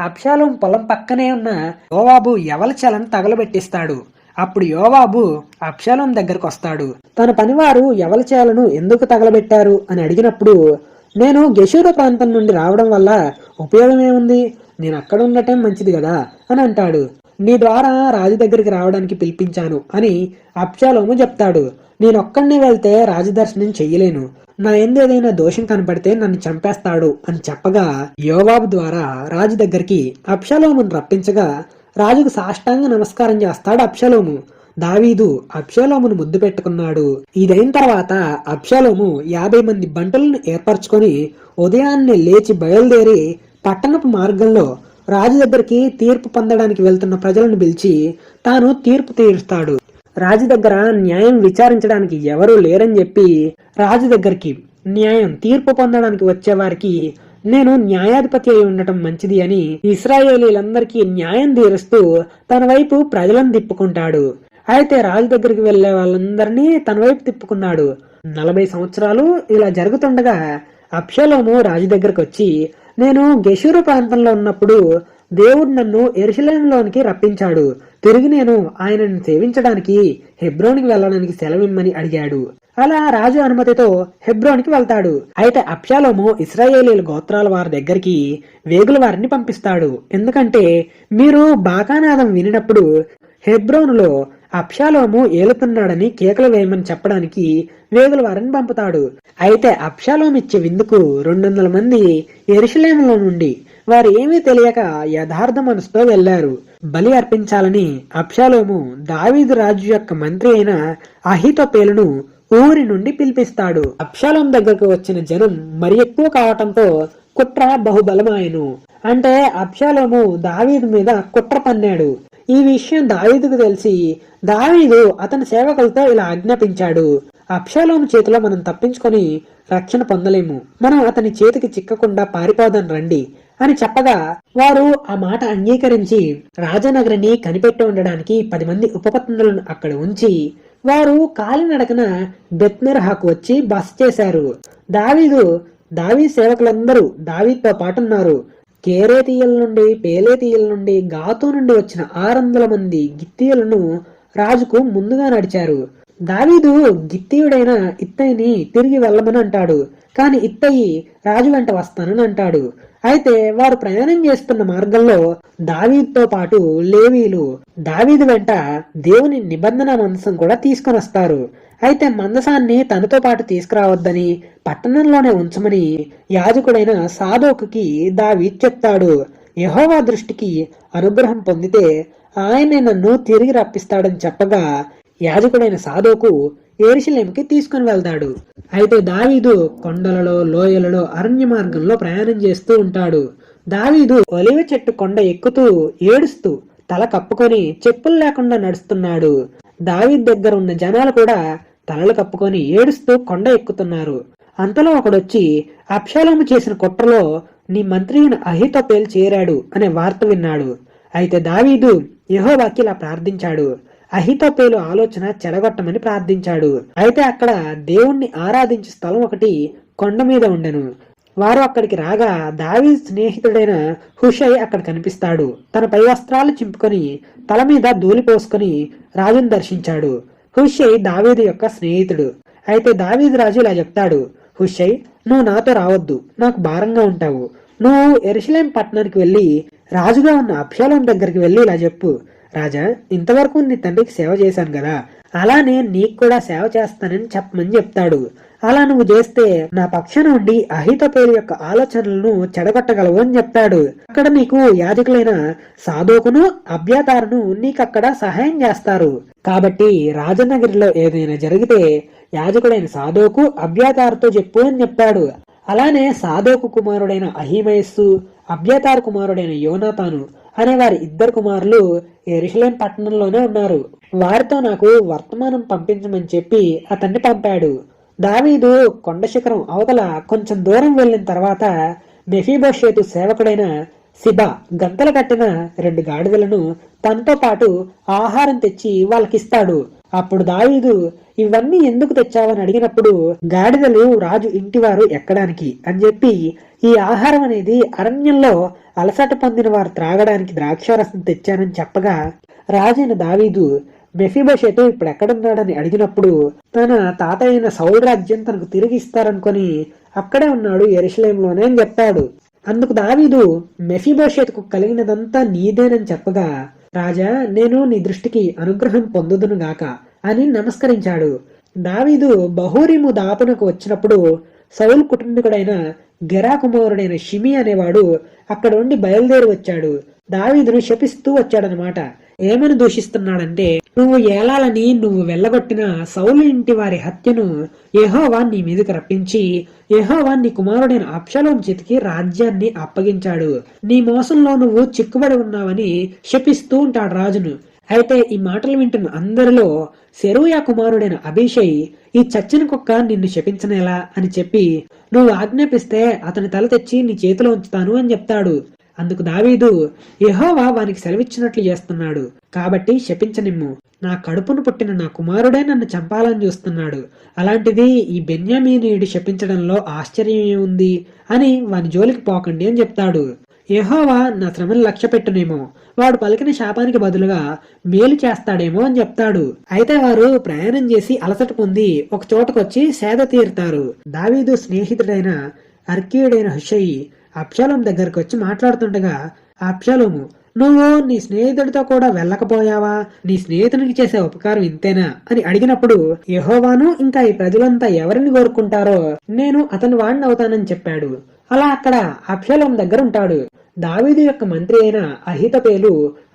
అబ్షాలోం పొలం పక్కనే ఉన్న యోవాబు యవల చెలను తగలబెట్టిస్తాడు. అప్పుడు యోవాబు అబ్షాలోం దగ్గరకు వస్తాడు. తన పనివారు యవల చేలను ఎందుకు తగలబెట్టారు అని అడిగినప్పుడు, నేను గెషూరు ప్రాంతం నుండి రావడం వల్ల ఉపయోగం ఏముంది, నేను అక్కడ ఉండటం మంచిది కదా అని అంటాడు. నీ ద్వారా రాజు దగ్గరికి రావడానికి పిలిపించాను అని అబ్షాలోము చెప్తాడు. నేనొక్కడినే వెళ్తే రాజదర్శనం చెయ్యలేను, నా ఎందు ఏదైనా దోషం కనపడితే నన్ను చంపేస్తాడు అని చెప్పగా యోవాబు ద్వారా రాజు దగ్గరికి అబ్షాలోమును రప్పించగా రాజుకు సాష్టాంగ నమస్కారం చేస్తాడు అబ్షాలోము. దావీదు అబ్షాలోమును ముద్దు పెట్టుకున్నాడు. ఇదైన తర్వాత అబ్షాలోము 50 మంది బంటులను ఏర్పరచుకొని ఉదయాన్నే లేచి బయలుదేరి పట్టణపు మార్గంలో రాజు దగ్గరికి తీర్పు పొందడానికి వెళ్తున్న ప్రజలను పిలిచి తాను తీర్పు తీరుస్తాడు. రాజు దగ్గర న్యాయం విచారించడానికి ఎవరూ లేరని చెప్పి రాజు దగ్గరికి తీర్పు పొందడానికి వచ్చే వారికి నేను న్యాయాధిపతి అయి ఉండటం మంచిది అని ఇశ్రాయేలీలందరికీ న్యాయం తీరుస్తూ తన వైపు ప్రజలను తిప్పుకుంటాడు. అయితే రాజు దగ్గరికి వెళ్లే వాళ్ళందరినీ తన వైపు తిప్పుకున్నాడు. 40 సంవత్సరాలు ఇలా జరుగుతుండగా అబ్షాలోము రాజు దగ్గరకు వచ్చి, నేను గెషూరు ప్రాంతంలో ఉన్నప్పుడు దేవుడు నన్ను యెరూషలేములోనికి రప్పించాడు. తిరిగి నేను ఆయనను సేవించడానికి హెబ్రోనికి వెళ్ళడానికి సెలవిమ్మని అడిగాడు. అలా రాజు అనుమతితో హెబ్రోనికి వెళ్తాడు. అయితే అబ్షాలోము ఇశ్రాయేలీల గోత్రాల వారి దగ్గరికి వేగుల వారిని పంపిస్తాడు. ఎందుకంటే మీరు బాకానాదం వినినప్పుడు హెబ్రోనులో అబ్షాలోము ఏలుతున్నాడని కేకలు వేయమని చెప్పడానికి వేగుల వారిని పంపుతాడు. అయితే అబ్షాలోము ఇచ్చే విందుకు 200 మంది యెరూషలేములో నుండి వారు ఏమీ తెలియక యథార్థ మనసుతో వెళ్లారు. బలి అర్పించాలని అబ్షాలోము దావీదు రాజు యొక్క మంత్రి అయిన అహీతోపేలును ఊరి నుండి పిలిపిస్తాడు. అబ్షాలోం దగ్గరకు వచ్చిన జనం మరి ఎక్కువ కావటంతో కుట్ర బహుబలమాయను. అంటే అబ్షాలోము దావీదు మీద కుట్ర పన్నాడు. ఈ విషయం దావీదుకు తెలిసి దావీదు అతని సేవకులతో ఇలా ఆజ్ఞాపించాడు, అబ్షాలోము చేతిలో మనం తప్పించుకొని రక్షణ పొందలేము, మనం అతని చేతికి చిక్కకుండా పారిపోదాం రండి అని చెప్పగా వారు ఆ మాట అంగీకరించి రాజనగరిని కనిపెట్టి ఉండడానికి 10 మంది ఉపపత్నులను అక్కడ ఉంచి వారు కాలినడకన బెత్మెర్హాకు వచ్చి బస చేశారు. దావీదు సేవకులందరూ దావీదుతో పాటున్నారు. కేరేతీయుల నుండి, పేలేతీయుల నుండి, గాతు నుండి వచ్చిన 600 మంది గిత్తీయులను రాజుకు ముందుగా నడిచారు. దావీదు గిత్తీయుడైన ఇత్తయిని తిరిగి వెళ్ళమని అంటాడు. కాని ఇత్తయి రాజు వెంట వస్తానని అంటాడు. అయితే వారు ప్రయాణం చేస్తున్న మార్గంలో దావీదుతో పాటు లేవీలు దావీదు వెంట దేవుని నిబంధన మందసం కూడా తీసుకొని వస్తారు. అయితే మందసాన్ని తనతో పాటు తీసుకురావద్దని పట్టణంలోనే ఉంచమని యాజకుడైన సాదోకుకి దావీదు చెప్తాడు. యెహోవా దృష్టికి అనుగ్రహం పొందితే ఆయనే నన్ను తిరిగి రప్పిస్తాడని చెప్పగా యాజకుడైన సాదోకు యెరూషలేముకి తీసుకుని వెళ్తాడు. అయితే దావీదు కొండలలో, లోయలలో, అరణ్య మార్గంలో ప్రయాణం చేస్తూ ఉంటాడు. దావీదు ఒలివ చెట్టు కొండ ఎక్కుతూ ఏడుస్తూ తల కప్పుకొని చెప్పులు లేకుండా నడుస్తున్నాడు. దావీదు దగ్గర ఉన్న జనాలు కూడా తలలు కప్పుకొని ఏడుస్తూ కొండ ఎక్కుతున్నారు. అంతలో ఒకడొచ్చి అబ్షాలోము చేసిన కుట్రలో నీ మంత్రి అయిన అహీతోపేలు చేరాడు అనే వార్త విన్నాడు. అయితే దావీదు యెహోవాకి ఇలా ప్రార్థించాడు, అహీతోపేలు ఆలోచన చెడగొట్టమని ప్రార్థించాడు. అయితే అక్కడ దేవుణ్ణి ఆరాధించే స్థలం ఒకటి కొండ మీద ఉండెను. వారు అక్కడికి రాగా దావీదు స్నేహితుడైన హుషై అక్కడ కనిపిస్తాడు. తన పై వస్త్రాలు చింపుకొని తల మీద ధూళి పోసుకొని రాజును దర్శించాడు. హుషై దావీదు యొక్క స్నేహితుడు. అయితే దావీదు రాజు ఇలా చెప్తాడు, హుషై, నువ్వు నాతో రావద్దు, నాకు భారంగా ఉంటావు. నువ్వు యెరూషలేం పట్టణానికి వెళ్ళి రాజుగా ఉన్న అబ్షాలోం దగ్గరికి వెళ్ళి ఇలా చెప్పు, రాజా, ఇంతవరకు నీ తండ్రికి సేవ చేశాను కదా, అలానే నీకు కూడా సేవ చేస్తానని చెప్పమని చెప్తాడు. అలా నువ్వు చేస్తే నా పక్షాన ఉండి అహీతోపేలు యొక్క ఆలోచనలను చెడగొట్టగలవు అని చెప్తాడు. అక్కడ నీకు యాజకులైన సాదోకును అబ్యాతారును నీకక్కడ సహాయం చేస్తారు. కాబట్టి రాజనగరిలో ఏదైనా జరిగితే యాజకుడైన సాదోకు అబ్యాతారుతో చెప్పు అని చెప్పాడు. అలానే సాదోకు కుమారుడైన అహీమయస్సు, అబ్యాతారు కుమారుడైన యోనాతాను అనే వారి 2 కుమారులు యెరూషలేం పట్టణంలోనే ఉన్నారు. వారితో నాకు వర్తమానం పంపించమని చెప్పి అతన్ని పంపాడు. దావీదు కొండ శిఖరం అవతల కొంచెం దూరం వెళ్లిన తర్వాత మెఫీబోషేతు సేవకుడైన సిబా గంతలు కట్టిన 2 గాడిదలను తనతో పాటు ఆహారం తెచ్చి వాళ్ళకిస్తాడు. అప్పుడు దావీదు ఇవన్నీ ఎందుకు తెచ్చావని అడిగినప్పుడు గాడిదలు రాజు ఇంటివారు ఎక్కడానికి అని చెప్పి ఈ ఆహారం అనేది అరణ్యంలో అలసట పొందిన వారు త్రాగడానికి ద్రాక్షారసం తెచ్చానని చెప్పగా రాజైన దావీదు మెఫీబోషెతు ఇప్పుడు ఎక్కడున్నాడని అడిగినప్పుడు తన తాత అయిన సౌలు రాజ్యం తనకు తిరిగి ఇస్తారనుకొని అక్కడే ఉన్నాడు యెరూషలేములోనే అని చెప్పాడు. అందుకు దావీదు మెఫీబోషెతుకు కలిగినదంతా నీదేనని చెప్పగా రాజా నేను నీ దృష్టికి అనుగ్రహం పొందుదును గాక అని నమస్కరించాడు. దావీదు బహూరీము దాపునకు వచ్చినప్పుడు సౌలు కుటుంబీకుడైన గెరా కుమారుడైన షిమి అనేవాడు అక్కడ ఉండి బయలుదేరి వచ్చాడు. దావీదును శపిస్తూ వచ్చాడనమాట. ఏమని దూషిస్తున్నాడంటే నువ్వు ఏలాలని నువ్వు వెళ్ళగొట్టిన సౌలు ఇంటి వారి హత్యను యెహోవా నీ మీదకి రప్పించి యెహోవా నీ కుమారుడైన అబ్షాలోము చేతికి రాజ్యాన్ని అప్పగించాడు. నీ మోసంలో నువ్వు చిక్కుబడి ఉన్నావని శపిస్తూ ఉంటాడు రాజును. అయితే ఈ మాటలు వింటున్న అందరిలో సెరూయా కుమారుడైన అభిషై ఈ చచ్చిన కుక్క నిన్ను శపించనేలా అని చెప్పి నువ్వు ఆజ్ఞాపిస్తే అతని తల తెచ్చి నీ చేతిలో ఉంచుతాను అని చెప్తాడు. అందుకు దావీదు యెహోవా వానికి సెలవిచ్చినట్లు చేస్తున్నాడు కాబట్టి శపించనిమ్ము. నా కడుపును పుట్టిన నా కుమారుడే నన్ను చంపాలని చూస్తున్నాడు. అలాంటిది ఈ బెన్యామీనీయుడు శపించడంలో ఆశ్చర్యం ఏముంది అని వాని జోలికి పోకండి అని చెప్తాడు. యెహోవా నా శ్రమను లక్ష్యపెట్టునేమో, వాడు పలికిన శాపానికి బదులుగా మేలు చేస్తాడేమో అని చెప్తాడు. అయితే వారు ప్రయాణం చేసి అలసట పొంది ఒక చోటకొచ్చి సేద తీరుతారు. దావీదు స్నేహితుడైన అర్కీయుడైన హుషయి అబ్షాలోము దగ్గరకు వచ్చి మాట్లాడుతుండగా అబ్షాలోము నువ్వు నీ స్నేహితుడితో కూడా వెళ్ళకపోయావా? నీ స్నేహితునికి చేసే ఉపకారం ఇంతేనా అని అడిగినప్పుడు యెహోవాను ఇంకా ఈ ప్రజలంతా ఎవరిని కోరుకుంటారో నేను అతని వాడిని అవుతానని చెప్పాడు. అలా అక్కడ అబ్షాలోము దగ్గర ఉంటాడు. దావీదు యొక్క మంత్రి అయిన అహితోపెలు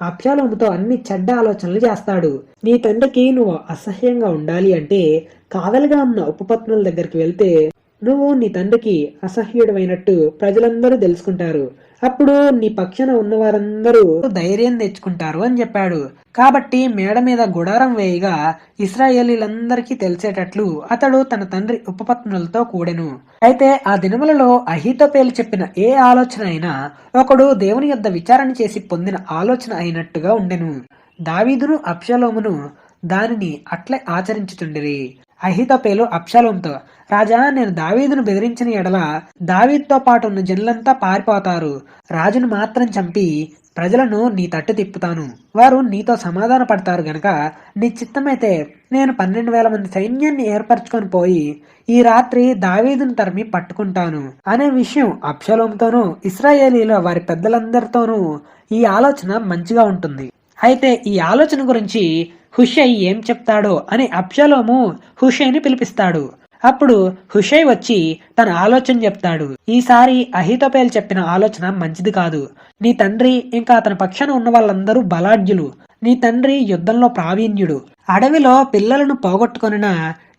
అబ్షాలోముతో అన్ని చెడ్డ ఆలోచనలు చేస్తాడు. నీ తండ్రికి నువ్వు అసహ్యంగా ఉండాలి అంటే కావలిగా ఉన్న ఉపపత్నుల దగ్గరికి వెళ్తే నువ్వు నీ తండ్రికి అసహ్యుడమైనట్టు ప్రజలందరూ తెలుసుకుంటారు. అప్పుడు నీ పక్షాన ఉన్న వారందరూ ధైర్యం తెచ్చుకుంటారు అని చెప్పాడు. కాబట్టి మేడ మీద గుడారం వేయగా ఇశ్రాయేలీలందరికీ తెలిసేటట్లు అతడు తన తండ్రి ఉపపత్నులతో కూడెను. అయితే ఆ దినములలో అహీతోపెలు చెప్పిన ఏ ఆలోచన అయినా ఒకడు దేవుని యొద్ద విచారణ చేసి పొందిన ఆలోచన అయినట్టుగా ఉండెను. దావీదును అబ్షాలోమును దానిని అట్లే ఆచరించుచుండిరి. అహీతోపెలు అబ్షాలోముతో రాజా నేను దావీదును బెదిరించిన ఎడల దావీదుతో పాటు ఉన్న జనులంతా పారిపోతారు. రాజును మాత్రం చంపి ప్రజలను నీ తట్టు తిప్పుతాను. వారు నీతో సమాధాన పడతారు గనక నీ చిత్తమైతే నేను 12,000 మంది సైన్యాన్ని ఏర్పరచుకొని పోయి ఈ రాత్రి దావీదును తరిమి పట్టుకుంటాను అనే విషయం అబ్షాలోముతోనూ ఇశ్రాయేలీల వారి పెద్దలందరితోనూ ఈ ఆలోచన మంచిగా ఉంటుంది. అయితే ఈ ఆలోచన గురించి హుషై ఏం చెప్తాడో అని అబ్షాలోము హుషైని పిలిపిస్తాడు. అప్పుడు హుషై వచ్చి తన ఆలోచన చెప్తాడు. ఈసారి అహీతోపెలు చెప్పిన ఆలోచన మంచిది కాదు. నీ తండ్రి ఇంకా అతని పక్షాన ఉన్న వాళ్ళందరూ బలాఢ్యులు. నీ తండ్రి యుద్ధంలో ప్రావీణ్యుడు. అడవిలో పిల్లలను పోగొట్టుకొనిన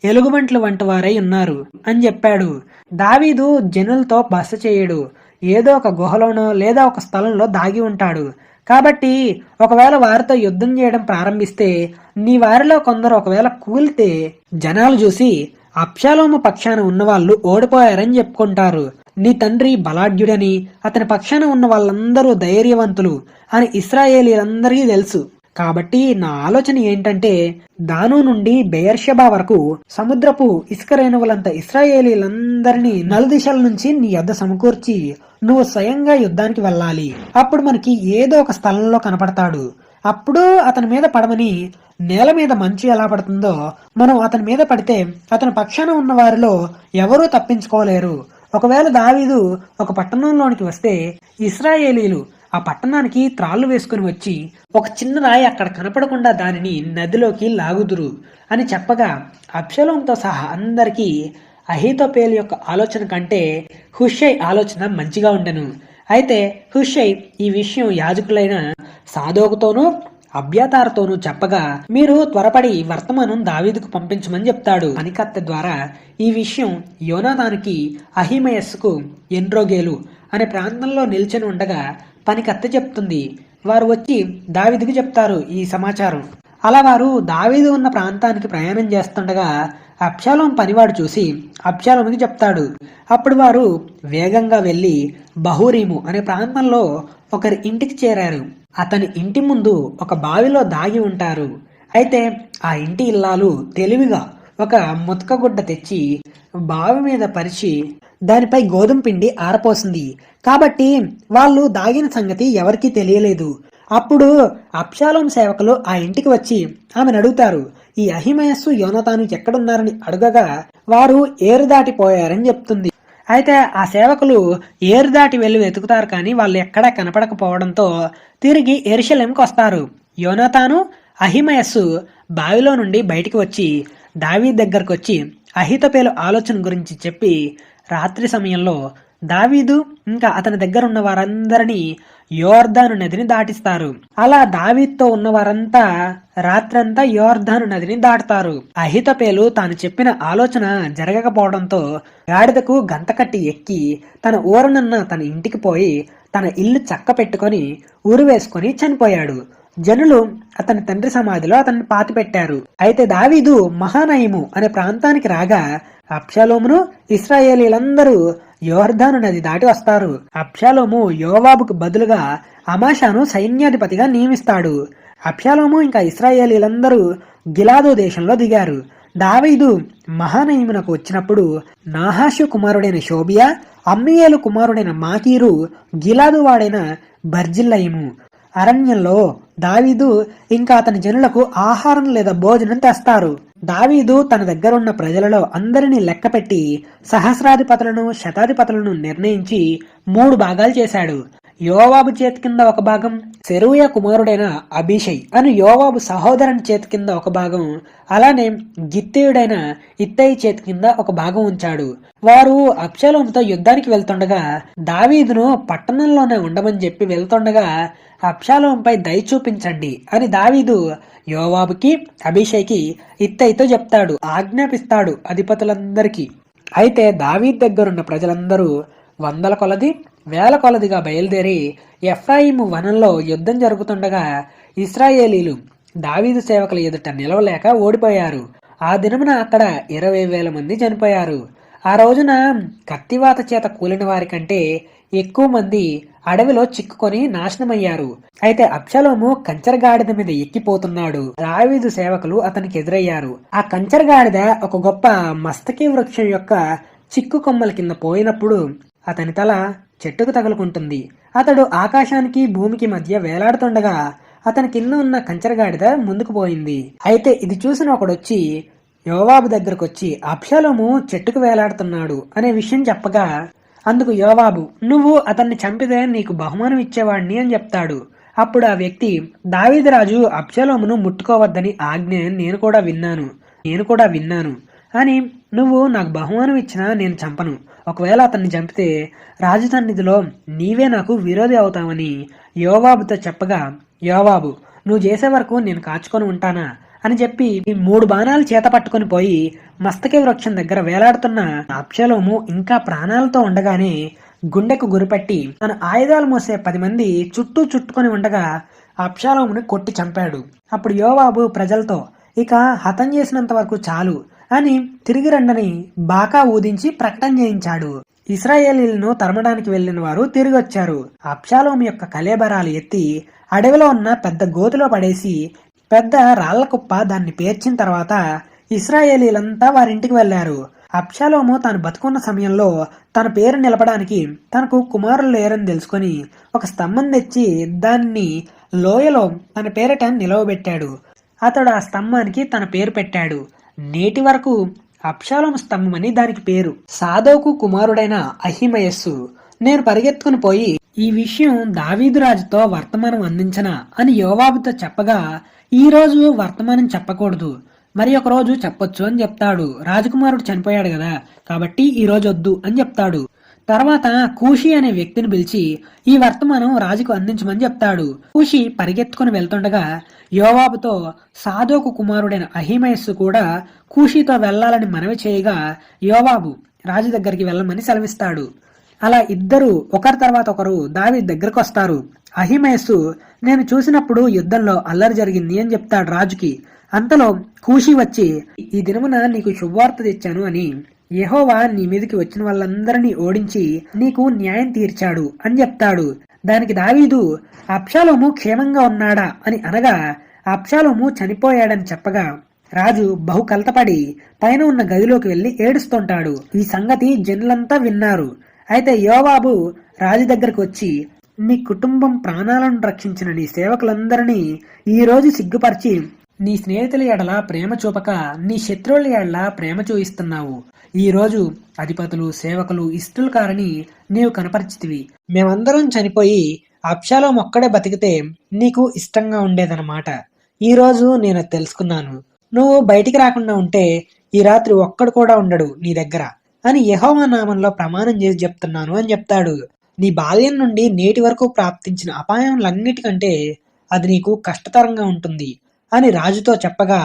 ఎలుగుబంట్లు వంటి వారై ఉన్నారు అని చెప్పాడు. దావీదు జనులతో బస చేయడు. ఏదో ఒక గుహలోనో లేదా ఒక స్థలంలో దాగి ఉంటాడు. కాబట్టి ఒకవేళ వారితో యుద్ధం చేయడం ప్రారంభిస్తే నీ వారిలో కొందరు ఒకవేళ కూలితే జనాలు చూసి అబ్షాలోము పక్షాన ఉన్నవాళ్ళు ఓడిపోయారని చెప్పుకుంటారు. నీ తండ్రి బలాఢ్యుడని అతని పక్షాన ఉన్న వాళ్ళందరూ ధైర్యవంతులు అని ఇశ్రాయేలీలందరికీ తెలుసు. కాబట్టి నా ఆలోచన ఏంటంటే దాను నుండి బెయర్షెబా వరకు సముద్రపు ఇసుక రేణువులంత ఇశ్రాయేలీలందరినీ నలుదిశల నుంచి నీ యొద్ద సమకూర్చి నువ్వు స్వయంగా యుద్ధానికి వెళ్ళాలి. అప్పుడు మనకి ఏదో ఒక స్థలంలో కనపడతాడు. అప్పుడు అతని మీద పడమని నేల మీద మంచు ఎలా పడుతుందో మనం అతని మీద పడితే అతని పక్షాన ఉన్న వారిలో ఎవరూ తప్పించుకోలేరు. ఒకవేళ దావీదు ఒక పట్టణంలోనికి వస్తే ఇశ్రాయేలీలు ఆ పట్టణానికి త్రాళ్లు వేసుకుని వచ్చి ఒక చిన్న రాయి అక్కడ కనపడకుండా దానిని నదిలోకి లాగుదురు అని చెప్పగా అబ్షాలోముతో సహా అందరికీ అహీతోపెలు యొక్క ఆలోచన కంటే హుషై ఆలోచన మంచిగా ఉండెను. అయితే హుషై ఈ విషయం యాజకులైన సాదోకుతోనూ అబ్యాతారుతోనూ చెప్పగా మీరు త్వరపడి వర్తమానం దావీదుకు పంపించమని చెప్తాడు. పనికత్తె ద్వారా ఈ విషయం యోనాతానుకి అహిమయస్సుకు ఎన్రోగేలు అనే ప్రాంతంలో నిల్చొని ఉండగా పనికత్తె చెప్తుంది. వారు వచ్చి దావీదుకు చెప్తారు ఈ సమాచారం. అలా వారు దావీదు ఉన్న ప్రాంతానికి ప్రయాణం చేస్తుండగా అబ్షాలోము పనివాడు చూసి అబ్షాలోముకి చెప్తాడు. అప్పుడు వారు వేగంగా వెళ్లి బహూరీము అనే ప్రాంతంలో ఒకరి ఇంటికి చేరారు. అతని ఇంటి ముందు ఒక బావిలో దాగి ఉంటారు. అయితే ఆ ఇంటి ఇల్లాలు తెలివిగా ఒక ముతకగుడ్డ తెచ్చి బావి మీద పరిచి దానిపై గోధుమ పిండి ఆరపోసింది. కాబట్టి వాళ్ళు దాగిన సంగతి ఎవరికీ తెలియలేదు. అప్పుడు అబ్షాలోం సేవకులు ఆ ఇంటికి వచ్చి ఆమెను అడుగుతారు. ఈ అహిమయస్సు యోనాతాను ఎక్కడున్నారని అడగగా వారు ఏరు దాటిపోయారని చెప్తుంది. అయితే ఆ సేవకులు ఏరు దాటి వెళ్లి వెతుకుతారు, కానీ వాళ్ళు ఎక్కడా కనపడకపోవడంతో తిరిగి యెరూషలేముకు వస్తారు. యోనాతాను అహిమయస్సు బావిలో నుండి బయటికి వచ్చి దావీదు దగ్గరకు వచ్చి అహీతోపెలు ఆలోచన గురించి చెప్పి రాత్రి సమయంలో దావీదు ఇంకా అతని దగ్గర ఉన్న వారందరినీ యోర్దాను నదిని దాటిస్తారు. అలా దావీదుతో ఉన్న వారంతా రాత్రంతా యోర్దాను నదిని దాటుతారు. అహీతోపెలు తాను చెప్పిన ఆలోచన జరగకపోవడంతో గాడిదకు గంత కట్టి ఎక్కి తన ఊరనున్న తన ఇంటికి పోయి తన ఇల్లు చక్క పెట్టుకొని ఊరు వేసుకొని చనిపోయాడు. జనులు అతని తండ్రి సమాధిలో అతన్ని పాతిపెట్టారు. అయితే దావీదు మహానయిము అనే ప్రాంతానికి రాగా అబ్షాలోమును ఇశ్రాయేలీలందరూ యోర్దాను నది దాటి వస్తారు. అబ్షాలోము యోవాబుకు బదులుగా అమాషాను సైన్యాధిపతిగా నియమిస్తాడు. అబ్షాలోము ఇంకా ఇశ్రాయేలీలందరూ గిలాదు దేశంలో దిగారు. దావీదు మహానయిమునకు వచ్చినప్పుడు నాహాషు కుమారుడైన షోబియా, అమ్మియేలు కుమారుడైన మాకీరు, గిలాదు వాడైన బర్జిల్లయిము అరణ్యంలో దావీదు ఇంకా అతని జనులకు ఆహారం లేదా భోజనం తెస్తారు. దావీదు తన దగ్గరున్న ప్రజలలో అందరినీ లెక్కపెట్టి సహస్రాధిపతులను శతాధిపతులను నిర్ణయించి 3 భాగాలు చేశాడు. యోవాబు చేతి కింద ఒక భాగం, సెరూయ కుమారుడైన అభిషై అను యోవాబు సహోదరుని చేతి కింద ఒక భాగం, అలానే గిత్తీయుడైన ఇత్తయి చేతి కింద ఒక భాగం ఉంచాడు. వారు అబ్షాలోముతో యుద్ధానికి వెళ్తుండగా దావీదును పట్టణంలోనే ఉండమని చెప్పి వెళ్తుండగా అబ్షాలోముపై దయ చూపించండి అని దావీదు యోవాబుకి, అభిషైకి, ఇత్తయితో చెప్తాడు, ఆజ్ఞాపిస్తాడు అధిపతులందరికీ. అయితే దావీదు దగ్గరున్న ప్రజలందరూ 100 కొలది 1000 కొలదిగా బయలుదేరి ఎఫ్రాయిము వనంలో యుద్ధం జరుగుతుండగా ఇశ్రాయేలీలు దావీదు సేవకుల ఎదుట నిలవలేక ఓడిపోయారు. ఆ దినమున అక్కడ 20,000 మంది చనిపోయారు. ఆ రోజున కత్తివాత చేత కూలిన వారి కంటే ఎక్కువ మంది అడవిలో చిక్కుకొని నాశనమయ్యారు. అయితే అబ్షాలోము కంచరగాడిద మీద ఎక్కిపోతున్నాడు. దావీదు సేవకులు అతనికి ఎదురయ్యారు. ఆ కంచరగాడిద ఒక గొప్ప మస్తకి వృక్షం యొక్క చిక్కు కొమ్మల కింద పోయినప్పుడు అతని తల చెట్టుకు తగులుకుంటుంది. అతడు ఆకాశానికి భూమికి మధ్య వేలాడుతుండగా అతని కింద ఉన్న కంచరగాడిద ముందుకు పోయింది. అయితే ఇది చూసిన ఒకడొచ్చి యోవాబు దగ్గరకు వచ్చి అబ్షాలోము చెట్టుకు వేలాడుతున్నాడు అనే విషయం చెప్పగా అందుకు యోవాబు, నువ్వు అతన్ని చంపితే నీకు బహుమానం ఇచ్చేవాడిని అని చెప్తాడు. అప్పుడు ఆ వ్యక్తి, దావీదురాజు అబ్షాలోమును ముట్టుకోవద్దని ఆజ్ఞ నేను కూడా విన్నాను అని నువ్వు నాకు బహుమానం ఇచ్చినా నేను చంపను. ఒకవేళ అతన్ని చంపితే రాజు సన్నిధిలో నీవే నాకు విరోధి అవుతావని యోవాబుతో చెప్పగా యోవాబు, నువ్వు చేసే వరకు నేను కాచుకొని ఉంటానా అని చెప్పి 3 బాణాలు చేత పట్టుకుని పోయి మస్తకి వృక్షం దగ్గర వేలాడుతున్న అబ్షాలోము ఇంకా ప్రాణాలతో ఉండగానే గుండెకు గురిపెట్టి తన ఆయుధాలు మోసే 10 మంది చుట్టుకొని ఉండగా అబ్షాలోముని కొట్టి చంపాడు. అప్పుడు యోవాబు ప్రజలతో, ఇక హతం చేసినంత వరకు చాలు అని తిరిగి రండని బాకా ఊదించి ప్రకటన చేయించాడు. ఇశ్రాయేలీలను తరమడానికి వెళ్లిన వారు తిరిగి వచ్చారు. అబ్షాలోము యొక్క కళేబరాలు ఎత్తి అడవిలో ఉన్న పెద్ద గోతిలో పడేసి పెద్ద రాళ్ల కుప్ప దాన్ని పేర్చిన తర్వాత ఇశ్రాయేలీలంతా వారింటికి వెళ్లారు. అబ్షాలోము తాను బతుకున్న సమయంలో తన పేరు నిలపడానికి తనకు కుమారులు లేరని తెలుసుకొని ఒక స్తంభం తెచ్చి దాన్ని లోయలో తన పేరిట నిలవబెట్టాడు. అతడు ఆ స్తంభానికి తన పేరు పెట్టాడు. నేటి వరకు అబ్షాలోము స్తంభం అని దానికి పేరు. సాదోకు కుమారుడైన అహిమయస్సు, నేను పరిగెత్తుకుని పోయి ఈ విషయం దావీదు రాజుతో వర్తమానం అందించనా అని యోవాబుతో చెప్పగా, ఈ రోజు వర్తమానం చెప్పకూడదు, మరి ఒక రోజు చెప్పొచ్చు అని చెప్తాడు. రాజకుమారుడు చనిపోయాడు కదా, కాబట్టి ఈ రోజు వద్దు అని చెప్తాడు. తర్వాత కూషి అనే వ్యక్తిని పిలిచి ఈ వర్తమానం రాజుకు అందించమని చెప్తాడు. కూషి పరిగెత్తుకుని వెళ్తుండగా యోవాబుతో సాదోకు కుమారుడైన అహిమయస్సు కూడా కూషితో వెళ్లాలని మనవి చేయగా యోవాబు రాజు దగ్గరికి వెళ్ళమని సెలవిస్తాడు. అలా ఇద్దరు ఒకరి తర్వాత ఒకరు దావీదు దగ్గరకు వస్తారు. అహిమయస్సు, నేను చూసినప్పుడు యుద్ధంలో అల్లరి జరిగింది అని చెప్తాడు రాజుకి. అంతలో కూషి వచ్చి, ఈ దినమున నీకు శుభవార్త తెచ్చాను అని యెహోవా నీ మీదకి వచ్చిన వాళ్ళందరినీ ఓడించి నీకు న్యాయం తీర్చాడు అని చెప్తాడు. దానికి దావీదు అబ్షాలోము క్షేమంగా ఉన్నాడా అని అనగా అబ్షాలోము చనిపోయాడని చెప్పగా రాజు బహు కలతపడి పైన ఉన్న గదిలోకి వెళ్లి ఏడుస్తుంటాడు. ఈ సంగతి జనులంతా విన్నారు. అయితే యోవాబు రాజు దగ్గరకు వచ్చి, నీ కుటుంబం ప్రాణాలను రక్షించిన నీ సేవకులందరినీ ఈ రోజు సిగ్గుపరిచి నీ స్నేహితుల ఎడల ప్రేమ చూపక నీ శత్రువుల ఎడల ప్రేమ చూయిస్తున్నావు. ఈ రోజు అధిపతులు సేవకులు ఇష్టలు కారని నీవు కనపరిచితివి. మేమందరం చనిపోయి అబ్షాలోము ఒక్కడే బతికితే నీకు ఇష్టంగా ఉండేదన్నమాట. ఈ రోజు నేను తెలుసుకున్నాను. నువ్వు బయటికి రాకుండా ఉంటే ఈ రాత్రి ఒక్కడు కూడా ఉండడు నీ దగ్గర అని యెహోవా నామంలో ప్రమాణం చేసి చెప్తున్నాను అని చెప్తాడు. నీ బాల్యం నుండి నేటి వరకు ప్రాప్తించిన అపాయములన్నిటికంటే అది నీకు కష్టతరంగా ఉంటుంది అని రాజుతో చెప్పగా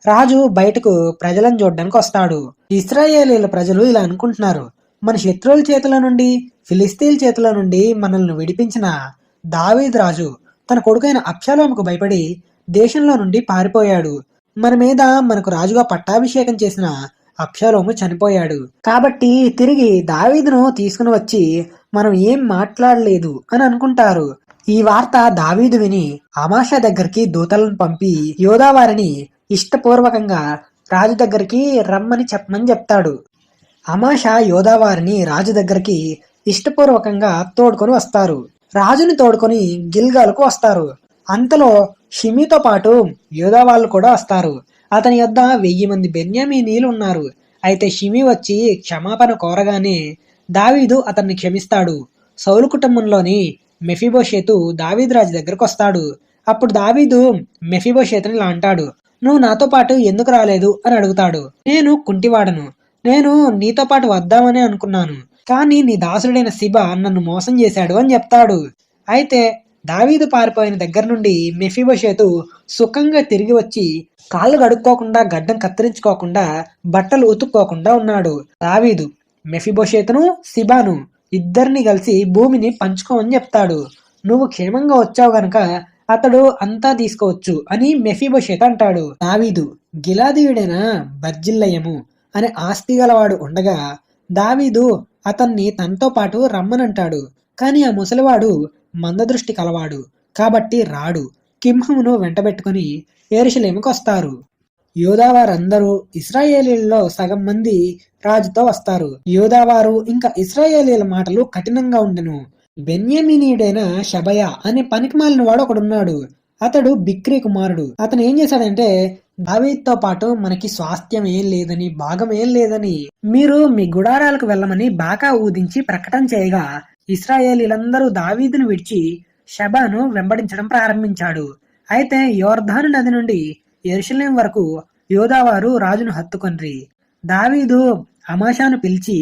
రాజు బయటకు ప్రజలను చూడడానికి వస్తాడు. ఇశ్రాయేలీల ప్రజలు ఇలా అనుకుంటున్నారు, మన శత్రువుల చేతుల నుండి ఫిలిస్తీన్ల చేతుల నుండి మనల్ని విడిపించిన దావీదు రాజు తన కొడుకైన అబ్షాలోముకు భయపడి దేశంలో నుండి పారిపోయాడు. మన మీద మనకు రాజుగా పట్టాభిషేకం చేసిన అబ్షాలోము చనిపోయాడు. కాబట్టి తిరిగి దావీదును తీసుకుని వచ్చి మనం ఏం మాట్లాడలేదు అని అనుకుంటారు. ఈ వార్త దావీదు విని అమాషా దగ్గరికి దూతలను పంపి యోధా వారిని ఇష్టపూర్వకంగా రాజు దగ్గరికి రమ్మని చెప్పమని చెప్తాడు. అమాషా యోధా వారిని రాజు దగ్గరికి ఇష్టపూర్వకంగా తోడుకొని వస్తారు. రాజుని తోడుకొని గిల్గాలకు వస్తారు. అంతలో షిమీతో పాటు యోధా వాళ్ళు కూడా వస్తారు. అతని యొద్ద 1000 మంది బెన్యామీనీలు ఉన్నారు. అయితే షిమీ వచ్చి క్షమాపణ కోరగానే దావీదు అతన్ని క్షమిస్తాడు. సౌలు కుటుంబంలోని మెఫీబోషెతు దావీదు రాజు దగ్గరకు వస్తాడు. అప్పుడు దావీదు మెఫీబోషెతుని ఇలా అంటాడు, నువ్వు నాతో పాటు ఎందుకు రాలేదు అని అడుగుతాడు. నేను కుంటివాడను, నేను నీతో పాటు వద్దామని అనుకున్నాను, కానీ నీ దాసుడైన సిబా నన్ను మోసం చేశాడు అని చెప్తాడు. అయితే దావీదు పారిపోయిన దగ్గర నుండి మెఫీబోషెతు సుఖంగా తిరిగి వచ్చి కాళ్ళు కడుక్కోకుండా గడ్డం కత్తిరించుకోకుండా బట్టలు ఉతుక్కోకుండా ఉన్నాడు. దావీదు మెఫీబోషెతును సిబాను ఇద్దరిని కలిసి భూమిని పంచుకోమని చెప్తాడు. నువ్వు క్షేమంగా వచ్చావు గనక అతడు అంతా తీసుకోవచ్చు అని మెఫీబోషెతు అంటాడు. దావీదు గిలాదీయుడైన బర్జిల్లయము అనే ఆస్తి గలవాడు ఉండగా దావీదు అతన్ని తనతో పాటు రమ్మనంటాడు. కానీ ఆ ముసలివాడు మందదృష్టి కలవాడు కాబట్టి రాడు. కింహమును వెంటబెట్టుకుని యెరూషలేముకు వస్తారు. యోధావారందరూ ఇశ్రాయేలీలలో సగం మంది రాజుతో వస్తారు. యోధావారు ఇంకా ఇశ్రాయేలీల మాటలు కఠినంగా ఉండెను. బెన్యామీనీయుడైన షబయ అనే పనికిమాలిన వాడు ఒకడున్నాడు. అతడు బిక్రీ కుమారుడు. అతను ఏం చేశాడంటే, దావీదుతో పాటు మనకి స్వాస్థ్యం ఏం లేదని, భాగం ఏం లేదని మీరు మీ గుడారాలకు వెళ్ళమని బాకా ఊదించి ప్రకటన చేయగా ఇశ్రాయేలీలందరూ దావీదును విడిచి షబాను వెంబడించడం ప్రారంభించాడు. అయితే యోర్దాను నది నుండి యెరూషలేం వరకు యోధావారు రాజును హత్తుకొనిరి. దావీదు అమాషాను పిలిచి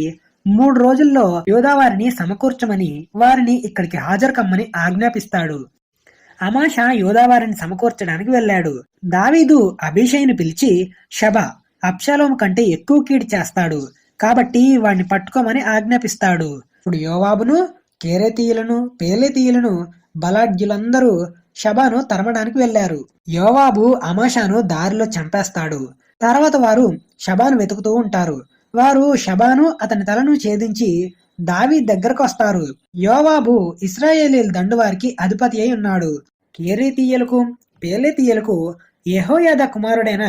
3 రోజుల్లో యోధావారిని సమకూర్చమని వారిని ఇక్కడికి హాజరు కమ్మని ఆజ్ఞాపిస్తాడు. అమాషా యోధావారిని సమకూర్చడానికి వెళ్ళాడు. దావీదు అబీషైని పిలిచి షబా అబ్షాలోము కంటే ఎక్కువ కీడు చేస్తాడు కాబట్టి వాడిని పట్టుకోమని ఆజ్ఞాపిస్తాడు. ఇప్పుడు యోవాబును కేరేతీయులను పేలేతీయులను బలాఢ్యులందరూ షబాను తరమడానికి వెళ్లారు. యోవాబు అమాషాను దారిలో చంపేస్తాడు. తర్వాత వారు షబాను వెతుకుతూ ఉంటారు. వారు షబాను అతని తలను ఛేదించి దావీదు దగ్గరకు వస్తారు. యోవాబు ఇశ్రాయేలీల దండువారికి అధిపతి అయి ఉన్నాడు. కేరేతీయులకు పేలేతీయులకు యెహోయాదా కుమారుడైన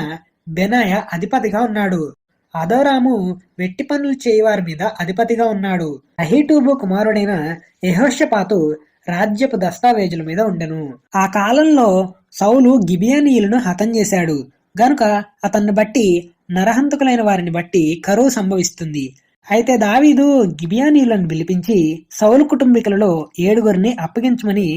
బెనాయ అధిపతిగా ఉన్నాడు. అదోరాము వెట్టి పనులు చేయవారి మీద అధిపతిగా ఉన్నాడు. అహీటూబు కుమారుడైన యెహోషాపాతు రాజ్యపు దస్తావేజుల మీద ఉండెను. ఆ కాలంలో సౌలు గిబియానీయులను హతం చేశాడు గనుక అతన్ని బట్టి నరహంతకులైన వారిని బట్టి కరువు సంభవిస్తుంది. అయితే దావీదు గిబియానీయులను పిలిపించి సౌలు కుటుంబీకులలో 7 అప్పగించమని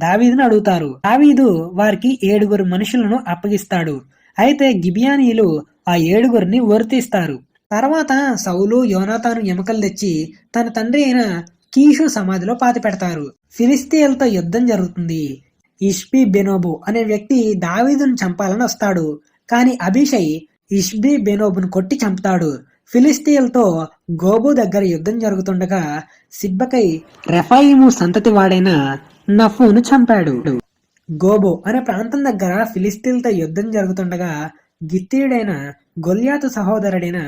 దావీదును అడుగుతారు. దావీదు వారికి 7 మనుషులను అప్పగిస్తాడు. అయితే గిబియానీయులు ఆ 7 వర్తిస్తారు. తర్వాత సౌలు యోనాతాను ఎముకలు తెచ్చి తన తండ్రి అయిన కీషు సమాధిలో పాతి పెడతారు. ఫిలిస్తీయులతో యుద్ధం జరుగుతుంది. ఇష్బీ బెనోబు అనే వ్యక్తి దావీదును చంపాలని వస్తాడు. కానీ అబీషై ఇష్బీ బెనోబును కొట్టి చంపుతాడు. ఫిలిస్తీయులతో గోబు దగ్గర యుద్ధం జరుగుతుండగా సిబ్బకై రెఫాయిము సంతతి వాడైన నఫును చంపాడు. గోబో అనే ప్రాంతం దగ్గర ఫిలిస్తీన్లతో యుద్ధం జరుగుతుండగా గిత్తీయుడైన గొల్యాతు సహోదరుడైన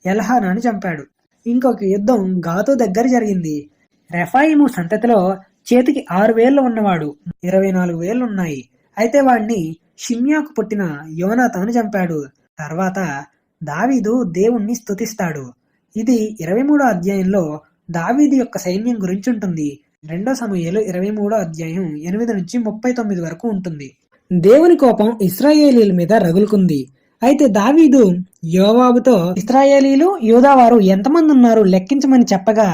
ఎల్హానాను చంపాడు. ఇంకొక యుద్ధం గాతు దగ్గర జరిగింది. రెఫాయిము సంతతిలో చేతికి 6 వేళ్లు ఉన్నవాడు 24 వేళ్లు ఉన్నాయి. అయితే వాడిని షిమ్యాకు పుట్టిన యోనాతాను చంపాడు. తర్వాత దావీదు దేవుణ్ణి స్తుతిస్తాడు. ఇది 23 అధ్యాయంలో దావీదు యొక్క సైన్యం గురించి ఉంటుంది. 2 సమూయేలు 23 అధ్యాయం 8 నుంచి 39 వరకు ఉంటుంది. దేవుని కోపం ఇశ్రాయేలీల మీద రగులుకుంది. అయితే దావీదు యోవాబుతో ఇశ్రాయేలీలు యూదావారు ఎంతమంది ఉన్నారు లెక్కించమని చెప్పగా,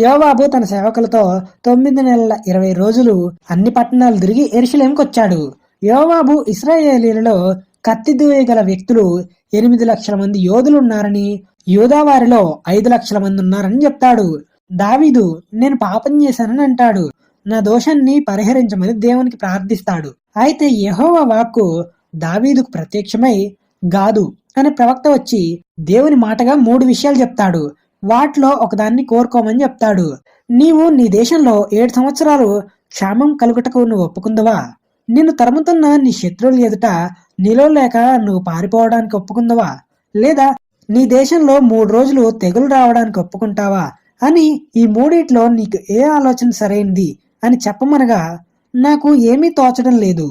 యోవాబు తన సేవకులతో 9 నెలల 20 రోజులు అన్ని పట్టణాలు తిరిగి యెరూషలేముకు వచ్చాడు. యోవాబు ఇశ్రాయేలీలలో కత్తి దూయగల వ్యక్తులు 8 లక్షల మంది యోధులు ఉన్నారని, యూదావారిలో 5 లక్షల మంది ఉన్నారని చెప్తాడు. దావీదు నేను పాపం చేశానని అంటాడు. నా దోషాన్ని పరిహరించమని దేవునికి ప్రార్థిస్తాడు. అయితే యెహోవా వాక్కు దావీదుకు ప్రత్యక్షమై గాదు అనే ప్రవక్త వచ్చి దేవుని మాటగా 3 విషయాలు చెప్తాడు. వాటిలో ఒకదాన్ని కోరుకోమని చెప్తాడు. నీవు నీ దేశంలో 7 సంవత్సరాలు క్షేమం కలుగుటకు నువ్వు ఒప్పుకుందవా? నిన్ను తరుముతున్న నీ శత్రువుల ఎదుట నిలవలేక నువ్వు పారిపోవడానికి ఒప్పుకుందవా? లేదా నీ దేశంలో 3 రోజులు తెగులు రావడానికి ఒప్పుకుంటావా అని ఈ మూడిట్లో నీకు ఏ ఆలోచన సరైంది అని చెప్పమనగా, నాకు ఏమీ తోచడం లేదు,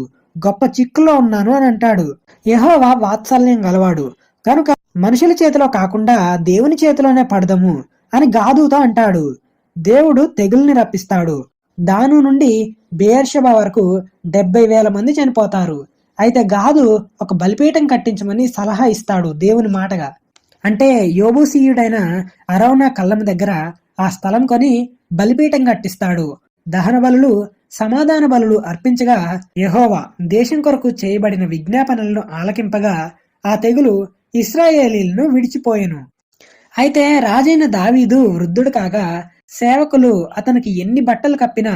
గొప్ప చిక్కులో ఉన్నాను అని అంటాడు. యెహోవా వాత్సల్యం గలవాడు కనుక మనుషుల చేతిలో కాకుండా దేవుని చేతిలోనే పడదము అని గాదుతో అంటాడు. దేవుడు తెగుల్ని రప్పిస్తాడు. దాను నుండి బెయేర్షెబా వరకు 70,000 మంది చనిపోతారు. అయితే గాదు ఒక బలిపీఠం కట్టించమని సలహా ఇస్తాడు దేవుని మాటగా. అంటే యోబూసీయుడైన అరౌనా కళ్ళం దగ్గర ఆ స్థలం కొని బలిపీఠం కట్టిస్తాడు. దహన బలులు సమాధాన బలులు అర్పించగా యెహోవా దేశం కొరకు చేయబడిన విజ్ఞాపనలను ఆలకింపగా ఆ తెగులు ఇశ్రాయేలీలను విడిచిపోయెను. అయితే రాజైన దావీదు వృద్ధుడు కాగా సేవకులు అతనికి ఎన్ని బట్టలు కప్పినా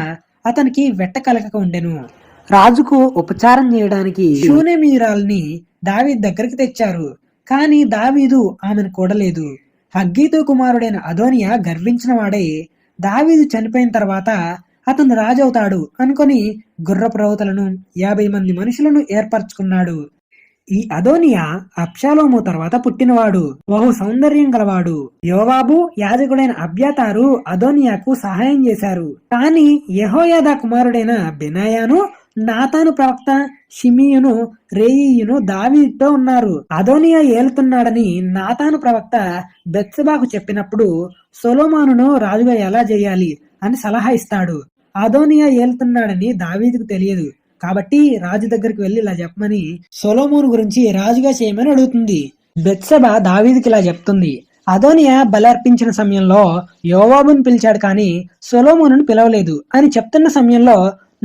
అతనికి వెట్ట కలగక ఉండెను. రాజుకు ఉపచారం చేయడానికి షూనేమీయురాల్ని దావీదు దగ్గరికి తెచ్చారు. కాని దావీదు ఆమెను కూడలేదు. హగ్గీతు కుమారుడైన అదోనియా గర్వించిన వాడై దావీదు చనిపోయిన తర్వాత అతను రాజవుతాడు అనుకొని గుర్రపు రౌతులను 50 మంది మనుషులను ఏర్పరచుకున్నాడు. ఈ అదోనియా అబ్షాలోము తర్వాత పుట్టినవాడు, బహు సౌందర్యం గలవాడు. యోవాబు యాజకుడైన అబ్యాతారు అదోనియాకు సహాయం చేశారు. కాని యెహోయాదా కుమారుడైన బెనాయాను, నాతాను ప్రవక్త, షిమీయును, రేయియును దావీదుతో ఉన్నారు. అదోనియా ఏలుతున్నాడని నాతాను ప్రవక్త బెత్షెబాకు చెప్పినప్పుడు సొలొమోనును రాజుగా ఎలా చేయాలి అని సలహా ఇస్తాడు. అదోనియా ఏలుతున్నాడని దావీదుకు తెలియదు కాబట్టి రాజు దగ్గరికి వెళ్లి ఇలా చెప్పమని సొలొమోను గురించి రాజుగా చేయమని అడుగుతుంది. బెత్షెబా దావీదుకి ఇలా చెప్తుంది. అదోనియా బలర్పించిన సమయంలో యోవాబును పిలిచాడు కానీ సొలొమోనును పిలవలేదు అని చెప్తున్న సమయంలో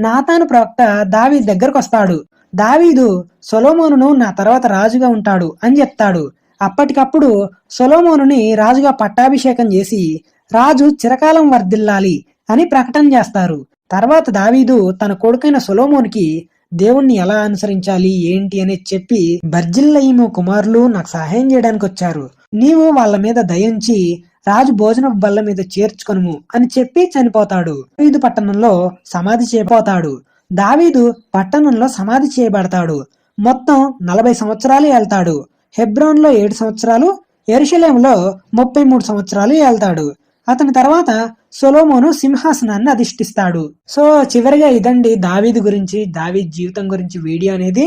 నాతాను ప్రవక్త దావీదు దగ్గరకు వస్తాడు. దావీదు సొలొమోనును నా తర్వాత రాజుగా ఉంటాడు అని చెప్తాడు. అప్పటికప్పుడు సొలొమోనుని రాజుగా పట్టాభిషేకం చేసి రాజు చిరకాలం వర్ధిల్లాలి అని ప్రకటన చేస్తారు. తర్వాత దావీదు తన కొడుకైన సొలొమోనుకి దేవుణ్ణి ఎలా అనుసరించాలి ఏంటి అని చెప్పి, బర్జిల్లయీము కుమారులు నాకు సహాయం చేయడానికి వచ్చారు, నీవు వాళ్ళ మీద దయించి రాజు భోజనపు బల్ల మీద చేర్చుకొనుము అని చెప్పి చనిపోతాడు. దావీదు పట్టణంలో సమాధి చేయబోతాడు. దావీదు పట్టణంలో సమాధి చేయబడతాడు. మొత్తం 40 సంవత్సరాలు ఏళ్తాడు. హెబ్రోన్లో 7 సంవత్సరాలు, యెరూషలేములో 33 సంవత్సరాలు ఏళ్తాడు. అతని తర్వాత సొలొమోను సింహాసనాన్ని అధిష్ఠిస్తాడు. సో చివరిగా ఇదండి దావీదు గురించి, దావీదు జీవితం గురించి వీడియో అనేది.